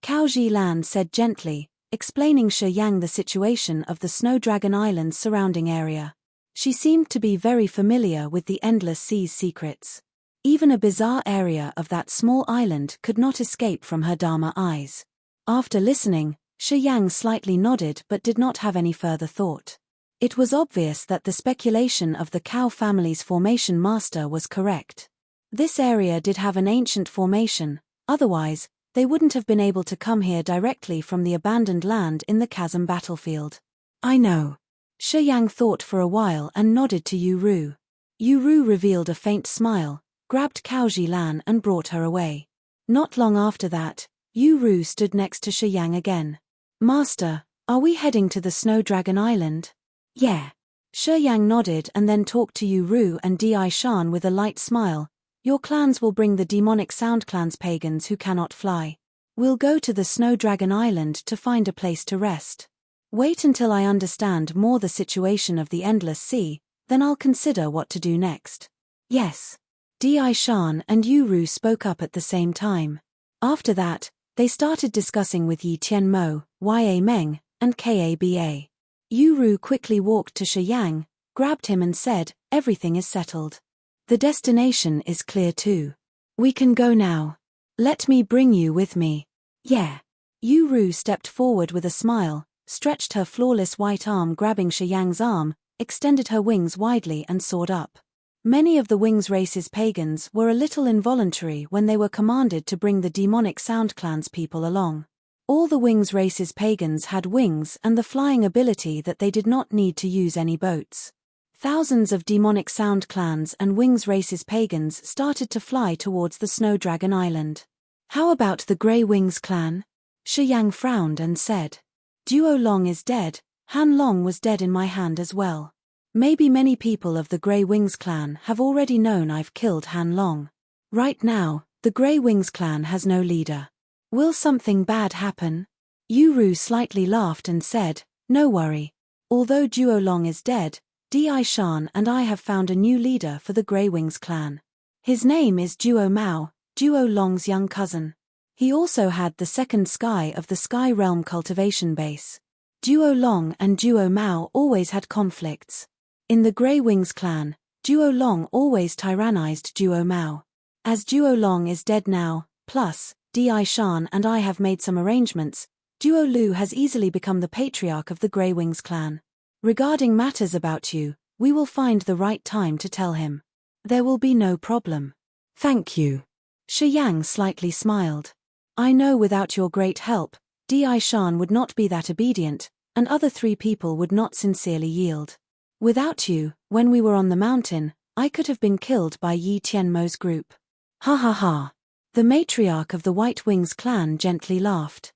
Cao Zhilan said gently, explaining Shi Yang the situation of the Snow Dragon Island's surrounding area. She seemed to be very familiar with the endless sea's secrets. Even a bizarre area of that small island could not escape from her Dharma eyes. After listening, Shi Yang slightly nodded but did not have any further thought. It was obvious that the speculation of the cow family's formation master was correct. This area did have an ancient formation, otherwise, they wouldn't have been able to come here directly from the abandoned land in the chasm battlefield. I know. Shi Yang thought for a while and nodded to Yu Ru. Yu Ru revealed a faint smile, grabbed Cao Zilan and brought her away. Not long after that, Yu Ru stood next to Shi Yang again. Master, are we heading to the Snow Dragon Island? Yeah. Shi Yang nodded and then talked to Yu Ru and Di Shan with a light smile. Your clans will bring the demonic Sound Clan's pagans who cannot fly. We'll go to the Snow Dragon Island to find a place to rest. Wait until I understand more the situation of the Endless Sea, then I'll consider what to do next. Yes. Di Shan and Yu Ru spoke up at the same time. After that, they started discussing with Yi Tianmo, Ya Meng, and Kaba. Yu Ru quickly walked to Shi Yang, grabbed him and said, everything is settled. The destination is clear too. We can go now. Let me bring you with me. Yeah. Yu Ru stepped forward with a smile, stretched her flawless white arm grabbing Shi Yang's arm, extended her wings widely and soared up. Many of the Wings race's pagans were a little involuntary when they were commanded to bring the demonic Sound Clan's people along. All the Wings race's pagans had wings and the flying ability that they did not need to use any boats. Thousands of demonic Sound Clans and Wings race's pagans started to fly towards the Snow Dragon Island. How about the Grey Wings clan? Shi Yang frowned and said. Duo Long is dead, Han Long was dead in my hand as well. Maybe many people of the Grey Wings clan have already known I've killed Han Long. Right now, the Grey Wings clan has no leader. Will something bad happen? Yu Ru slightly laughed and said, no worry. Although Duo Long is dead, Di Shan and I have found a new leader for the Grey Wings clan. His name is Duo Mao, Duo Long's young cousin. He also had the second sky of the Sky Realm cultivation base. Duo Long and Duo Mao always had conflicts. In the Grey Wings clan, Duo Long always tyrannized Duo Mao. As Duo Long is dead now, plus, Di Shan and I have made some arrangements, Duo Lu has easily become the patriarch of the Grey Wings clan. Regarding matters about you, we will find the right time to tell him. There will be no problem. Thank you. Shi Yang slightly smiled. I know without your great help, Di Shan would not be that obedient, and other three people would not sincerely yield. Without you, when we were on the mountain, I could have been killed by Yi Tianmo's group. Ha ha ha. The matriarch of the White Wings clan gently laughed.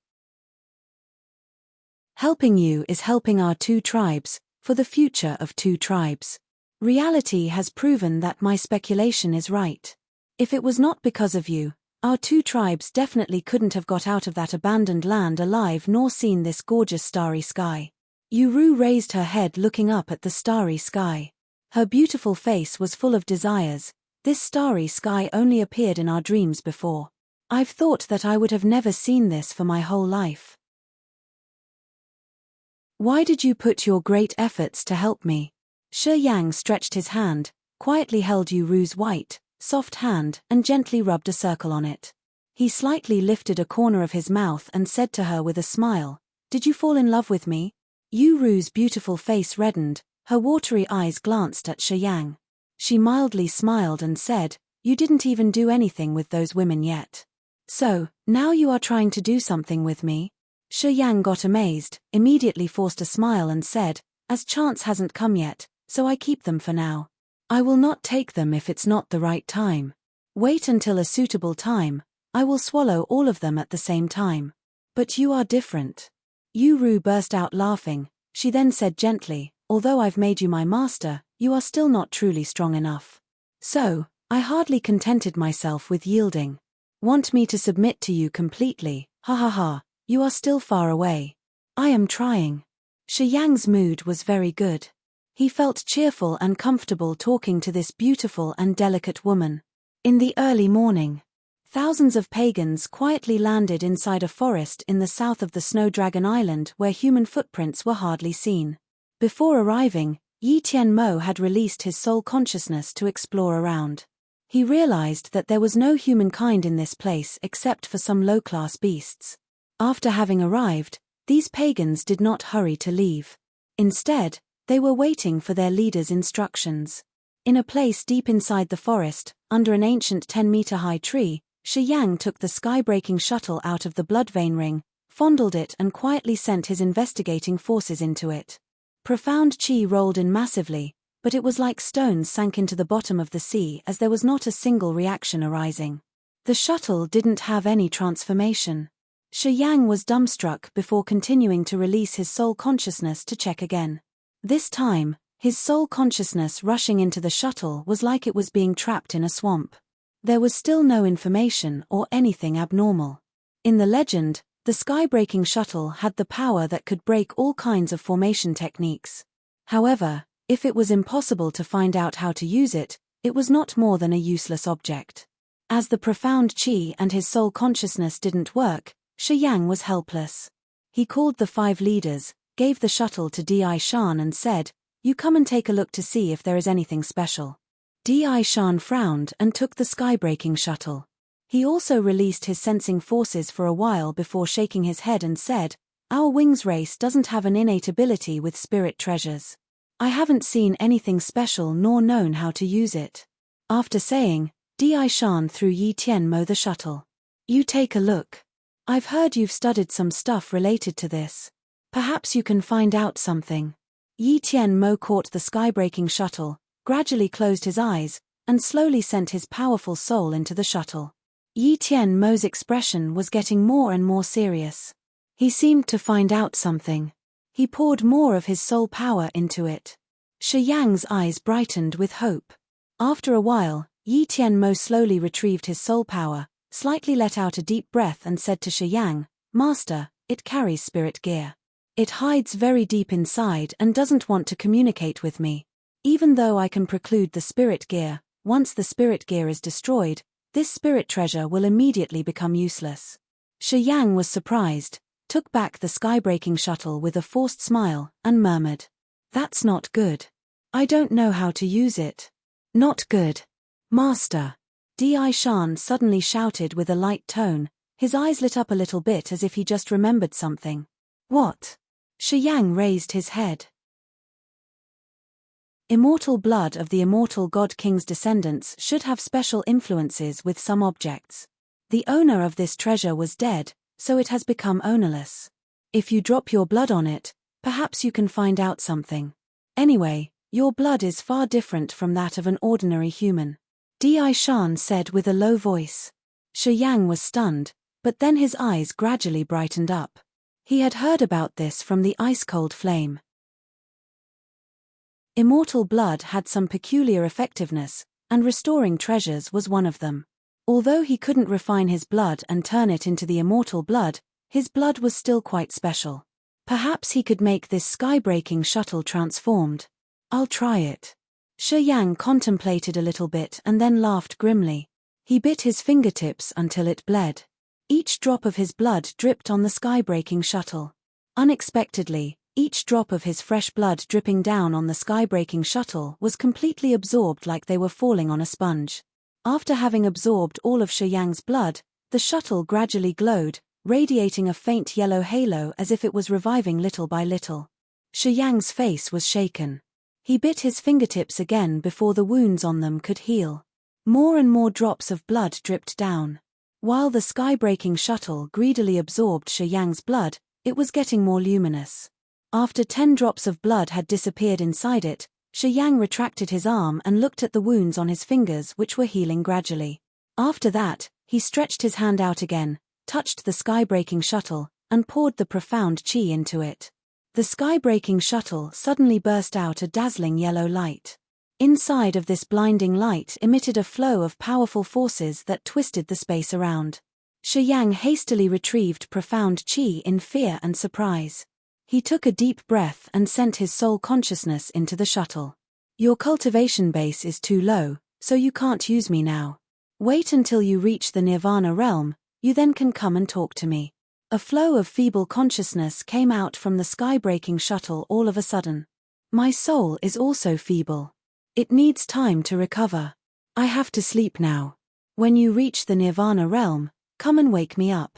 Helping you is helping our two tribes, for the future of two tribes. Reality has proven that my speculation is right. If it was not because of you, our two tribes definitely couldn't have got out of that abandoned land alive nor seen this gorgeous starry sky. Yu Ru raised her head looking up at the starry sky. Her beautiful face was full of desires. This starry sky only appeared in our dreams before. I've thought that I would have never seen this for my whole life. Why did you put your great efforts to help me? Shi Yang stretched his hand, quietly held Yu Ru's white, soft hand and gently rubbed a circle on it. He slightly lifted a corner of his mouth and said to her with a smile, Did you fall in love with me? Yu Ru's beautiful face reddened, her watery eyes glanced at Shi Yang. She mildly smiled and said, You didn't even do anything with those women yet. So, now you are trying to do something with me? Shi Yang got amazed, immediately forced a smile and said, As chance hasn't come yet, so I keep them for now. I will not take them if it's not the right time. Wait until a suitable time, I will swallow all of them at the same time. But you are different. Yu Ru burst out laughing. She then said gently, Although I've made you my master, you are still not truly strong enough. So, I hardly contented myself with yielding. Want me to submit to you completely? Ha ha ha. You are still far away. I am trying. Shi Yang's mood was very good. He felt cheerful and comfortable talking to this beautiful and delicate woman. In the early morning, thousands of pagans quietly landed inside a forest in the south of the Snow Dragon Island where human footprints were hardly seen. Before arriving, Yi Tianmo had released his soul consciousness to explore around. He realized that there was no humankind in this place except for some low-class beasts. After having arrived, these pagans did not hurry to leave. Instead, They were waiting for their leader's instructions. In a place deep inside the forest, under an ancient 10-meter-high tree, Shi Yang took the sky-breaking shuttle out of the blood vein ring, fondled it and quietly sent his investigating forces into it. Profound qi rolled in massively, but it was like stones sank into the bottom of the sea as there was not a single reaction arising. The shuttle didn't have any transformation. Shi Yang was dumbstruck before continuing to release his soul consciousness to check again. This time, his soul consciousness rushing into the shuttle was like it was being trapped in a swamp. There was still no information or anything abnormal. In the legend, the sky-breaking shuttle had the power that could break all kinds of formation techniques. However, if it was impossible to find out how to use it, it was not more than a useless object. As the profound qi and his soul consciousness didn't work, Shi Yang was helpless. He called the 5 leaders, gave the shuttle to Di Shan and said, "You come and take a look to see if there is anything special." Di Shan frowned and took the sky-breaking shuttle. He also released his sensing forces for a while before shaking his head and said, "Our wings race doesn't have an innate ability with spirit treasures. I haven't seen anything special nor known how to use it." After saying, Di Shan threw Yi Tianmo the shuttle. "You take a look. I've heard you've studied some stuff related to this. Perhaps you can find out something." Yi Tianmo caught the sky-breaking shuttle, gradually closed his eyes, and slowly sent his powerful soul into the shuttle. Yi Tianmo's expression was getting more and more serious. He seemed to find out something. He poured more of his soul power into it. Shi Yang's eyes brightened with hope. After a while, Yi Tianmo slowly retrieved his soul power, slightly let out a deep breath and said to Shi Yang, "Master, it carries spirit gear. It hides very deep inside and doesn't want to communicate with me. Even though I can preclude the spirit gear, once the spirit gear is destroyed, this spirit treasure will immediately become useless." Shi Yang was surprised, took back the sky-breaking shuttle with a forced smile, and murmured, "That's not good. I don't know how to use it." "Not good. Master!" Di Shan suddenly shouted with a light tone, his eyes lit up a little bit as if he just remembered something. "What?" Shi Yang raised his head. Immortal blood of the immortal God King's descendants should have special influences with some objects. The owner of this treasure was dead, so it has become ownerless. If you drop your blood on it, perhaps you can find out something. Anyway, your blood is far different from that of an ordinary human," Di Shan said with a low voice. Shi Yang was stunned, but then his eyes gradually brightened up. He had heard about this from the ice-cold flame. Immortal blood had some peculiar effectiveness, and restoring treasures was one of them. Although he couldn't refine his blood and turn it into the immortal blood, his blood was still quite special. Perhaps he could make this sky-breaking shuttle transformed. "I'll try it." Shi Yang contemplated a little bit and then laughed grimly. He bit his fingertips until it bled. Each drop of his blood dripped on the sky-breaking shuttle. Unexpectedly, each drop of his fresh blood dripping down on the sky-breaking shuttle was completely absorbed like they were falling on a sponge. After having absorbed all of Shi Yang's blood, the shuttle gradually glowed, radiating a faint yellow halo as if it was reviving little by little. Shi Yang's face was shaken. He bit his fingertips again before the wounds on them could heal. More and more drops of blood dripped down. While the sky-breaking shuttle greedily absorbed Shi Yang's blood, it was getting more luminous. After 10 drops of blood had disappeared inside it, Shi Yang retracted his arm and looked at the wounds on his fingers which were healing gradually. After that, he stretched his hand out again, touched the sky-breaking shuttle, and poured the profound qi into it. The sky-breaking shuttle suddenly burst out a dazzling yellow light. Inside of this blinding light emitted a flow of powerful forces that twisted the space around. Shi Yang hastily retrieved profound qi in fear and surprise. He took a deep breath and sent his soul consciousness into the shuttle. "Your cultivation base is too low, so you can't use me now. Wait until you reach the Nirvana realm, you then can come and talk to me." A flow of feeble consciousness came out from the sky-breaking shuttle all of a sudden. "My soul is also feeble. It needs time to recover. I have to sleep now. When you reach the Nirvana realm, come and wake me up.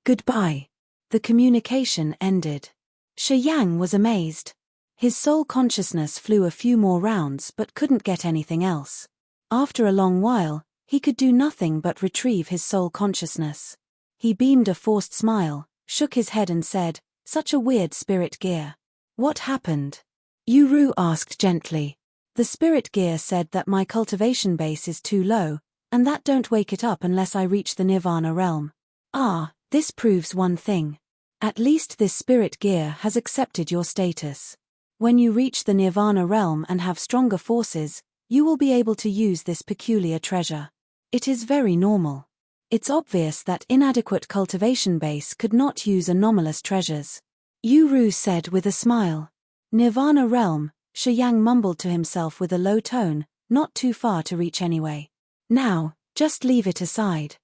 Goodbye." The communication ended. Shi Yang was amazed. His soul consciousness flew a few more rounds but couldn't get anything else. After a long while, he could do nothing but retrieve his soul consciousness. He beamed a forced smile, shook his head and said, "Such a weird spirit gear. What happened?" Yu-Ru asked gently. "The spirit gear said that my cultivation base is too low, and that don't wake it up unless I reach the Nirvana realm. Ah, this proves one thing. At least this spirit gear has accepted your status. When you reach the Nirvana realm and have stronger forces, you will be able to use this peculiar treasure. It is very normal. It's obvious that inadequate cultivation base could not use anomalous treasures," Yu-Ru said with a smile. "Nirvana realm," Shi Yang mumbled to himself with a low tone, "not too far to reach anyway. Now, just leave it aside."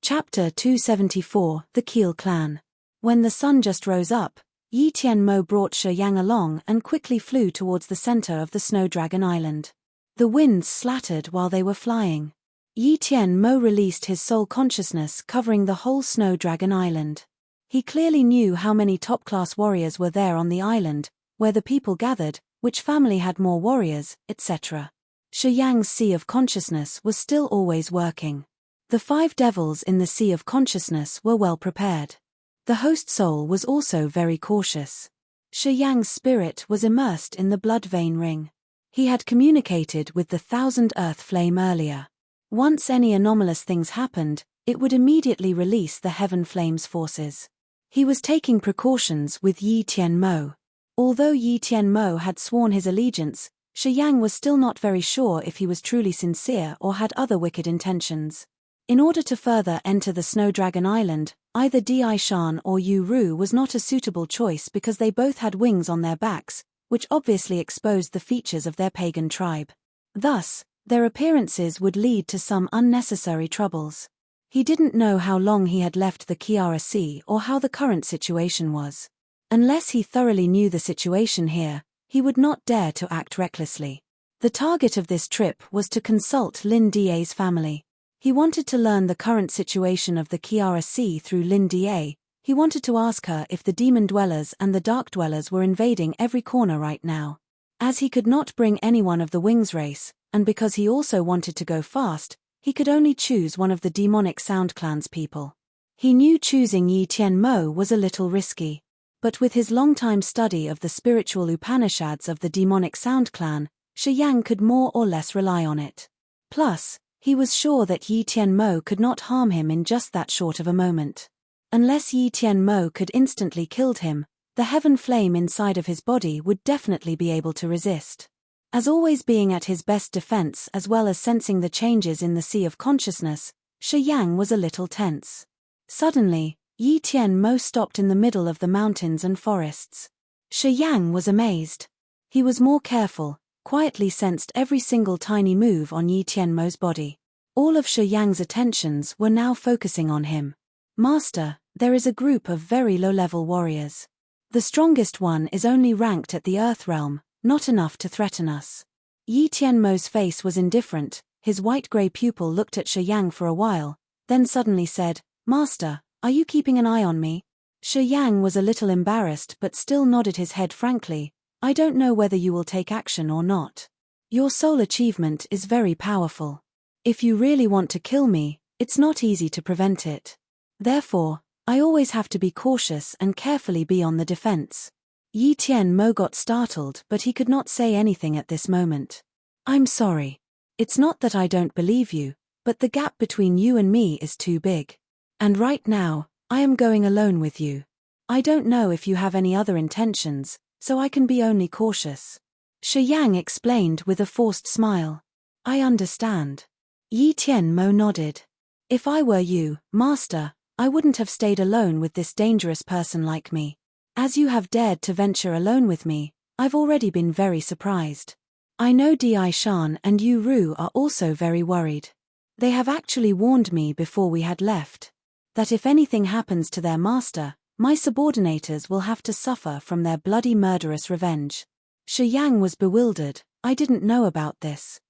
Chapter 274, The Keel Clan. When the sun just rose up, Yi Tianmo brought Shi Yang along and quickly flew towards the center of the Snow Dragon Island. The winds slattered while they were flying. Yi Tianmo released his soul consciousness covering the whole Snow Dragon Island. He clearly knew how many top-class warriors were there on the island, where the people gathered, which family had more warriors, etc. Shi Yang's Sea of Consciousness was still always working. The 5 devils in the Sea of Consciousness were well prepared. The host soul was also very cautious. Shi Yang's spirit was immersed in the blood vein ring. He had communicated with the 1000 earth flame earlier. Once any anomalous things happened, it would immediately release the heaven flame's forces. He was taking precautions with Yi Tianmo. Although Yi Tianmo had sworn his allegiance, Shi Yang was still not very sure if he was truly sincere or had other wicked intentions. In order to further enter the Snow Dragon Island, either Di Shan or Yu-Ru was not a suitable choice because they both had wings on their backs, which obviously exposed the features of their pagan tribe. Thus, their appearances would lead to some unnecessary troubles. He didn't know how long he had left the Kiara Sea or how the current situation was. Unless he thoroughly knew the situation here, he would not dare to act recklessly. The target of this trip was to consult Lin Da's family. He wanted to learn the current situation of the Kiara Sea through Lin Da. He wanted to ask her if the demon dwellers and the dark dwellers were invading every corner right now. As he could not bring anyone of the Wings race, and because he also wanted to go fast, he could only choose one of the demonic Sound Clan's people. He knew choosing Yi Tianmo was a little risky. But with his long-time study of the spiritual Upanishads of the demonic Sound Clan, Shi Yang could more or less rely on it. Plus, he was sure that Yi Tianmo could not harm him in just that short of a moment. Unless Yi Tianmo could instantly kill him, the heaven flame inside of his body would definitely be able to resist. As always being at his best defense as well as sensing the changes in the Sea of Consciousness, Shi Yang was a little tense. Suddenly, Yi Tianmo stopped in the middle of the mountains and forests. Shi Yang was amazed. He was more careful, quietly sensed every single tiny move on Yi Tianmo's body. All of Shi Yang's attentions were now focusing on him. "Master, there is a group of very low-level warriors. The strongest one is only ranked at the Earth Realm, not enough to threaten us." Yi Tianmo's face was indifferent, his white-grey pupil looked at Shi Yang for a while, then suddenly said, "Master, are you keeping an eye on me?" Shi Yang was a little embarrassed but still nodded his head frankly. "I don't know whether you will take action or not. Your soul achievement is very powerful. If you really want to kill me, it's not easy to prevent it. Therefore, I always have to be cautious and carefully be on the defense." Yi Tianmo got startled but he could not say anything at this moment. "I'm sorry. It's not that I don't believe you, but the gap between you and me is too big. And right now, I am going alone with you. I don't know if you have any other intentions, so I can be only cautious." Shi Yang explained with a forced smile. "I understand." Yi Tianmo nodded. "If I were you, Master, I wouldn't have stayed alone with this dangerous person like me. As you have dared to venture alone with me, I've already been very surprised. I know Di Shan and Yu-Ru are also very worried. They have actually warned me before we had left that if anything happens to their master, my subordinators will have to suffer from their bloody murderous revenge." Shi Yang was bewildered. "I didn't know about this."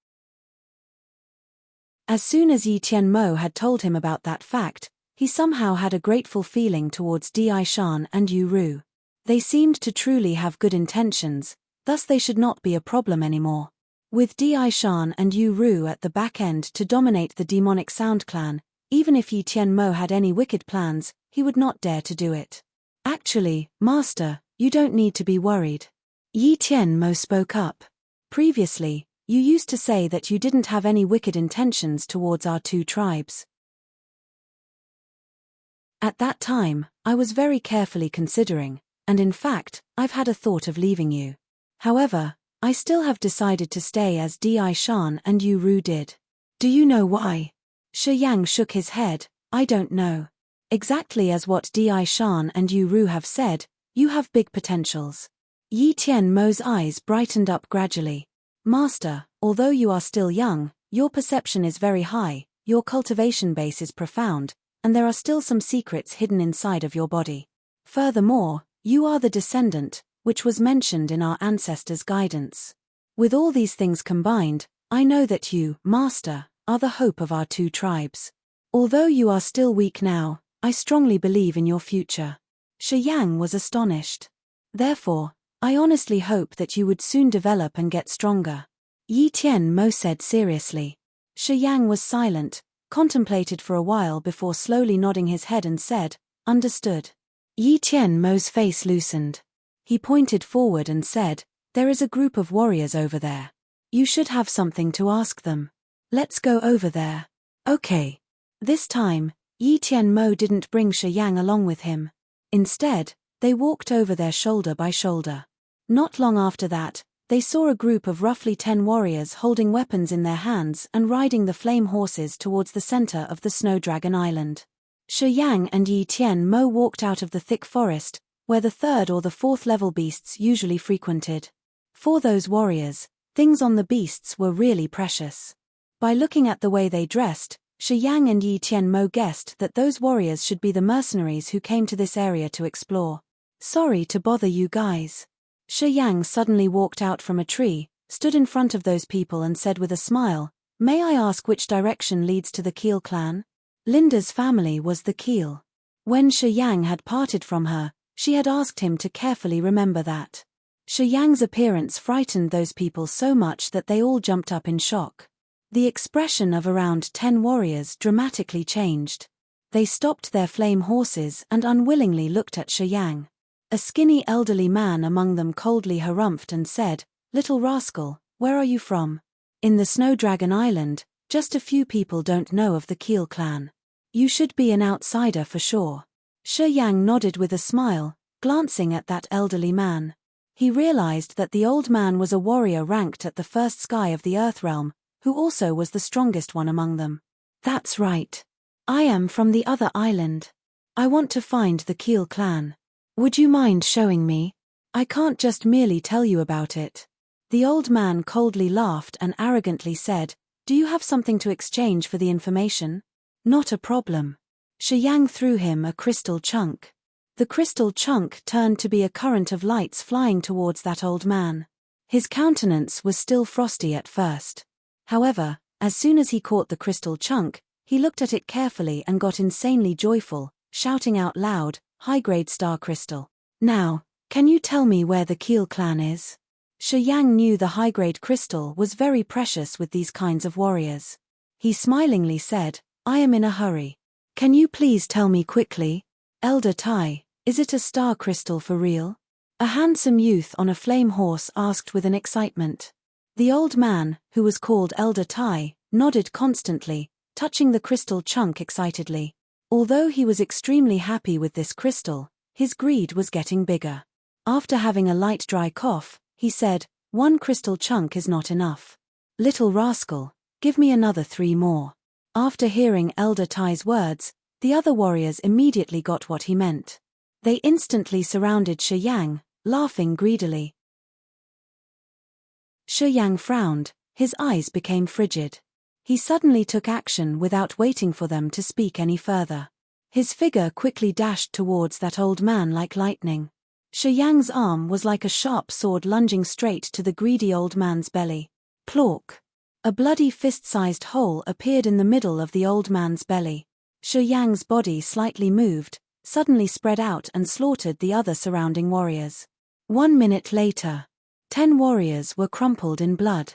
As soon as Yi Tianmo had told him about that fact, He somehow had a grateful feeling towards Di Shan and Yu Ru. They seemed to truly have good intentions, thus they should not be a problem anymore. With Di Shan and Yu Ru at the back end to dominate the demonic Sound Clan, even if Yi Tianmo had any wicked plans, he would not dare to do it. Actually, Master, you don't need to be worried. Yi Tianmo spoke up. Previously, you used to say that you didn't have any wicked intentions towards our two tribes. At that time, I was very carefully considering, and in fact, I've had a thought of leaving you. However, I still have decided to stay as Di Shan and Yu Ru did. Do you know why? Shi Yang shook his head. I don't know. Exactly as what Di Shan and Yu Ru have said, you have big potentials. Yi Tianmo's eyes brightened up gradually. Master, although you are still young, your perception is very high, your cultivation base is profound, and there are still some secrets hidden inside of your body. Furthermore, you are the descendant, which was mentioned in our ancestors' guidance. With all these things combined, I know that you, Master, are the hope of our two tribes. Although you are still weak now, I strongly believe in your future. Shi Yang was astonished. Therefore, I honestly hope that you would soon develop and get stronger. Yi Tianmo said seriously. Shi Yang was silent, contemplated for a while before slowly nodding his head and said, "Understood." Yi Tianmo's face loosened. He pointed forward and said, "There is a group of warriors over there. You should have something to ask them. Let's go over there." Okay. This time, Yi Tianmo didn't bring Shi Yang along with him. Instead, they walked over there shoulder by shoulder. Not long after that, they saw a group of roughly 10 warriors holding weapons in their hands and riding the flame horses towards the center of the Snow Dragon Island. Shi Yang and Yi Tianmo walked out of the thick forest, where the 3rd or the 4th level beasts usually frequented. For those warriors, things on the beasts were really precious. By looking at the way they dressed, Shi Yang and Yi Tianmo guessed that those warriors should be the mercenaries who came to this area to explore. "Sorry to bother you guys." Shi Yang suddenly walked out from a tree, stood in front of those people and said with a smile, "May I ask which direction leads to the Keel clan?" Linda's family was the Keel. When Shi Yang had parted from her, she had asked him to carefully remember that. Shi Yang's appearance frightened those people so much that they all jumped up in shock. The expression of around 10 warriors dramatically changed. They stopped their flame horses and unwillingly looked at Shi Yang. A skinny elderly man among them coldly harumphed and said, "Little rascal, where are you from?" "In the Snow Dragon Island, just a few people don't know of the Keel clan. You should be an outsider for sure." Shi Yang nodded with a smile, glancing at that elderly man. He realized that the old man was a warrior ranked at the 1st sky of the Earth realm, who also was the strongest one among them. "That's right. I am from the other island. I want to find the Keel clan. Would you mind showing me? I can't just merely tell you about it." The old man coldly laughed and arrogantly said, "Do you have something to exchange for the information?" "Not a problem." Shi Yang threw him a crystal chunk. The crystal chunk turned to be a current of lights flying towards that old man. His countenance was still frosty at first. However, as soon as he caught the crystal chunk, he looked at it carefully and got insanely joyful, shouting out loud, "High-grade star crystal. Now, can you tell me where the Keel clan is?" Shi Yang knew the high-grade crystal was very precious with these kinds of warriors. He smilingly said, "I am in a hurry. Can you please tell me quickly?" "Elder Tai, is it a star crystal for real?" A handsome youth on a flame horse asked with an excitement. The old man, who was called Elder Tai, nodded constantly, touching the crystal chunk excitedly. Although he was extremely happy with this crystal, his greed was getting bigger. After having a light dry cough, he said, "1 crystal chunk is not enough. Little rascal, give me another 3 more. After hearing Elder Tai's words, the other warriors immediately got what he meant. They instantly surrounded Shi Yang, laughing greedily. Shi Yang frowned, his eyes became frigid. He suddenly took action without waiting for them to speak any further. His figure quickly dashed towards that old man like lightning. Shi Yang's arm was like a sharp sword lunging straight to the greedy old man's belly. Plork! A bloody fist-sized hole appeared in the middle of the old man's belly. Shi Yang's body slightly moved, suddenly spread out and slaughtered the other surrounding warriors. 1 minute later, 10 warriors were crumpled in blood.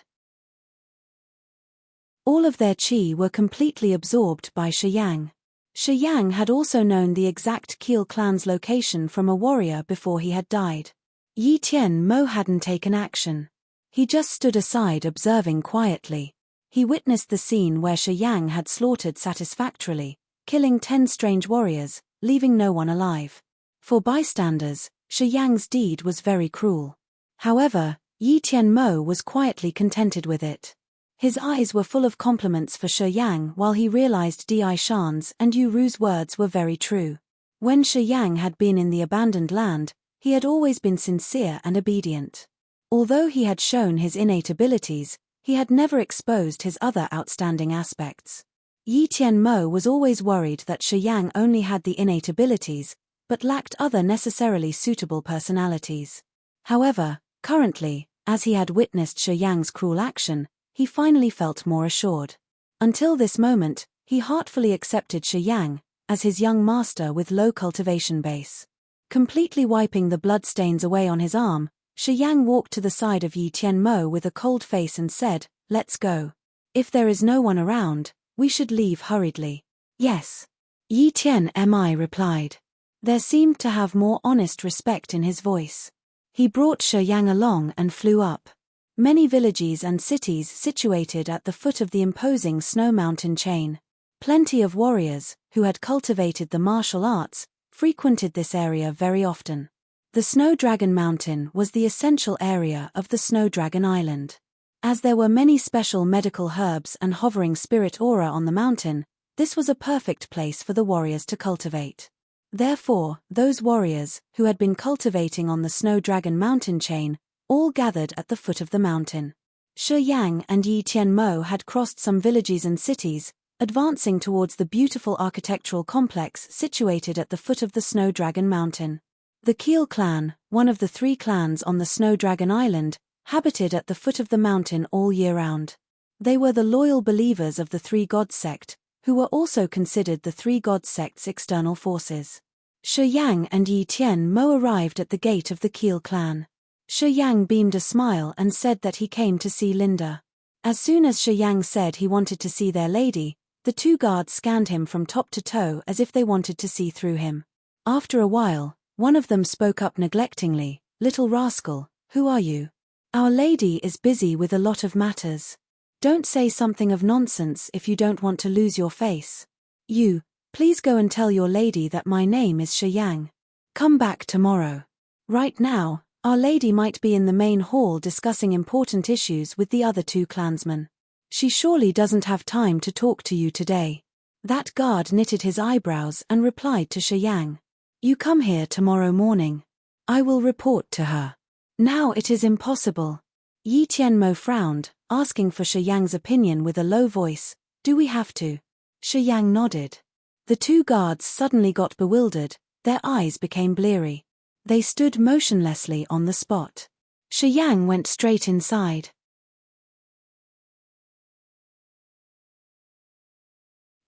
All of their qi were completely absorbed by Shi Yang. Shi Yang had also known the exact Qil clan's location from a warrior before he had died. Yi Tian Mo hadn't taken action. He just stood aside observing quietly. He witnessed the scene where Shi Yang had slaughtered satisfactorily, killing 10 strange warriors, leaving no one alive. For bystanders, Shi Yang's deed was very cruel. However, Yi Tian Mo was quietly contented with it. His eyes were full of compliments for Shi Yang while he realized Di Shan's and Yu Ru's words were very true. When Shi Yang had been in the abandoned land, he had always been sincere and obedient. Although he had shown his innate abilities, he had never exposed his other outstanding aspects. Yi Tian Mo was always worried that Shi Yang only had the innate abilities, but lacked other necessarily suitable personalities. However, currently, as he had witnessed Shi Yang's cruel action, he finally felt more assured. Until this moment, he heartfully accepted Shi Yang as his young master with low cultivation base. Completely wiping the bloodstains away on his arm, Shi Yang walked to the side of Yi Tian Mo with a cold face and said, "Let's go. If there is no one around, we should leave hurriedly." "Yes." Yi Tian Mi replied. There seemed to have more honest respect in his voice. He brought Shi Yang along and flew up. Many villages and cities situated at the foot of the imposing snow mountain chain. Plenty of warriors, who had cultivated the martial arts, frequented this area very often. The Snow Dragon Mountain was the essential area of the Snow Dragon Island. As there were many special medical herbs and hovering spirit aura on the mountain, this was a perfect place for the warriors to cultivate. Therefore, those warriors, who had been cultivating on the Snow Dragon mountain chain, all gathered at the foot of the mountain. Shi Yang and Yi Tian Mo had crossed some villages and cities, advancing towards the beautiful architectural complex situated at the foot of the Snow Dragon Mountain. The Qil clan, one of the 3 clans on the Snow Dragon Island, habited at the foot of the mountain all year round. They were the loyal believers of the 3 gods sect, who were also considered the 3 gods sect's external forces. Shi Yang and Yi Tian Mo arrived at the gate of the Qil clan. Shi Yang beamed a smile and said that he came to see Linda. As soon as Shi Yang said he wanted to see their lady, the 2 guards scanned him from top to toe as if they wanted to see through him. After a while, one of them spoke up neglectingly, "Little rascal, who are you? Our lady is busy with a lot of matters. Don't say something of nonsense if you don't want to lose your face. You, please go and tell your lady that my name is Shi Yang. Come back tomorrow. Right now, our lady might be in the main hall discussing important issues with the other 2 clansmen. She surely doesn't have time to talk to you today." That guard knitted his eyebrows and replied to Shi Yang, "You come here tomorrow morning. I will report to her. Now it is impossible." Yi Tian Mo frowned, asking for Shi Yang's opinion with a low voice, "Do we have to?" Shi Yang nodded. The 2 guards suddenly got bewildered, their eyes became bleary. They stood motionlessly on the spot. Shi Yang went straight inside.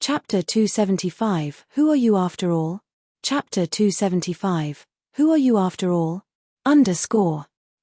Chapter 275, Who are you after all? Chapter 275, Who are you after all?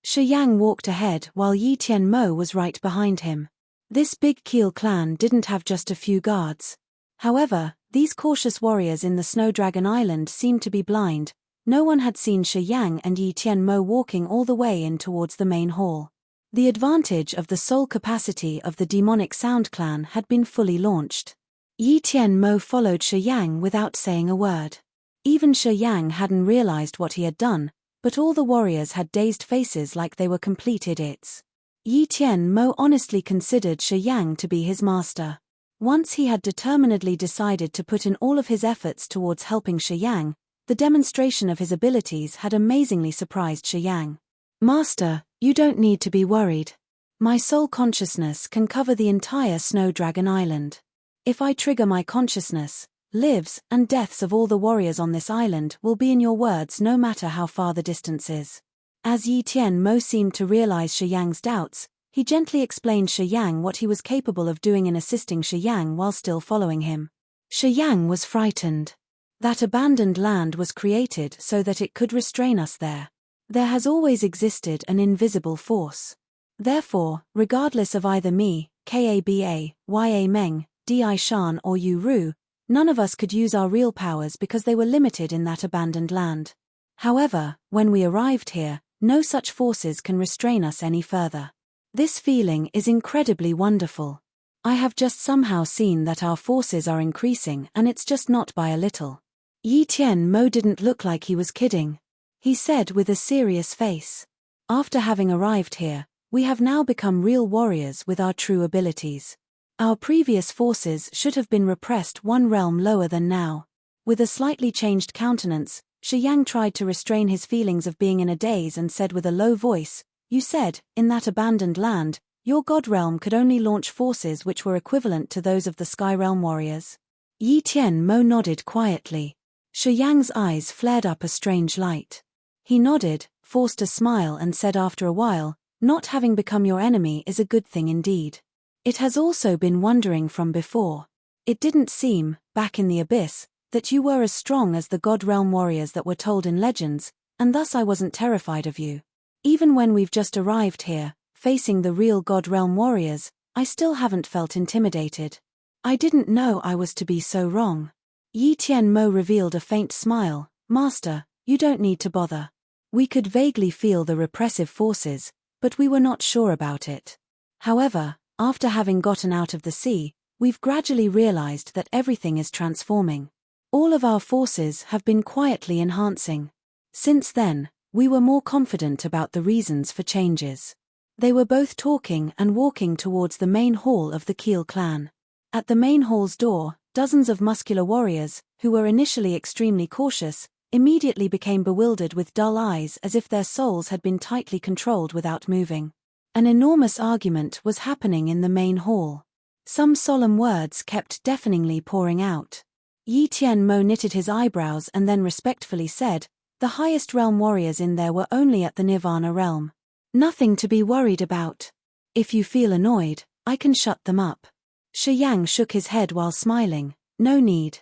Shi Yang walked ahead while Yi Tian Mo was right behind him. This big Qil clan didn't have just a few guards. However, these cautious warriors in the Snow Dragon Island seemed to be blind. No one had seen Shi Yang and Yi Tian Mo walking all the way in towards the main hall. The advantage of the soul capacity of the demonic Sound clan had been fully launched. Yi Tian Mo followed Shi Yang without saying a word. Even Shi Yang hadn't realized what he had done, but all the warriors had dazed faces like they were complete idiots. Yi Tian Mo honestly considered Shi Yang to be his master. Once he had determinedly decided to put in all of his efforts towards helping Shi Yang, the demonstration of his abilities had amazingly surprised Shi Yang. "Master, you don't need to be worried. My soul consciousness can cover the entire Snow Dragon Island. If I trigger my consciousness, lives and deaths of all the warriors on this island will be in your words no matter how far the distance is." As Yi Tian Mo seemed to realize Shi Yang's doubts, he gently explained Shi Yang what he was capable of doing in assisting Shi Yang while still following him. Shi Yang was frightened. That abandoned land was created so that it could restrain us there. There has always existed an invisible force. Therefore, regardless of either me, Kaba, Ya Meng, Di Shan or Yu Ru, none of us could use our real powers because they were limited in that abandoned land. However, when we arrived here, no such forces can restrain us any further. This feeling is incredibly wonderful. I have just somehow seen that our forces are increasing and it's just not by a little. Yi Tian Mo didn't look like he was kidding. He said with a serious face. After having arrived here, we have now become real warriors with our true abilities. Our previous forces should have been repressed one realm lower than now. With a slightly changed countenance, Shi Yang tried to restrain his feelings of being in a daze and said with a low voice, "You said, in that abandoned land, your god realm could only launch forces which were equivalent to those of the Sky Realm warriors?" Yi Tian Mo nodded quietly. Shi Yang's eyes flared up a strange light. He nodded, forced a smile and said after a while, "Not having become your enemy is a good thing indeed. It has also been wondering from before. It didn't seem, back in the abyss, that you were as strong as the God Realm warriors that were told in legends, and thus I wasn't terrified of you. Even when we've just arrived here, facing the real God Realm warriors, I still haven't felt intimidated. I didn't know I was to be so wrong." Yi Tian Mo revealed a faint smile. "Master, you don't need to bother. We could vaguely feel the repressive forces, but we were not sure about it. However, after having gotten out of the sea, we've gradually realized that everything is transforming. All of our forces have been quietly enhancing. Since then, we were more confident about the reasons for changes." They were both talking and walking towards the main hall of the Keel clan. At the main hall's door, dozens of muscular warriors, who were initially extremely cautious, immediately became bewildered with dull eyes as if their souls had been tightly controlled without moving. An enormous argument was happening in the main hall. Some solemn words kept deafeningly pouring out. Yi Tian Mo knitted his eyebrows and then respectfully said, "The highest realm warriors in there were only at the Nirvana realm. Nothing to be worried about. If you feel annoyed, I can shut them up." Shi Yang shook his head while smiling. "No need.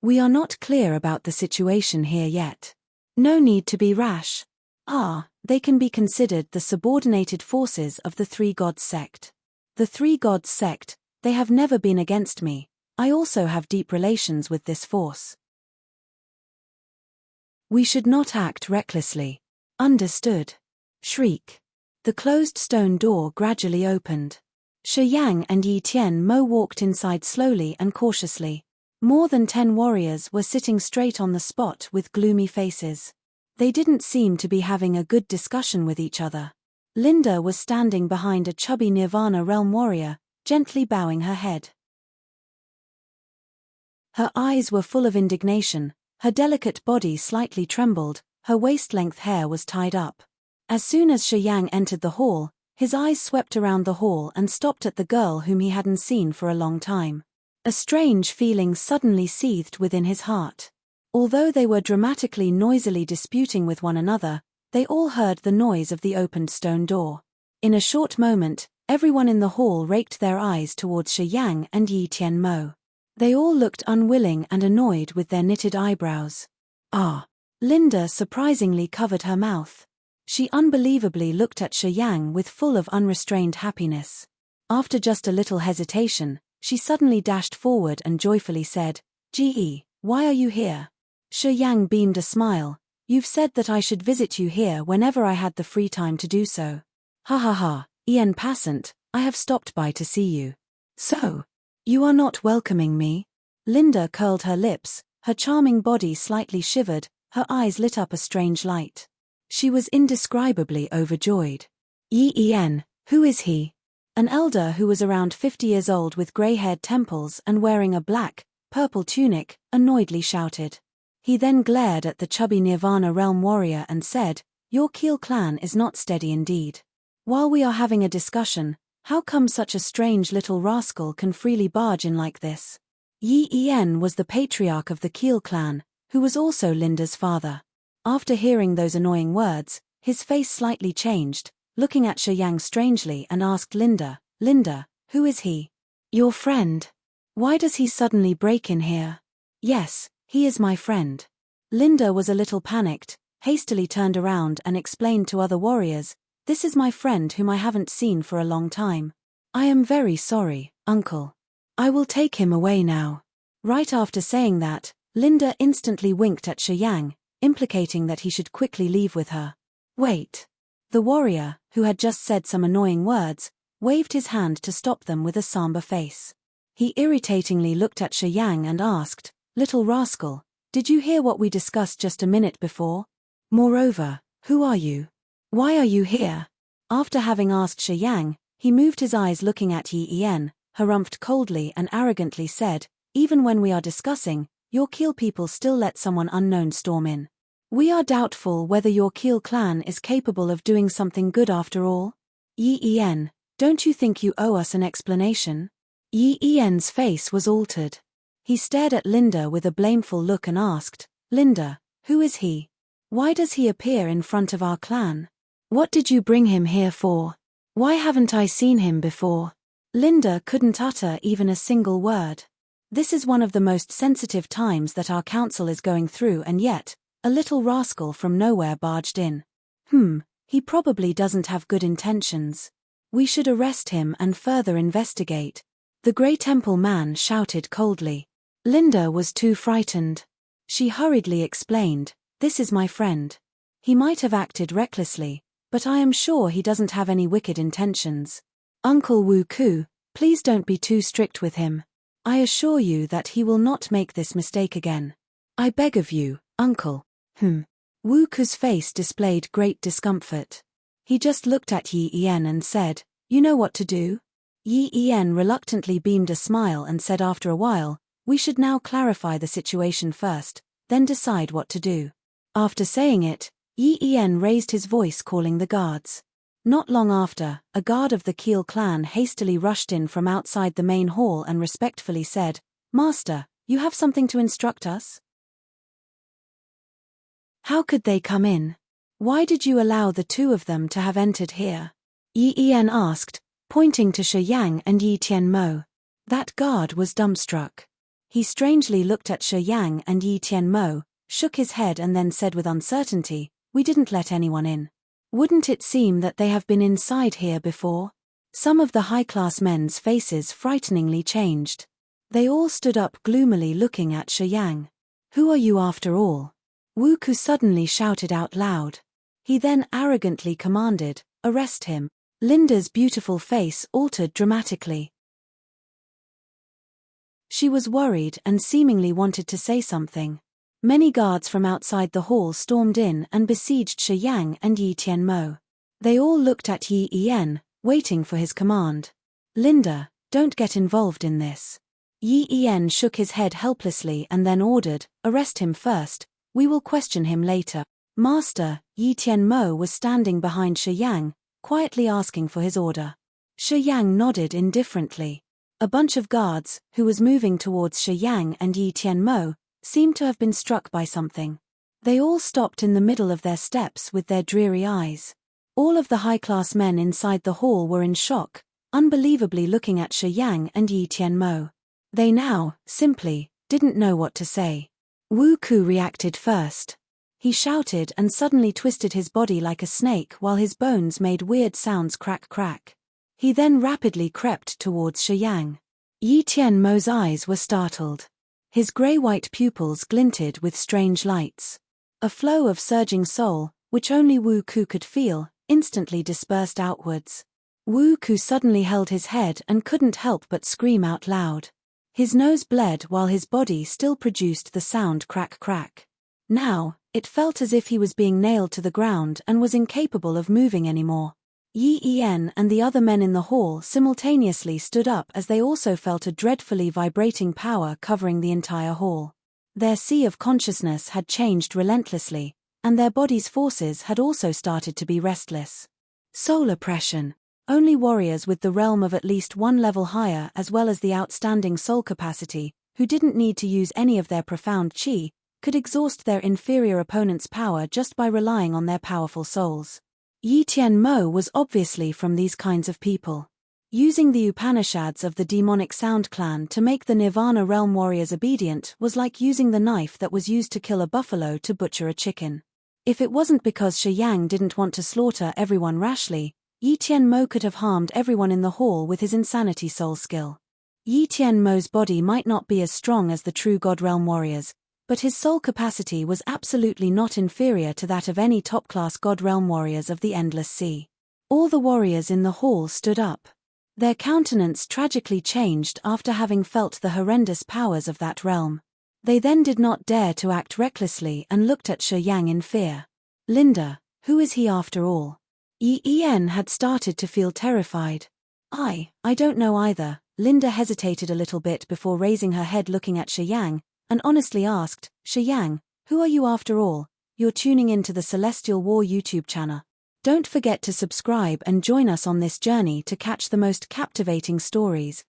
We are not clear about the situation here yet. No need to be rash. They can be considered the subordinated forces of the Three Gods sect. The Three Gods sect, they have never been against me. I also have deep relations with this force. We should not act recklessly. Understood?" Shriek. The closed stone door gradually opened. Shi Yang and Yi Tian Mo walked inside slowly and cautiously. More than 10 warriors were sitting straight on the spot with gloomy faces. They didn't seem to be having a good discussion with each other. Linda was standing behind a chubby Nirvana realm warrior, gently bowing her head. Her eyes were full of indignation, her delicate body slightly trembled, her waist-length hair was tied up. As soon as Shi Yang entered the hall, his eyes swept around the hall and stopped at the girl whom he hadn't seen for a long time. A strange feeling suddenly seethed within his heart. Although they were dramatically noisily disputing with one another, they all heard the noise of the opened stone door. In a short moment, everyone in the hall raked their eyes towards Shi Yang and Yi Tian Mo. They all looked unwilling and annoyed with their knitted eyebrows. Linda surprisingly covered her mouth. She unbelievably looked at Shi Yang with full of unrestrained happiness. After just a little hesitation, she suddenly dashed forward and joyfully said, "Ge, why are you here?" Shi Yang beamed a smile. "You've said that I should visit you here whenever I had the free time to do so. Ha ha ha, en passant, I have stopped by to see you." "So, you are not welcoming me?" Linda curled her lips, her charming body slightly shivered, her eyes lit up a strange light. She was indescribably overjoyed. "Yen, who is he?" An elder who was around 50 years old with grey-haired temples and wearing a black, purple tunic, annoyedly shouted. He then glared at the chubby Nirvana realm warrior and said, "Your Keel clan is not steady indeed. While we are having a discussion, how come such a strange little rascal can freely barge in like this?" Yen was the patriarch of the Keel clan, who was also Linda's father. After hearing those annoying words, his face slightly changed, looking at Shi Yang strangely and asked Linda, "Linda, who is he?" "Your friend." Why does he suddenly break in here? Yes, he is my friend. Linda was a little panicked, hastily turned around and explained to other warriors, "This is my friend whom I haven't seen for a long time. I am very sorry, uncle. I will take him away now." Right after saying that, Linda instantly winked at Shi Yang, implicating that he should quickly leave with her. Wait. The warrior, who had just said some annoying words, waved his hand to stop them with a somber face. He irritatingly looked at Shi Yang and asked, "Little rascal, did you hear what we discussed just a minute before? Moreover, who are you? Why are you here?" After having asked Shi Yang, he moved his eyes looking at Yi Yen, harumphed coldly and arrogantly said, "Even when we are discussing, your Keel people still let someone unknown storm in. We are doubtful whether your Keel clan is capable of doing something good after all. Yi Yen, don't you think you owe us an explanation?" Yi Yen's face was altered. He stared at Linda with a blameful look and asked, "Linda, who is he? Why does he appear in front of our clan? What did you bring him here for? Why haven't I seen him before?" Linda couldn't utter even a single word. This is one of the most sensitive times that our council is going through, and yet, a little rascal from nowhere barged in. He probably doesn't have good intentions. We should arrest him and further investigate. The Grey Temple man shouted coldly. Linda was too frightened. She hurriedly explained, "This is my friend. He might have acted recklessly, but I am sure he doesn't have any wicked intentions. Uncle Wu Ku, please don't be too strict with him. I assure you that he will not make this mistake again. I beg of you, uncle." Wu Ku's face displayed great discomfort. He just looked at Yi Yen and said, "You know what to do?" Yi Yen reluctantly beamed a smile and said after a while, "We should now clarify the situation first, then decide what to do." After saying it, Yi Yen raised his voice calling the guards. Not long after, a guard of the Keel clan hastily rushed in from outside the main hall and respectfully said, "Master, you have something to instruct us?" "How could they come in? Why did you allow the two of them to have entered here?" Yi Yen asked, pointing to Shi Yang and Yi Tianmo. That guard was dumbstruck. He strangely looked at Shi Yang and Yi Tianmo, shook his head and then said with uncertainty, "We didn't let anyone in. Wouldn't it seem that they have been inside here before?" Some of the high-class men's faces frighteningly changed. They all stood up gloomily looking at Shi Yang. "Who are you after all?" Wu Ku suddenly shouted out loud. He then arrogantly commanded, "Arrest him." Linda's beautiful face altered dramatically. She was worried and seemingly wanted to say something. Many guards from outside the hall stormed in and besieged Shi Yang and Yi Tianmo. They all looked at Yi Yen, waiting for his command. "Linda, don't get involved in this." Yi Yen shook his head helplessly and then ordered, "Arrest him first, we will question him later." Master, Yi Tianmo was standing behind Shi Yang, quietly asking for his order. Shi Yang nodded indifferently. A bunch of guards, who was moving towards Shi Yang and Yi Tianmo, seemed to have been struck by something. They all stopped in the middle of their steps with their dreary eyes. All of the high-class men inside the hall were in shock, unbelievably looking at Shi Yang and Yi Tianmo. They now, simply, didn't know what to say. Wu Ku reacted first. He shouted and suddenly twisted his body like a snake while his bones made weird sounds crack crack. He then rapidly crept towards Shi Yang. Yi Tianmo's eyes were startled. His grey-white pupils glinted with strange lights. A flow of surging soul, which only Wu Ku could feel, instantly dispersed outwards. Wu Ku suddenly held his head and couldn't help but scream out loud. His nose bled while his body still produced the sound crack crack. Now, it felt as if he was being nailed to the ground and was incapable of moving anymore. Yi Yen and the other men in the hall simultaneously stood up as they also felt a dreadfully vibrating power covering the entire hall. Their sea of consciousness had changed relentlessly, and their bodies' forces had also started to be restless. Soul oppression. Only warriors with the realm of at least one level higher, as well as the outstanding soul capacity, who didn't need to use any of their profound qi, could exhaust their inferior opponent's power just by relying on their powerful souls. Yi Tianmo was obviously from these kinds of people. Using the Upanishads of the demonic Sound clan to make the Nirvana realm warriors obedient was like using the knife that was used to kill a buffalo to butcher a chicken. If it wasn't because Shi Yang didn't want to slaughter everyone rashly, Yi Tianmo could have harmed everyone in the hall with his insanity soul skill. Yi Tianmo's body might not be as strong as the true God Realm warriors, but his soul capacity was absolutely not inferior to that of any top-class God Realm warriors of the Endless Sea. All the warriors in the hall stood up. Their countenance tragically changed after having felt the horrendous powers of that realm. They then did not dare to act recklessly and looked at Shi Yang in fear. Linda, who is he after all? Yen had started to feel terrified. I don't know either. Linda hesitated a little bit before raising her head looking at Shi Yang, and honestly asked, Shi Yang, who are you after all? You're tuning into the Celestial War YouTube channel. Don't forget to subscribe and join us on this journey to catch the most captivating stories.